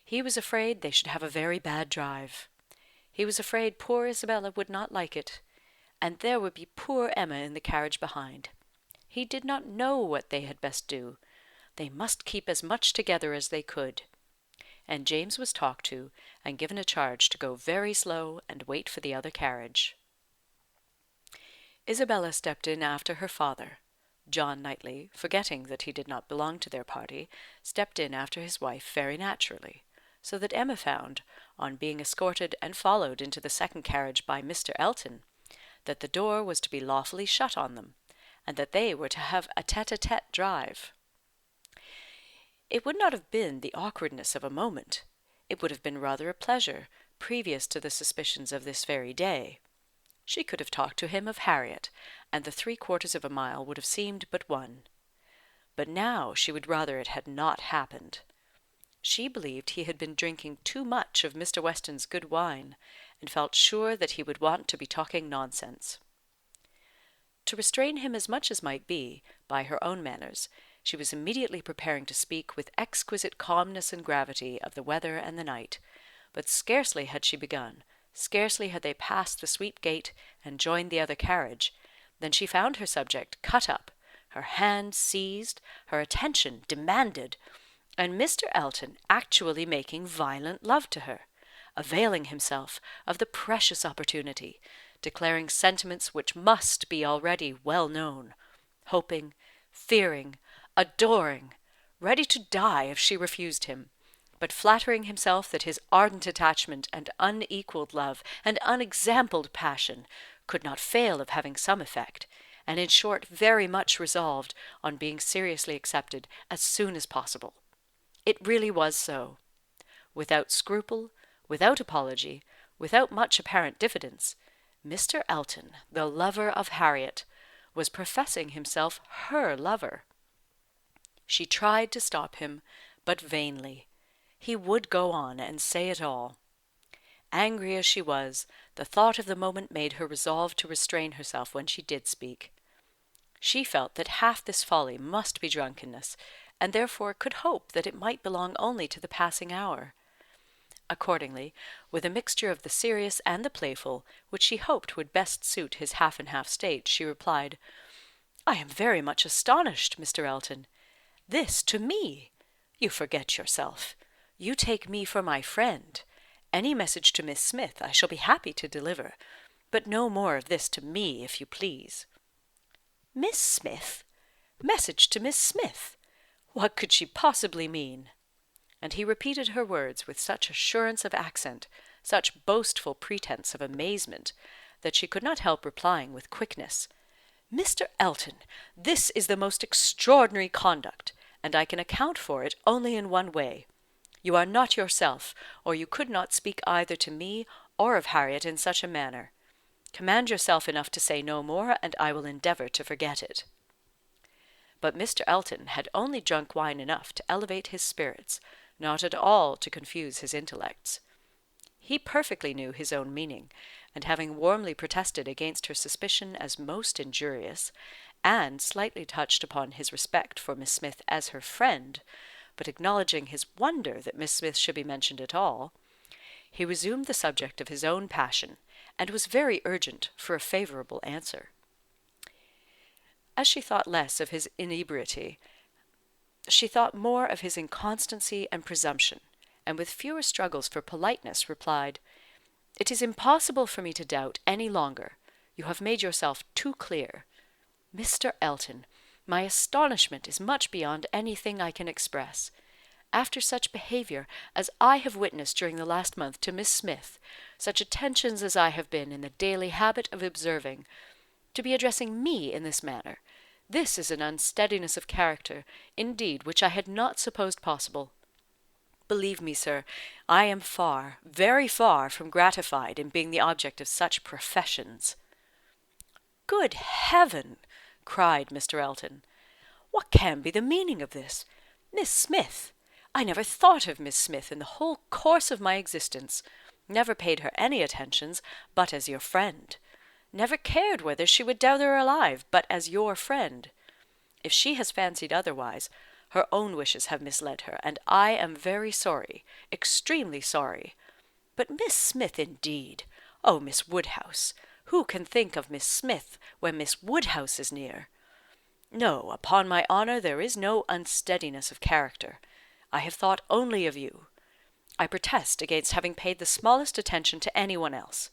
He was afraid they should have a very bad drive. He was afraid poor Isabella would not like it, and there would be poor Emma in the carriage behind. He did not know what they had best do. They must keep as much together as they could. And James was talked to, and given a charge to go very slow and wait for the other carriage. Isabella stepped in after her father. John Knightley, forgetting that he did not belong to their party, stepped in after his wife very naturally, so that Emma found, on being escorted and followed into the second carriage by Mr. Elton, that the door was to be lawfully shut on them, and that they were to have a tete-a-tete drive. It would not have been the awkwardness of a moment. It would have been rather a pleasure, previous to the suspicions of this very day. She could have talked to him of Harriet, and the 3/4 of a mile would have seemed but one. But now she would rather it had not happened. She believed he had been drinking too much of Mr. Weston's good wine, and felt sure that he would want to be talking nonsense. To restrain him as much as might be, by her own manners, she was immediately preparing to speak with exquisite calmness and gravity of the weather and the night, but scarcely had she begun, scarcely had they passed the sweep gate and joined the other carriage, than she found her subject cut up, her hand seized, her attention demanded, and Mr. Elton actually making violent love to her, availing himself of the precious opportunity, declaring sentiments which must be already well known, hoping, fearing, adoring, ready to die if she refused him, but flattering himself that his ardent attachment and unequalled love and unexampled passion could not fail of having some effect, and in short very much resolved on being seriously accepted as soon as possible. It really was so. Without scruple, without apology, without much apparent diffidence, Mr. Elton, the lover of Harriet, was professing himself her lover. She tried to stop him, but vainly. He would go on and say it all. Angry as she was, the thought of the moment made her resolve to restrain herself when she did speak. She felt that half this folly must be drunkenness, and therefore could hope that it might belong only to the passing hour. Accordingly, with a mixture of the serious and the playful, which she hoped would best suit his half-and-half state, she replied, "I am very much astonished, Mr. Elton. This to me! You forget yourself. You take me for my friend. Any message to Miss Smith I shall be happy to deliver, but no more of this to me, if you please." Miss Smith? Message to Miss Smith? What could she possibly mean? And he repeated her words with such assurance of accent, such boastful pretence of amazement, that she could not help replying with quickness, "Mr. Elton, this is the most extraordinary conduct, and I can account for it only in one way. You are not yourself, or you could not speak either to me or of Harriet in such a manner. Command yourself enough to say no more, and I will endeavour to forget it." But Mr. Elton had only drunk wine enough to elevate his spirits, not at all to confuse his intellects. He perfectly knew his own meaning, and having warmly protested against her suspicion as most injurious, and slightly touched upon his respect for Miss Smith as her friend, but acknowledging his wonder that Miss Smith should be mentioned at all, he resumed the subject of his own passion, and was very urgent for a favourable answer. As she thought less of his inebriety, she thought more of his inconstancy and presumption, and with fewer struggles for politeness replied, "It is impossible for me to doubt any longer. You have made yourself too clear. Mr. Elton, my astonishment is much beyond anything I can express. After such behaviour as I have witnessed during the last month to Miss Smith, such attentions as I have been in the daily habit of observing, to be addressing me in this manner, this is an unsteadiness of character, indeed, which I had not supposed possible. Believe me, sir, I am far, very far from gratified in being the object of such professions." "Good heaven!" cried Mr. Elton. "What can be the meaning of this? Miss Smith! I never thought of Miss Smith in the whole course of my existence, never paid her any attentions but as your friend, never cared whether she would die or alive but as your friend. If she has fancied otherwise, her own wishes have misled her, and I am very sorry, extremely sorry. But Miss Smith, indeed! Oh, Miss Woodhouse! Who can think of Miss Smith when Miss Woodhouse is near? No, upon my honour, there is no unsteadiness of character. I have thought only of you. I protest against having paid the smallest attention to any one else.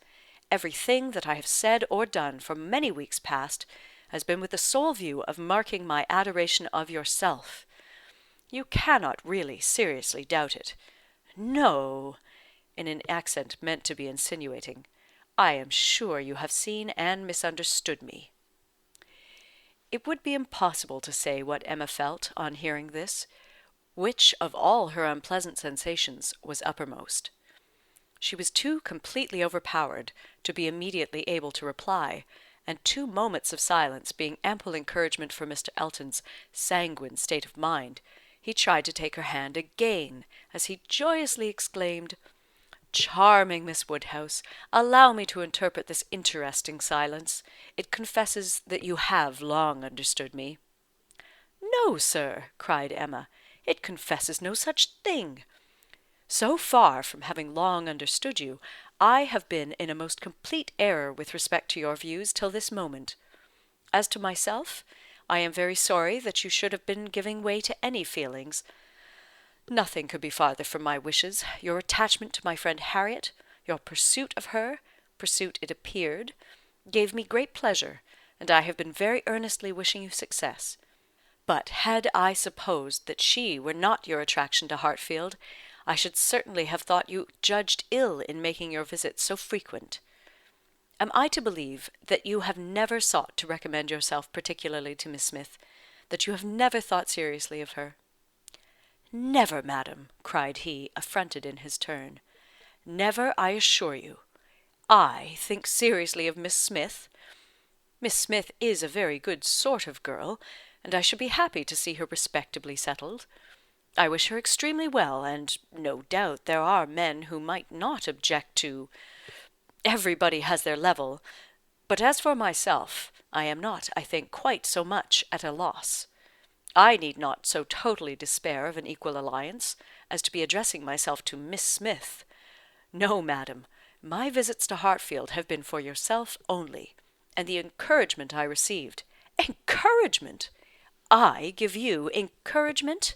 Everything that I have said or done for many weeks past has been with the sole view of marking my adoration of yourself. You cannot really seriously doubt it. No," in an accent meant to be insinuating, "I am sure you have seen and misunderstood me." It would be impossible to say what Emma felt on hearing this, which of all her unpleasant sensations was uppermost. She was too completely overpowered to be immediately able to reply, and 2 moments of silence being ample encouragement for Mr. Elton's sanguine state of mind, he tried to take her hand again, as he joyously exclaimed, "Charming Miss Woodhouse, allow me to interpret this interesting silence. It confesses that you have long understood me." "No, sir," cried Emma, "it confesses no such thing. So far from having long understood you, I have been in a most complete error with respect to your views till this moment. As to myself, I am very sorry that you should have been giving way to any feelings. Nothing could be farther from my wishes. Your attachment to my friend Harriet, your pursuit of her, pursuit it appeared, gave me great pleasure, and I have been very earnestly wishing you success. But had I supposed that she were not your attraction to Hartfield, I should certainly have thought you judged ill in making your visits so frequent. Am I to believe that you have never sought to recommend yourself particularly to Miss Smith, that you have never thought seriously of her?" "Never, madam," cried he, affronted in his turn. "Never, I assure you. I think seriously of Miss Smith? Miss Smith is a very good sort of girl, and I should be happy to see her respectably settled. I wish her extremely well, and no doubt there are men who might not object to. Everybody has their level. But as for myself, I am not, I think, quite so much at a loss. I need not so totally despair of an equal alliance as to be addressing myself to Miss Smith. No, madam, my visits to Hartfield have been for yourself only, and the encouragement I received— Encouragement! I give you encouragement?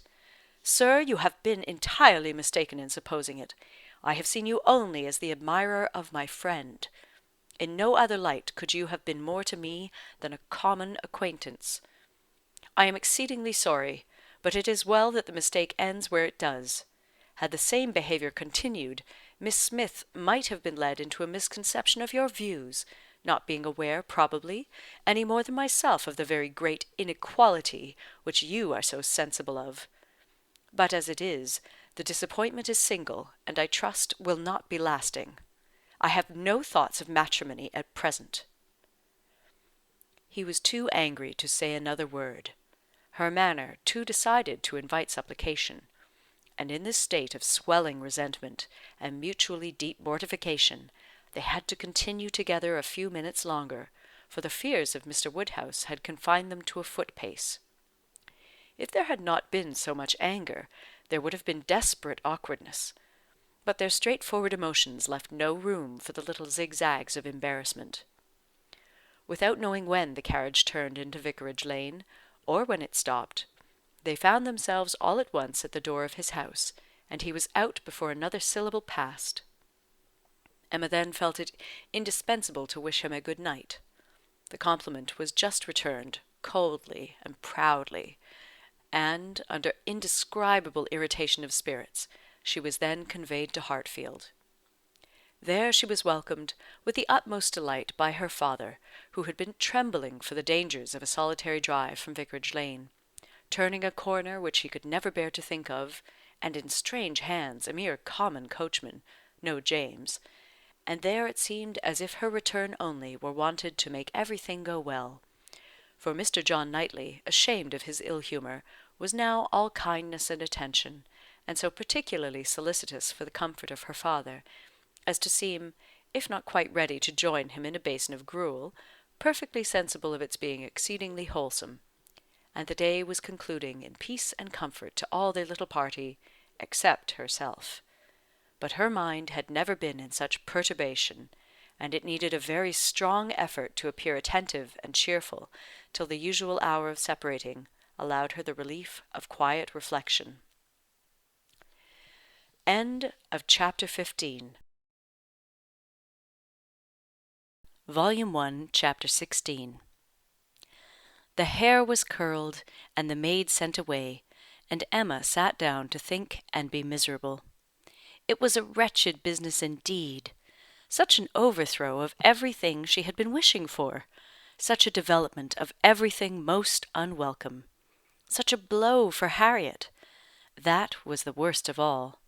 Sir, you have been entirely mistaken in supposing it. I have seen you only as the admirer of my friend. In no other light could you have been more to me than a common acquaintance. I am exceedingly sorry, but it is well that the mistake ends where it does. Had the same behaviour continued, Miss Smith might have been led into a misconception of your views, not being aware, probably, any more than myself of the very great inequality which you are so sensible of. But as it is, the disappointment is single, and I trust will not be lasting. I have no thoughts of matrimony at present." He was too angry to say another word, her manner too decided to invite supplication, and in this state of swelling resentment and mutually deep mortification, they had to continue together a few minutes longer, for the fears of Mr. Woodhouse had confined them to a foot-pace. If there had not been so much anger, there would have been desperate awkwardness, but their straightforward emotions left no room for the little zigzags of embarrassment. Without knowing when the carriage turned into Vicarage Lane, or when it stopped, they found themselves all at once at the door of his house, and he was out before another syllable passed. Emma then felt it indispensable to wish him a good night. The compliment was just returned, coldly and proudly, and, under indescribable irritation of spirits, she was then conveyed to Hartfield. There she was welcomed with the utmost delight by her father, who had been trembling for the dangers of a solitary drive from Vicarage Lane, turning a corner which he could never bear to think of, and in strange hands, a mere common coachman, no James, and there it seemed as if her return only were wanted to make everything go well, for Mr. John Knightley, ashamed of his ill humour, was now all kindness and attention, and so particularly solicitous for the comfort of her father, as to seem, if not quite ready to join him in a basin of gruel, perfectly sensible of its being exceedingly wholesome, and the day was concluding in peace and comfort to all their little party, except herself. But her mind had never been in such perturbation, and it needed a very strong effort to appear attentive and cheerful till the usual hour of separating allowed her the relief of quiet reflection. End of Chapter 15. Volume 1, Chapter 16. The hair was curled, and the maid sent away, and Emma sat down to think and be miserable. It was a wretched business indeed. Such an overthrow of everything she had been wishing for, such a development of everything most unwelcome, such a blow for Harriet. That was the worst of all.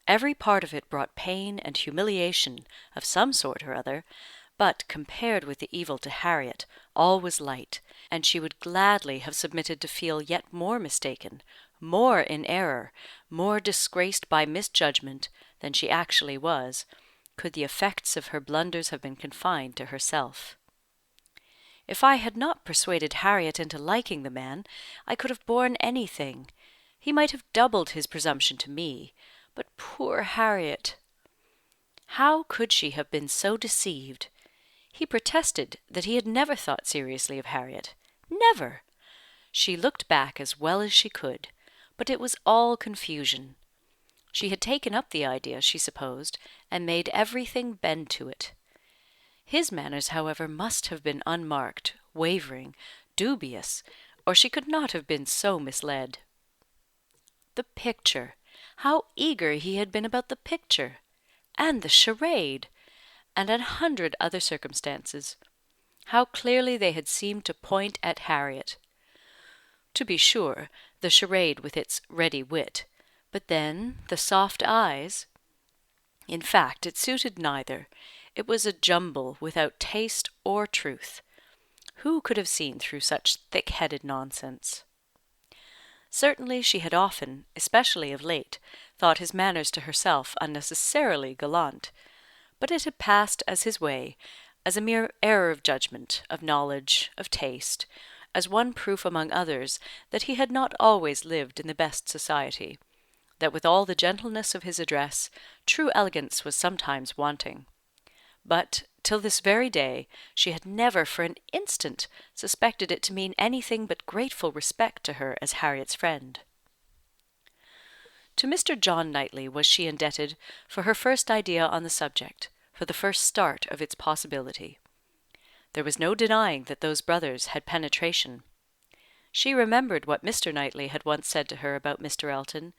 Every part of it brought pain and humiliation of some sort or other, but compared with the evil to Harriet, all was light, and she would gladly have submitted to feel yet more mistaken, more in error, more disgraced by misjudgment than she actually was, could the effects of her blunders have been confined to herself. If I had not persuaded Harriet into liking the man, I could have borne anything. He might have doubled his presumption to me, but poor Harriet! How could she have been so deceived? He protested that he had never thought seriously of Harriet. Never! She looked back as well as she could, but it was all confusion. She had taken up the idea, she supposed, and made everything bend to it. His manners, however, must have been unmarked, wavering, dubious, or she could not have been so misled. The picture! How eager he had been about the picture! And the charade! And 100 other circumstances. How clearly they had seemed to point at Harriet. To be sure, the charade with its ready wit, but then the soft eyes. In fact, it suited neither. It was a jumble without taste or truth. Who could have seen through such thick-headed nonsense? Certainly she had often, especially of late, thought his manners to herself unnecessarily gallant, but it had passed as his way, as a mere error of judgment, of knowledge, of taste, as one proof among others that he had not always lived in the best society, that with all the gentleness of his address, true elegance was sometimes wanting. But, till this very day, she had never for an instant suspected it to mean anything but grateful respect to her as Harriet's friend. To Mr. John Knightley was she indebted for her first idea on the subject, for the first start of its possibility. There was no denying that those brothers had penetration. She remembered what Mr. Knightley had once said to her about Mr. Elton,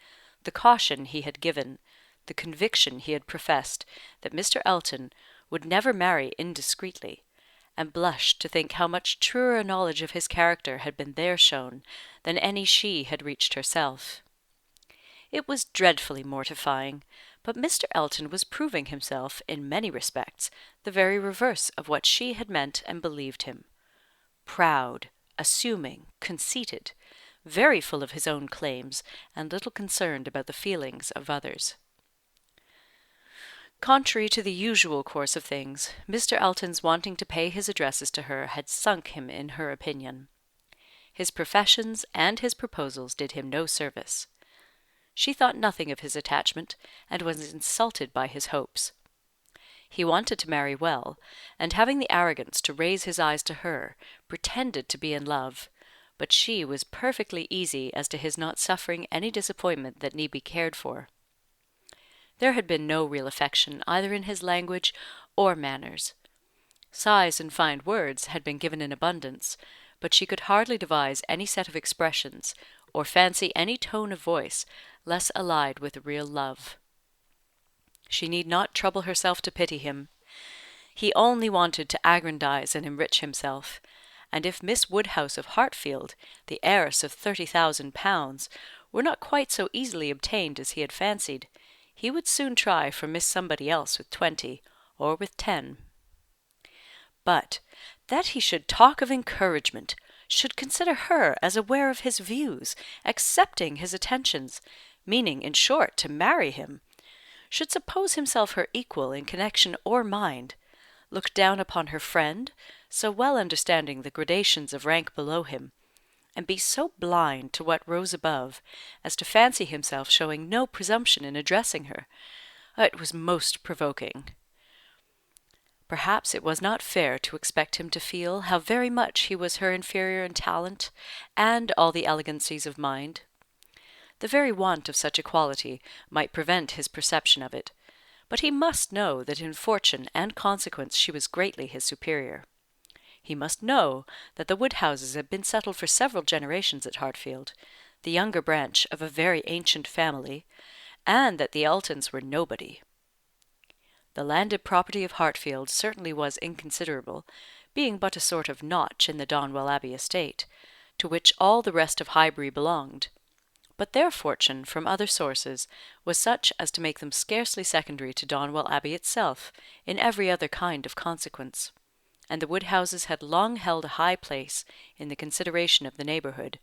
the caution he had given, the conviction he had professed that Mr. Elton would never marry indiscreetly, and blushed to think how much truer a knowledge of his character had been there shown than any she had reached herself. It was dreadfully mortifying, but Mr. Elton was proving himself, in many respects, the very reverse of what she had meant and believed him. Proud, assuming, conceited, very full of his own claims, and little concerned about the feelings of others. Contrary to the usual course of things, Mr. Elton's wanting to pay his addresses to her had sunk him in her opinion. His professions and his proposals did him no service. She thought nothing of his attachment, and was insulted by his hopes. He wanted to marry well, and having the arrogance to raise his eyes to her, pretended to be in love, but she was perfectly easy as to his not suffering any disappointment that need be cared for. There had been no real affection either in his language or manners. Sighs and fine words had been given in abundance, but she could hardly devise any set of expressions, or fancy any tone of voice, less allied with real love. She need not trouble herself to pity him. He only wanted to aggrandize and enrich himself, and if Miss Woodhouse of Hartfield, the heiress of £30,000, were not quite so easily obtained as he had fancied, he would soon try for Miss Somebody else with 20, or with 10. But that he should talk of encouragement, should consider her as aware of his views, accepting his attentions, meaning, in short, to marry him, should suppose himself her equal in connection or mind, look down upon her friend, so well understanding the gradations of rank below him, and be so blind to what rose above as to fancy himself showing no presumption in addressing her, it was most provoking. Perhaps it was not fair to expect him to feel how very much he was her inferior in talent, and all the elegancies of mind. The very want of such equality might prevent his perception of it, but he must know that in fortune and consequence she was greatly his superior. He must know that the Woodhouses had been settled for several generations at Hartfield, the younger branch of a very ancient family, and that the Eltons were nobody. The landed property of Hartfield certainly was inconsiderable, being but a sort of notch in the Donwell Abbey estate, to which all the rest of Highbury belonged, but their fortune from other sources was such as to make them scarcely secondary to Donwell Abbey itself in every other kind of consequence, and the Woodhouses had long held a high place in the consideration of the neighbourhood,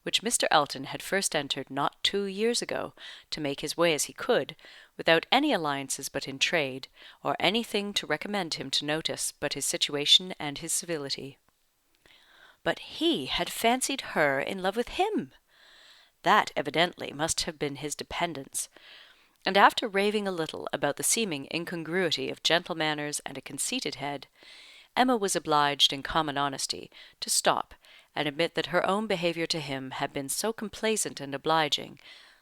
which Mr. Elton had first entered not 2 years ago, to make his way as he could, without any alliances but in trade, or anything to recommend him to notice but his situation and his civility. But he had fancied her in love with him! That evidently must have been his dependence, and after raving a little about the seeming incongruity of gentle manners and a conceited head, Emma was obliged in common honesty to stop and admit that her own behaviour to him had been so complaisant and obliging,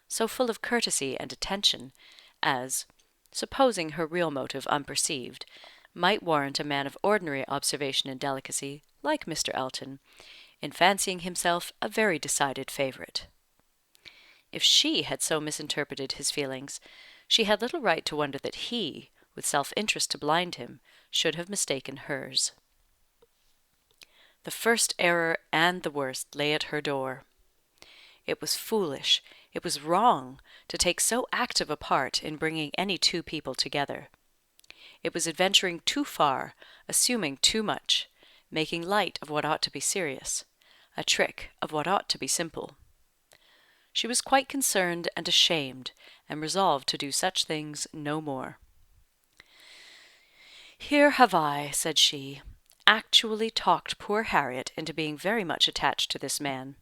so full of courtesy and attention, as, supposing her real motive unperceived, might warrant a man of ordinary observation and delicacy, like Mr. Elton, in fancying himself a very decided favourite. If she had so misinterpreted his feelings, she had little right to wonder that he, with self-interest to blind him, should have mistaken hers. The first error and the worst lay at her door. It was foolish, it was wrong, to take so active a part in bringing any two people together. It was adventuring too far, assuming too much, making light of what ought to be serious, a trick of what ought to be simple. She was quite concerned and ashamed, and resolved to do such things no more. "Here have I," said she, "actually talked poor Harriet into being very much attached to this man.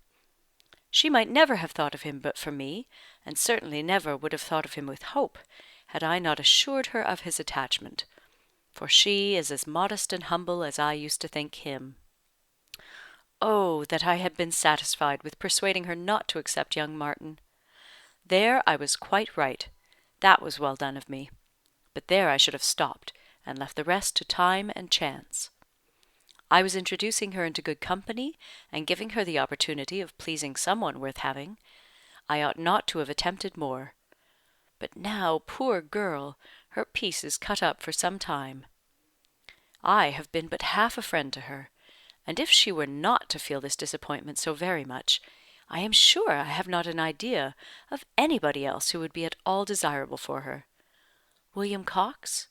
She might never have thought of him but for me, and certainly never would have thought of him with hope, had I not assured her of his attachment, for she is as modest and humble as I used to think him. Oh, that I had been satisfied with persuading her not to accept young Martin! There I was quite right. That was well done of me. But there I should have stopped, and left the rest to time and chance. I was introducing her into good company, and giving her the opportunity of pleasing some one worth having. I ought not to have attempted more. But now, poor girl, her peace is cut up for some time. I have been but half a friend to her, and if she were not to feel this disappointment so very much, I am sure I have not an idea of anybody else who would be at all desirable for her. William Cox?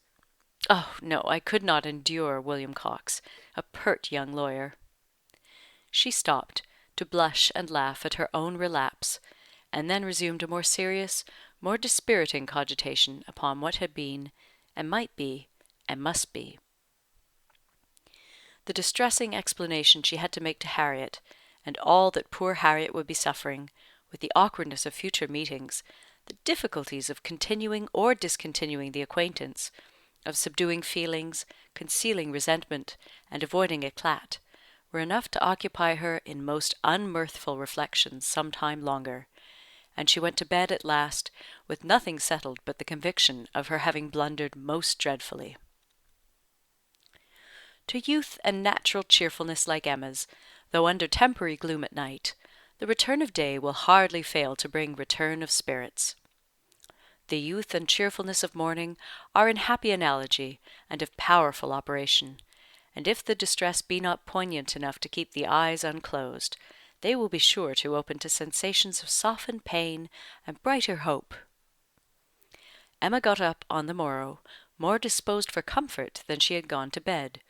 Oh, no, I could not endure William Cox, a pert young lawyer." She stopped, to blush and laugh at her own relapse, and then resumed a more serious, more dispiriting cogitation upon what had been, and might be, and must be. The distressing explanation she had to make to Harriet, and all that poor Harriet would be suffering, with the awkwardness of future meetings, the difficulties of continuing or discontinuing the acquaintance, of subduing feelings, concealing resentment, and avoiding éclat, were enough to occupy her in most unmirthful reflections some time longer, and she went to bed at last with nothing settled but the conviction of her having blundered most dreadfully. To youth and natural cheerfulness like Emma's, though under temporary gloom at night, the return of day will hardly fail to bring return of spirits. The youth and cheerfulness of morning are in happy analogy, and of powerful operation, and if the distress be not poignant enough to keep the eyes unclosed, they will be sure to open to sensations of softened pain and brighter hope. Emma got up on the morrow, more disposed for comfort than she had gone to bed,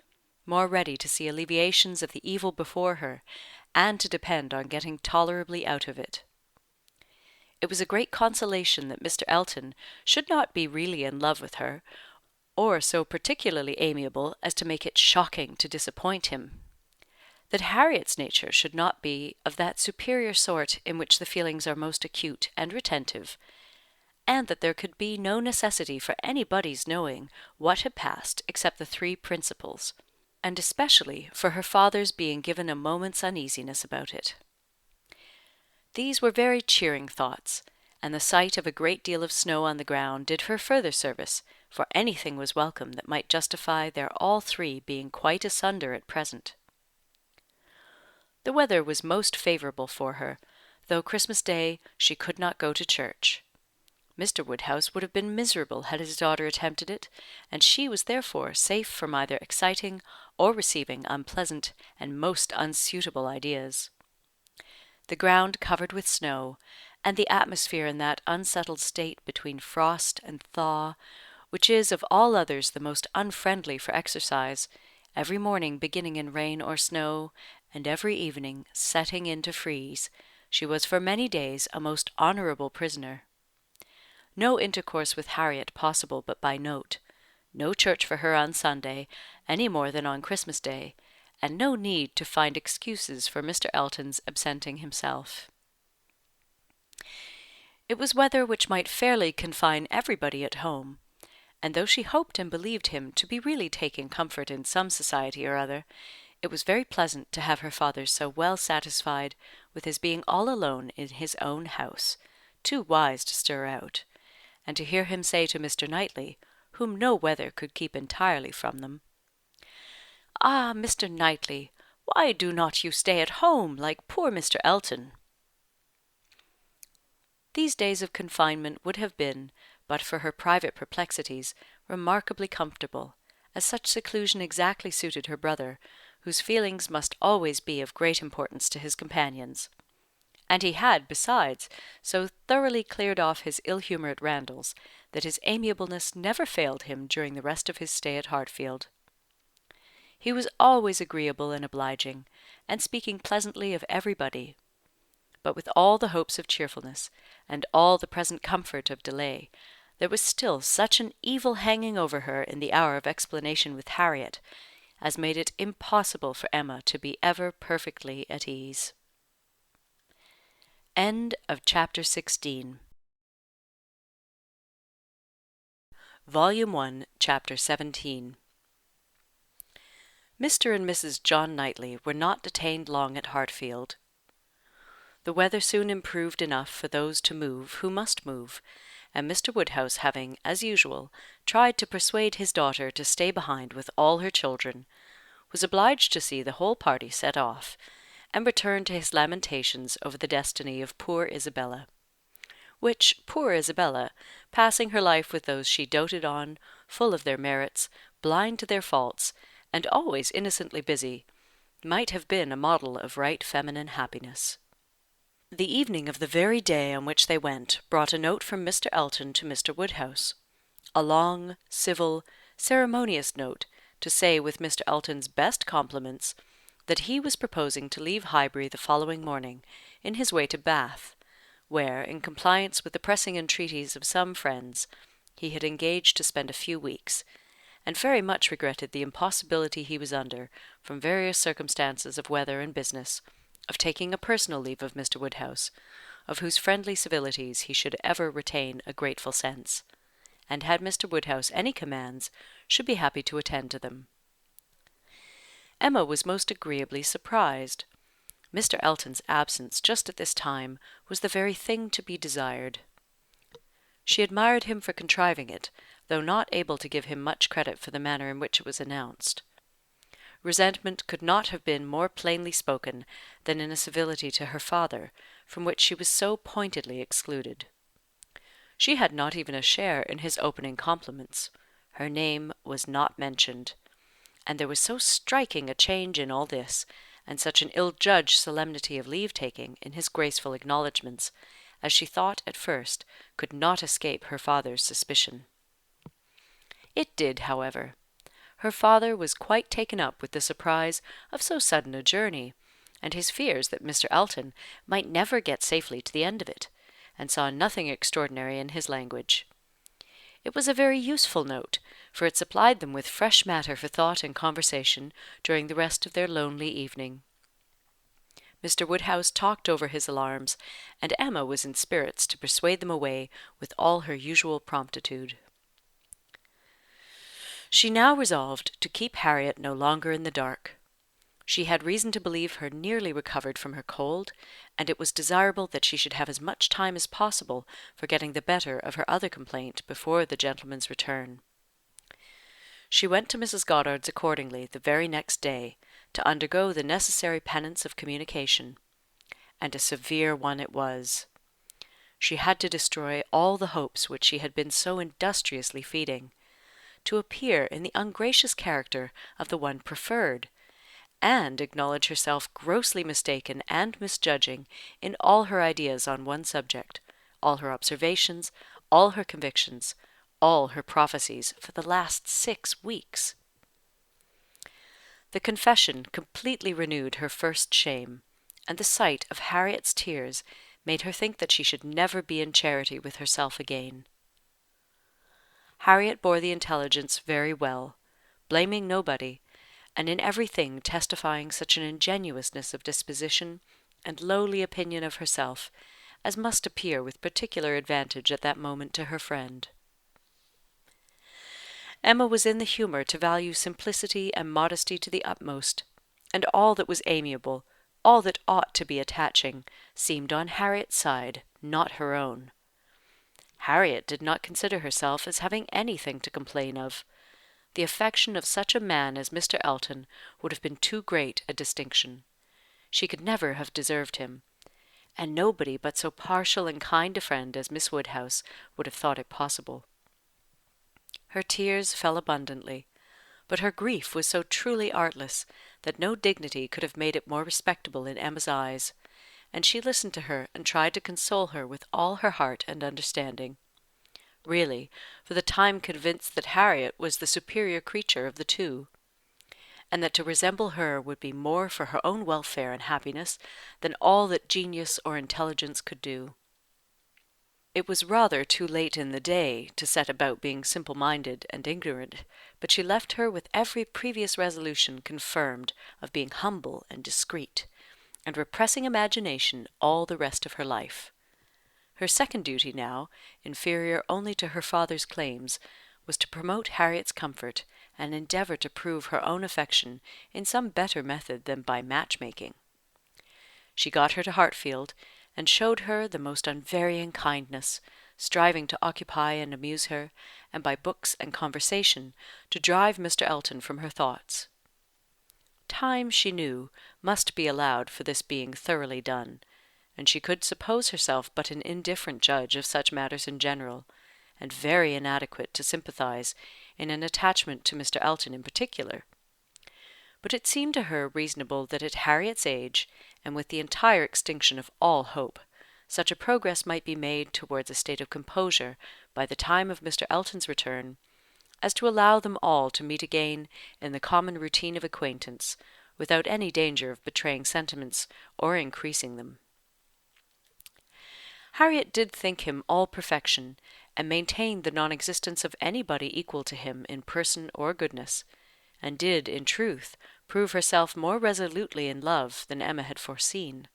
more ready to see alleviations of the evil before her, and to depend on getting tolerably out of it. It was a great consolation that Mr. Elton should not be really in love with her, or so particularly amiable as to make it shocking to disappoint him; that Harriet's nature should not be of that superior sort in which the feelings are most acute and retentive, and that there could be no necessity for anybody's knowing what had passed except the three principals, and especially for her father's being given a moment's uneasiness about it. These were very cheering thoughts, and the sight of a great deal of snow on the ground did her further service, for anything was welcome that might justify their all three being quite asunder at present. The weather was most favourable for her, though Christmas Day she could not go to church. Mr. Woodhouse would have been miserable had his daughter attempted it, and she was therefore safe from either exciting or receiving unpleasant and most unsuitable ideas. The ground covered with snow, and the atmosphere in that unsettled state between frost and thaw, which is of all others the most unfriendly for exercise, every morning beginning in rain or snow, and every evening setting in to freeze, she was for many days a most honourable prisoner. No intercourse with Harriet possible but by note, no church for her on Sunday, any more than on Christmas Day, and no need to find excuses for Mr. Elton's absenting himself. It was weather which might fairly confine everybody at home, and though she hoped and believed him to be really taking comfort in some society or other, it was very pleasant to have her father so well satisfied with his being all alone in his own house, too wise to stir out, and to hear him say to Mr. Knightley, whom no weather could keep entirely from them, "Ah, Mr. Knightley, why do not you stay at home, like poor Mr. Elton?" These days of confinement would have been, but for her private perplexities, remarkably comfortable, as such seclusion exactly suited her brother, whose feelings must always be of great importance to his companions; and he had, besides, so thoroughly cleared off his ill humour at Randalls, that his amiableness never failed him during the rest of his stay at Hartfield. He was always agreeable and obliging, and speaking pleasantly of everybody; but with all the hopes of cheerfulness, and all the present comfort of delay, there was still such an evil hanging over her in the hour of explanation with Harriet, as made it impossible for Emma to be ever perfectly at ease. End of chapter 16. Volume 1, Chapter 17. Mr. and Mrs. John Knightley were not detained long at Hartfield. The weather soon improved enough for those to move who must move, and Mr. Woodhouse having, as usual, tried to persuade his daughter to stay behind with all her children, was obliged to see the whole party set off, and return to his lamentations over the destiny of poor Isabella; which poor Isabella, passing her life with those she doted on, full of their merits, blind to their faults, and always innocently busy, might have been a model of right feminine happiness. The evening of the very day on which they went brought a note from Mr. Elton to Mr. Woodhouse, a long, civil, ceremonious note, to say, with Mr. Elton's best compliments, that he was proposing to leave Highbury the following morning, in his way to Bath, where, in compliance with the pressing entreaties of some friends, he had engaged to spend a few weeks, and very much regretted the impossibility he was under, from various circumstances of weather and business, of taking a personal leave of Mr. Woodhouse, of whose friendly civilities he should ever retain a grateful sense, and had Mr. Woodhouse any commands, should be happy to attend to them. Emma was most agreeably surprised. Mr. Elton's absence just at this time was the very thing to be desired. She admired him for contriving it, though not able to give him much credit for the manner in which it was announced. Resentment could not have been more plainly spoken than in a civility to her father, from which she was so pointedly excluded. She had not even a share in his opening compliments. Her name was not mentioned, and there was so striking a change in all this, and such an ill-judged solemnity of leave-taking in his graceful acknowledgments, as she thought at first could not escape her father's suspicion. It did, however. Her father was quite taken up with the surprise of so sudden a journey, and his fears that Mr. Elton might never get safely to the end of it, and saw nothing extraordinary in his language. It was a very useful note, for it supplied them with fresh matter for thought and conversation during the rest of their lonely evening. Mr. Woodhouse talked over his alarms, and Emma was in spirits to persuade them away with all her usual promptitude. She now resolved to keep Harriet no longer in the dark. She had reason to believe her nearly recovered from her cold, and it was desirable that she should have as much time as possible for getting the better of her other complaint before the gentleman's return. She went to Mrs. Goddard's accordingly the very next day, to undergo the necessary penance of communication, and a severe one it was. She had to destroy all the hopes which she had been so industriously feeding, to appear in the ungracious character of the one preferred, and acknowledge herself grossly mistaken and misjudging in all her ideas on one subject, all her observations, all her convictions, all her prophecies for the last 6 weeks. The confession completely renewed her first shame, and the sight of Harriet's tears made her think that she should never be in charity with herself again. Harriet bore the intelligence very well, blaming nobody, and in everything testifying such an ingenuousness of disposition and lowly opinion of herself as must appear with particular advantage at that moment to her friend. Emma was in the humour to value simplicity and modesty to the utmost, and all that was amiable, all that ought to be attaching, seemed on Harriet's side, not her own. Harriet did not consider herself as having anything to complain of. The affection of such a man as Mr. Elton would have been too great a distinction. She could never have deserved him, and nobody but so partial and kind a friend as Miss Woodhouse would have thought it possible. Her tears fell abundantly, but her grief was so truly artless that no dignity could have made it more respectable in Emma's eyes, and she listened to her and tried to console her with all her heart and understanding. Really, for the time convinced that Harriet was the superior creature of the two, and that to resemble her would be more for her own welfare and happiness than all that genius or intelligence could do. It was rather too late in the day to set about being simple-minded and ignorant, but she left her with every previous resolution confirmed of being humble and discreet, and repressing imagination all the rest of her life. Her second duty now, inferior only to her father's claims, was to promote Harriet's comfort, and endeavour to prove her own affection in some better method than by matchmaking. She got her to Hartfield, and showed her the most unvarying kindness, striving to occupy and amuse her, and by books and conversation to drive Mr. Elton from her thoughts. Time, she knew, must be allowed for this being thoroughly done, and she could suppose herself but an indifferent judge of such matters in general, and very inadequate to sympathize in an attachment to Mr. Elton in particular. But it seemed to her reasonable that at Harriet's age, and with the entire extinction of all hope, such a progress might be made towards a state of composure by the time of Mr. Elton's return, as to allow them all to meet again in the common routine of acquaintance, without any danger of betraying sentiments or increasing them. Harriet did think him all perfection, and maintained the non-existence of anybody equal to him in person or goodness, and did, in truth, prove herself more resolutely in love than Emma had foreseen.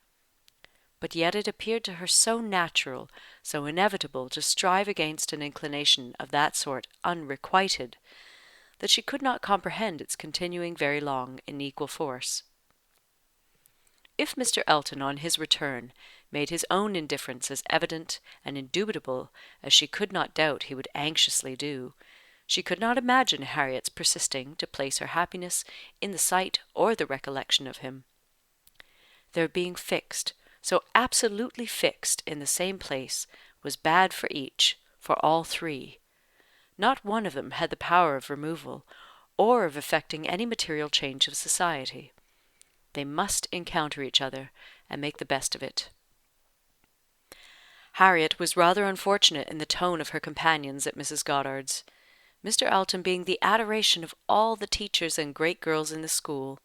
But yet it appeared to her so natural, so inevitable to strive against an inclination of that sort unrequited, that she could not comprehend its continuing very long in equal force. If Mr. Elton on his return made his own indifference as evident and indubitable as she could not doubt he would anxiously do, she could not imagine Harriet's persisting to place her happiness in the sight or the recollection of him. Their being fixed, so absolutely fixed in the same place, was bad for each, for all three. Not one of them had the power of removal, or of effecting any material change of society. They must encounter each other, and make the best of it. Harriet was rather unfortunate in the tone of her companions at Mrs. Goddard's, Mr. Elton being the adoration of all the teachers and great girls in the school,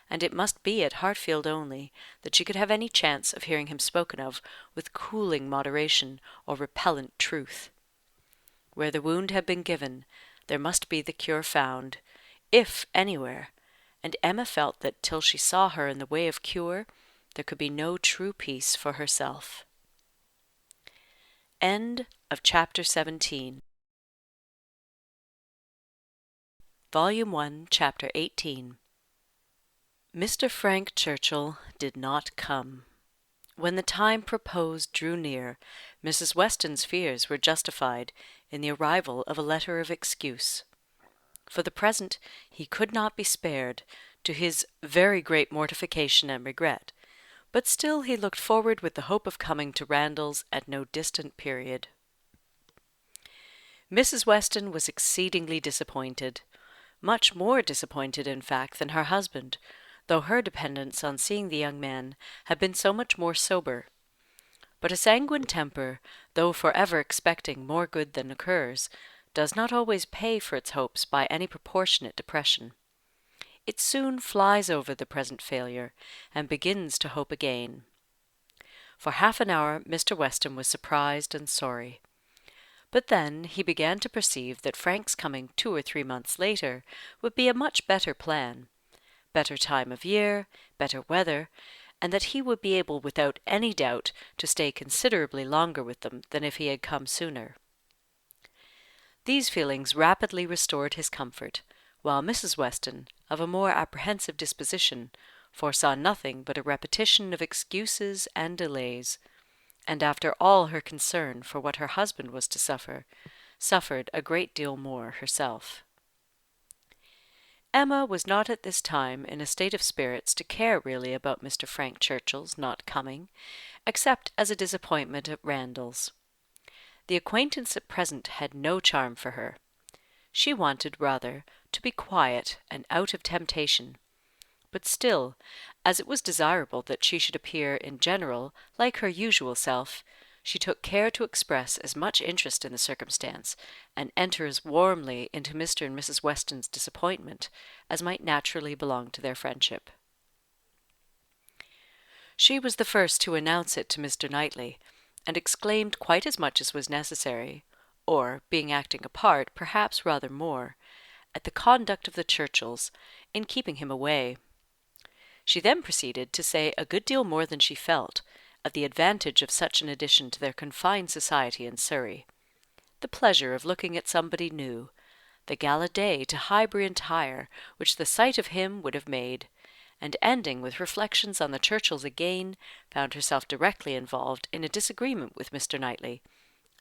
and it must be at Hartfield only that she could have any chance of hearing him spoken of with cooling moderation or repellent truth. Where the wound had been given, there must be the cure found, if anywhere, and Emma felt that till she saw her in the way of cure, there could be no true peace for herself. End of chapter 17. Volume 1, chapter 18. Mr. Frank Churchill did not come. When the time proposed drew near, Mrs. Weston's fears were justified in the arrival of a letter of excuse. For the present he could not be spared, to his very great mortification and regret, but still he looked forward with the hope of coming to Randalls at no distant period. Mrs. Weston was exceedingly disappointed, much more disappointed, in fact, than her husband, though her dependence on seeing the young man had been so much more sober. But a sanguine temper, though for ever expecting more good than occurs, does not always pay for its hopes by any proportionate depression. It soon flies over the present failure, and begins to hope again. For half an hour Mr. Weston was surprised and sorry. But then he began to perceive that Frank's coming 2 or 3 months later would be a much better plan, better time of year, better weather, and that he would be able without any doubt to stay considerably longer with them than if he had come sooner. These feelings rapidly restored his comfort, while Mrs. Weston, of a more apprehensive disposition, foresaw nothing but a repetition of excuses and delays, and after all her concern for what her husband was to suffer, suffered a great deal more herself. Emma was not at this time in a state of spirits to care really about Mr. Frank Churchill's not coming, except as a disappointment at Randalls. The acquaintance at present had no charm for her. She wanted, rather, to be quiet and out of temptation. But still, as it was desirable that she should appear in general like her usual self, she took care to express as much interest in the circumstance, and enter as warmly into Mr. and Mrs. Weston's disappointment as might naturally belong to their friendship. She was the first to announce it to Mr. Knightley, and exclaimed quite as much as was necessary, or, being acting a part, perhaps rather more, at the conduct of the Churchills, in keeping him away. She then proceeded to say a good deal more than she felt, of the advantage of such an addition to their confined society in Surrey, the pleasure of looking at somebody new, the gala day to Highbury entire which the sight of him would have made, and ending with reflections on the Churchills again, found herself directly involved in a disagreement with Mr. Knightley,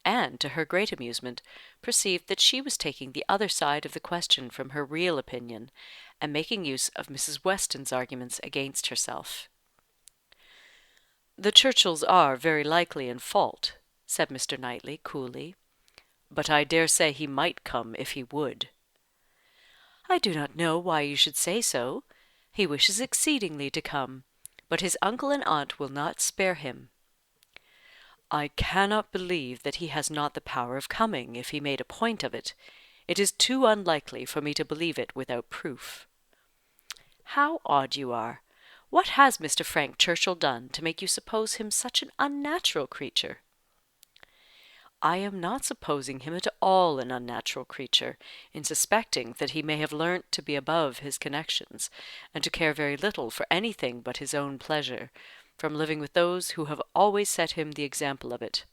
and, to her great amusement, perceived that she was taking the other side of the question from her real opinion, and making use of Mrs. Weston's arguments against herself. "The Churchills are very likely in fault," said Mr. Knightley, coolly, "but I dare say he might come if he would." "I do not know why you should say so. He wishes exceedingly to come, but his uncle and aunt will not spare him." "I cannot believe that he has not the power of coming, if he made a point of it. It is too unlikely for me to believe it without proof." "How odd you are! What has Mr. Frank Churchill done to make you suppose him such an unnatural creature?" I am not supposing him at all an unnatural creature, in suspecting that he may have learnt to be above his connections, and to care very little for anything but his own pleasure, from living with those who have always set him the example of it.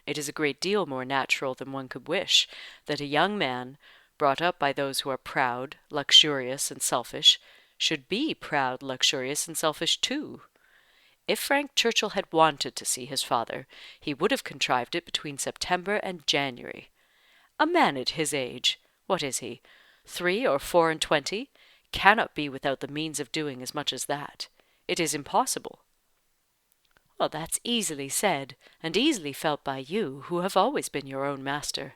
It is a great deal more natural than one could wish, that a young man, brought up by those who are proud, luxurious, and selfish, should be proud, luxurious, and selfish too. If Frank Churchill had wanted to see his father, he would have contrived it between September and January. A man at his age, what is he, 3 or 24, cannot be without the means of doing as much as that. It is impossible. Well, that's easily said, and easily felt by you, who have always been your own master.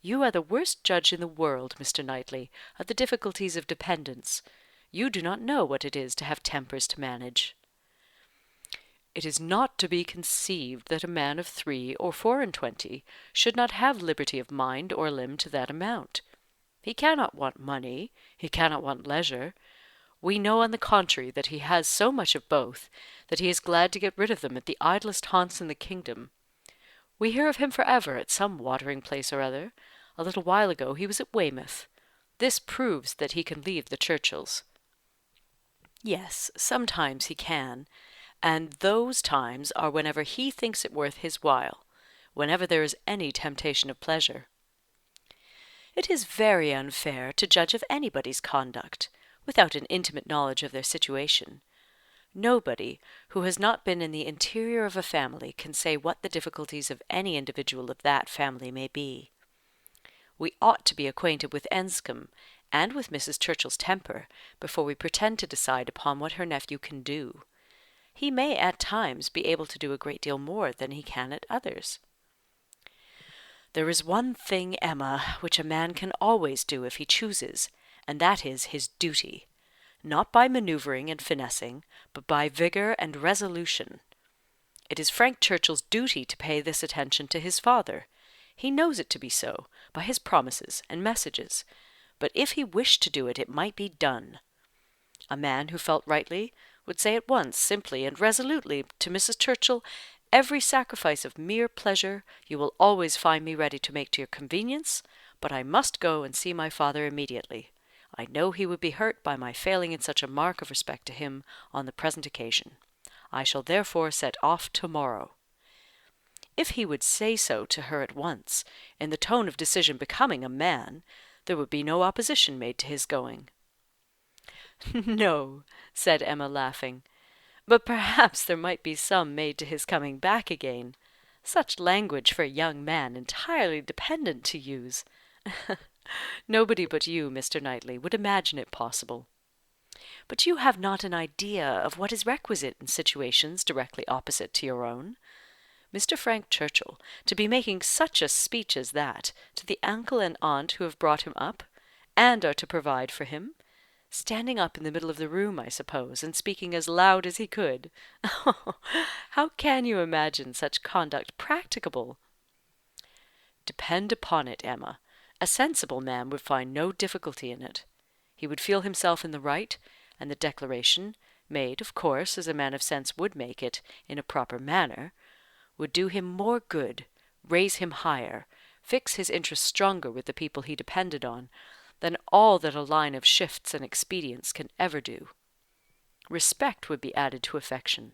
You are the worst judge in the world, Mr. Knightley, of the difficulties of dependence. You do not know what it is to have tempers to manage. It is not to be conceived that a man of 3 or 24 should not have liberty of mind or limb to that amount. He cannot want money, he cannot want leisure. We know on the contrary that he has so much of both, that he is glad to get rid of them at the idlest haunts in the kingdom. We hear of him for ever at some watering place or other. A little while ago he was at Weymouth. This proves that he can leave the Churchills. Yes, sometimes he can, and those times are whenever he thinks it worth his while, whenever there is any temptation of pleasure. It is very unfair to judge of anybody's conduct, without an intimate knowledge of their situation. Nobody who has not been in the interior of a family can say what the difficulties of any individual of that family may be. We ought to be acquainted with Enscombe, and with Mrs. Churchill's temper, before we pretend to decide upon what her nephew can do. He may at times be able to do a great deal more than he can at others. There is one thing, Emma, which a man can always do if he chooses, and that is his duty, not by manoeuvring and finessing, but by vigour and resolution. It is Frank Churchill's duty to pay this attention to his father. He knows it to be so, by his promises and messages, but if he wished to do it, it might be done. A man who felt rightly would say at once, simply and resolutely, to Mrs. Churchill, "Every sacrifice of mere pleasure you will always find me ready to make to your convenience, but I must go and see my father immediately. I know he would be hurt by my failing in such a mark of respect to him on the present occasion. I shall therefore set off to-morrow." If he would say so to her at once, in the tone of decision becoming a man, there would be no opposition made to his going. "No," said Emma, laughing, "but perhaps there might be some made to his coming back again. Such language for a young man entirely dependent to use! Nobody but you, Mr. Knightley, would imagine it possible. But you have not an idea of what is requisite in situations directly opposite to your own. Mr. Frank Churchill, to be making such a speech as that to the uncle and aunt who have brought him up, and are to provide for him, standing up in the middle of the room, I suppose, and speaking as loud as he could. How can you imagine such conduct practicable?" "Depend upon it, Emma, a sensible man would find no difficulty in it. He would feel himself in the right, and the declaration, made, of course, as a man of sense would make it, in a proper manner, would do him more good, raise him higher, fix his interest stronger with the people he depended on, than all that a line of shifts and expedients can ever do. Respect would be added to affection.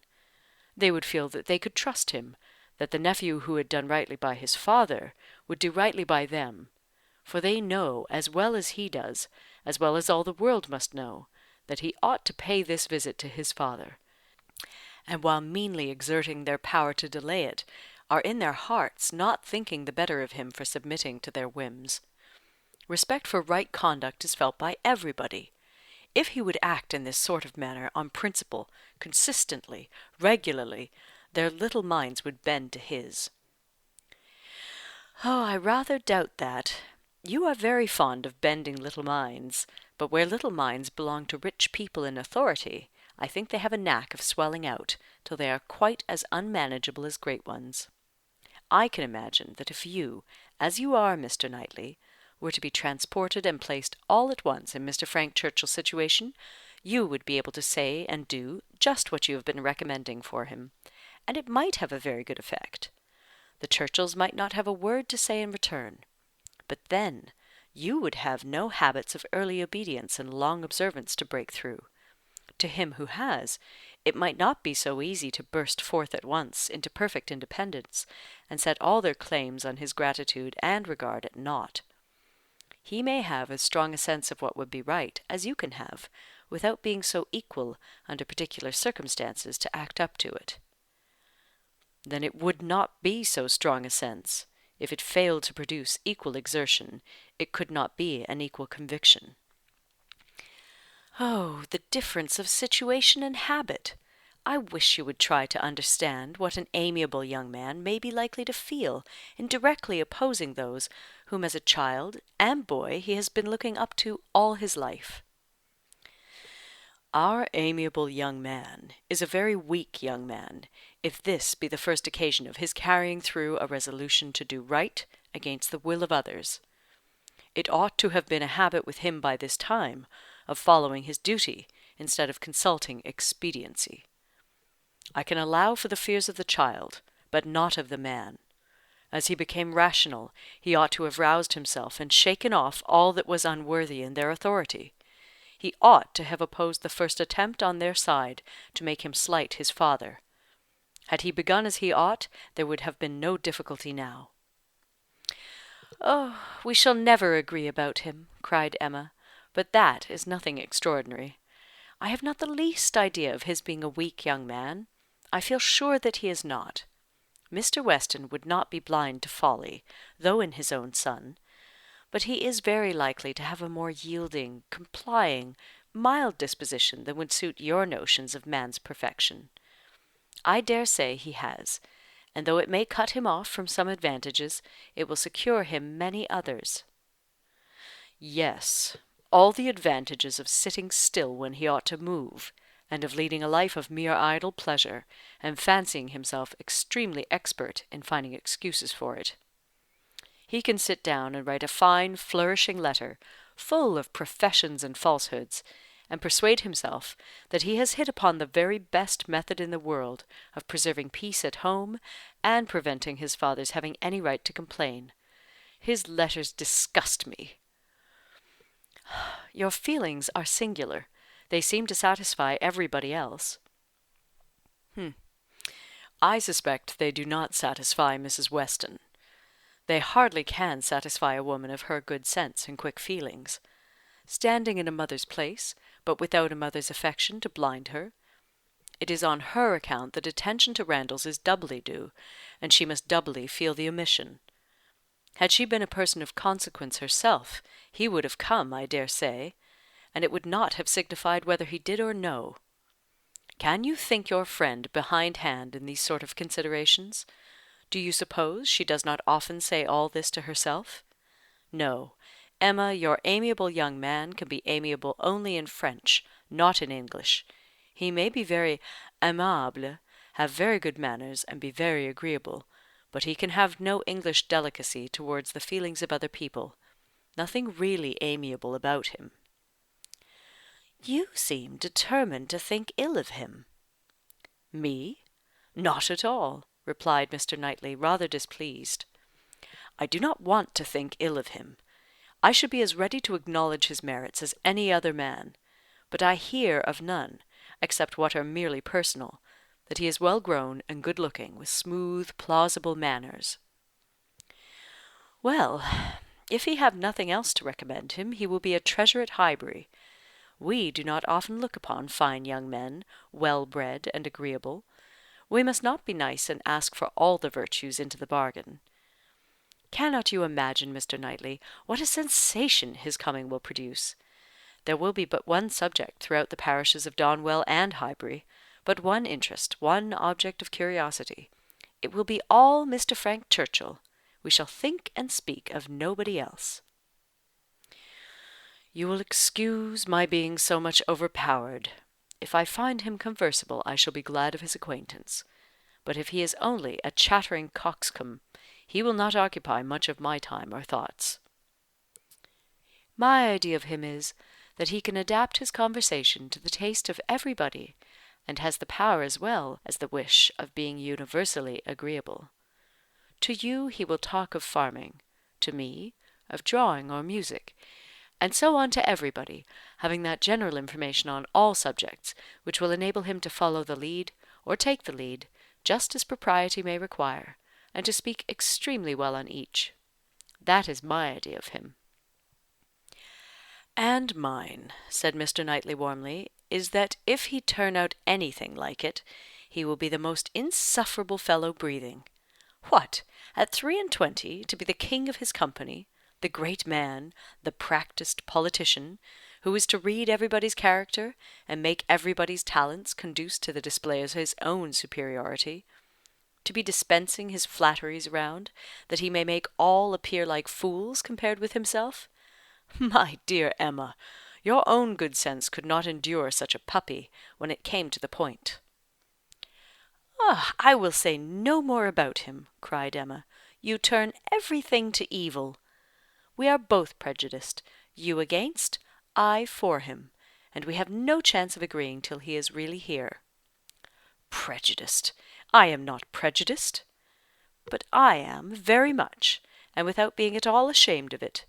They would feel that they could trust him, that the nephew who had done rightly by his father would do rightly by them, for they know, as well as he does, as well as all the world must know, that he ought to pay this visit to his father, and while meanly exerting their power to delay it, are in their hearts not thinking the better of him for submitting to their whims. Respect for right conduct is felt by everybody. If he would act in this sort of manner on principle, consistently, regularly, their little minds would bend to his." "Oh, I rather doubt that. You are very fond of bending little minds, but where little minds belong to rich people in authority, I think they have a knack of swelling out, till they are quite as unmanageable as great ones. I can imagine that if you, as you are, Mr. Knightley, were to be transported and placed all at once in Mr. Frank Churchill's situation, you would be able to say and do just what you have been recommending for him, and it might have a very good effect. The Churchills might not have a word to say in return. But then you would have no habits of early obedience and long observance to break through. To him who has, it might not be so easy to burst forth at once into perfect independence, and set all their claims on his gratitude and regard at naught. He may have as strong a sense of what would be right as you can have, without being so equal, under particular circumstances, to act up to it. Then it would not be so strong a sense. If it failed to produce equal exertion, it could not be an equal conviction. Oh, the difference of situation and habit! I wish you would try to understand what an amiable young man may be likely to feel in directly opposing those whom as a child and boy he has been looking up to all his life. Our amiable young man is a very weak young man, if this be the first occasion of his carrying through a resolution to do right against the will of others. It ought to have been a habit with him by this time of following his duty instead of consulting expediency. I can allow for the fears of the child, but not of the man. As he became rational, he ought to have roused himself and shaken off all that was unworthy in their authority. He ought to have opposed the first attempt on their side to make him slight his father. Had he begun as he ought, there would have been no difficulty now. "Oh, we shall never agree about him," cried Emma, "but that is nothing extraordinary. I have not the least idea of his being a weak young man. I feel sure that he is not. Mr. Weston would not be blind to folly, though in his own son. But he is very likely to have a more yielding, complying, mild disposition than would suit your notions of man's perfection. I dare say he has, and though it may cut him off from some advantages, it will secure him many others." "Yes, all the advantages of sitting still when he ought to move, and of leading a life of mere idle pleasure, and fancying himself extremely expert in finding excuses for it. He can sit down and write a fine flourishing letter, full of professions and falsehoods, and persuade himself that he has hit upon the very best method in the world of preserving peace at home, and preventing his father's having any right to complain. His letters disgust me." "Your feelings are singular. They seem to satisfy everybody else." "I suspect they do not satisfy Mrs. Weston. They hardly can satisfy a woman of her good sense and quick feelings. Standing in a mother's place, but without a mother's affection to blind her. It is on her account that attention to Randalls is doubly due, and she must doubly feel the omission. Had she been a person of consequence herself, he would have come, I dare say, and it would not have signified whether he did or no. Can you think your friend behindhand in these sort of considerations? Do you suppose she does not often say all this to herself? No, Emma, your amiable young man can be amiable only in French, not in English. He may be very aimable, have very good manners, and be very agreeable, but he can have no English delicacy towards the feelings of other people. Nothing really amiable about him." "You seem determined to think ill of him." "Me? Not at all," replied Mr. Knightley, rather displeased. "I do not want to think ill of him. I should be as ready to acknowledge his merits as any other man, but I hear of none, except what are merely personal, that he is well grown and good looking, with smooth, plausible manners." "Well, if he have nothing else to recommend him, he will be a treasure at Highbury. We do not often look upon fine young men, well bred and agreeable. We must not be nice and ask for all the virtues into the bargain. Cannot you imagine, Mr. Knightley, what a sensation his coming will produce? There will be but one subject throughout the parishes of Donwell and Highbury, but one interest, one object of curiosity. It will be all Mr. Frank Churchill. We shall think and speak of nobody else." "You will excuse my being so much overpowered. If I find him conversable, I shall be glad of his acquaintance. But if he is only a chattering coxcomb, he will not occupy much of my time or thoughts." "My idea of him is, that he can adapt his conversation to the taste of everybody, and has the power as well as the wish of being universally agreeable. To you he will talk of farming, to me of drawing or music, and so on to everybody, having that general information on all subjects, which will enable him to follow the lead, or take the lead, just as propriety may require, and to speak extremely well on each. That is my idea of him." "And mine," said Mr. Knightley warmly, "is that if he turn out anything like it, he will be the most insufferable fellow breathing. What! at 23, to be the king of his company, the great man, the practised politician, who is to read everybody's character, and make everybody's talents conduce to the display of his own superiority; to be dispensing his flatteries round, that he may make all appear like fools compared with himself? My dear Emma, your own good sense could not endure such a puppy, when it came to the point." "I will say no more about him," cried Emma. "You turn everything to evil. We are both prejudiced, you against, I for him, and we have no chance of agreeing till he is really here." "Prejudiced! I am not prejudiced." "But I am, very much, and without being at all ashamed of it.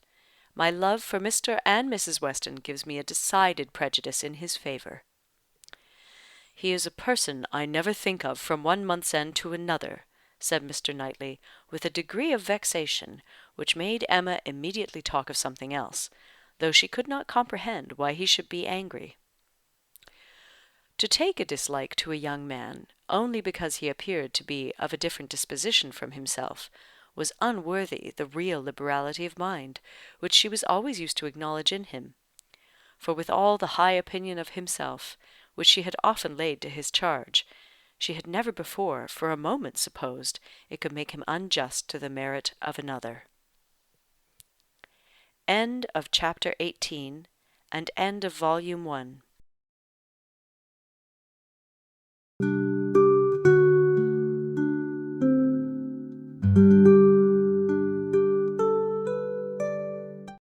My love for Mr. and Mrs. Weston gives me a decided prejudice in his favour." "He is a person I never think of from one month's end to another," said Mr. Knightley, with a degree of vexation which made Emma immediately talk of something else, though she could not comprehend why he should be angry. To take a dislike to a young man, only because he appeared to be of a different disposition from himself, was unworthy the real liberality of mind which she was always used to acknowledge in him; for with all the high opinion of himself which she had often laid to his charge, she had never before for a moment supposed it could make him unjust to the merit of another. End of Chapter 18, and end of Volume 1.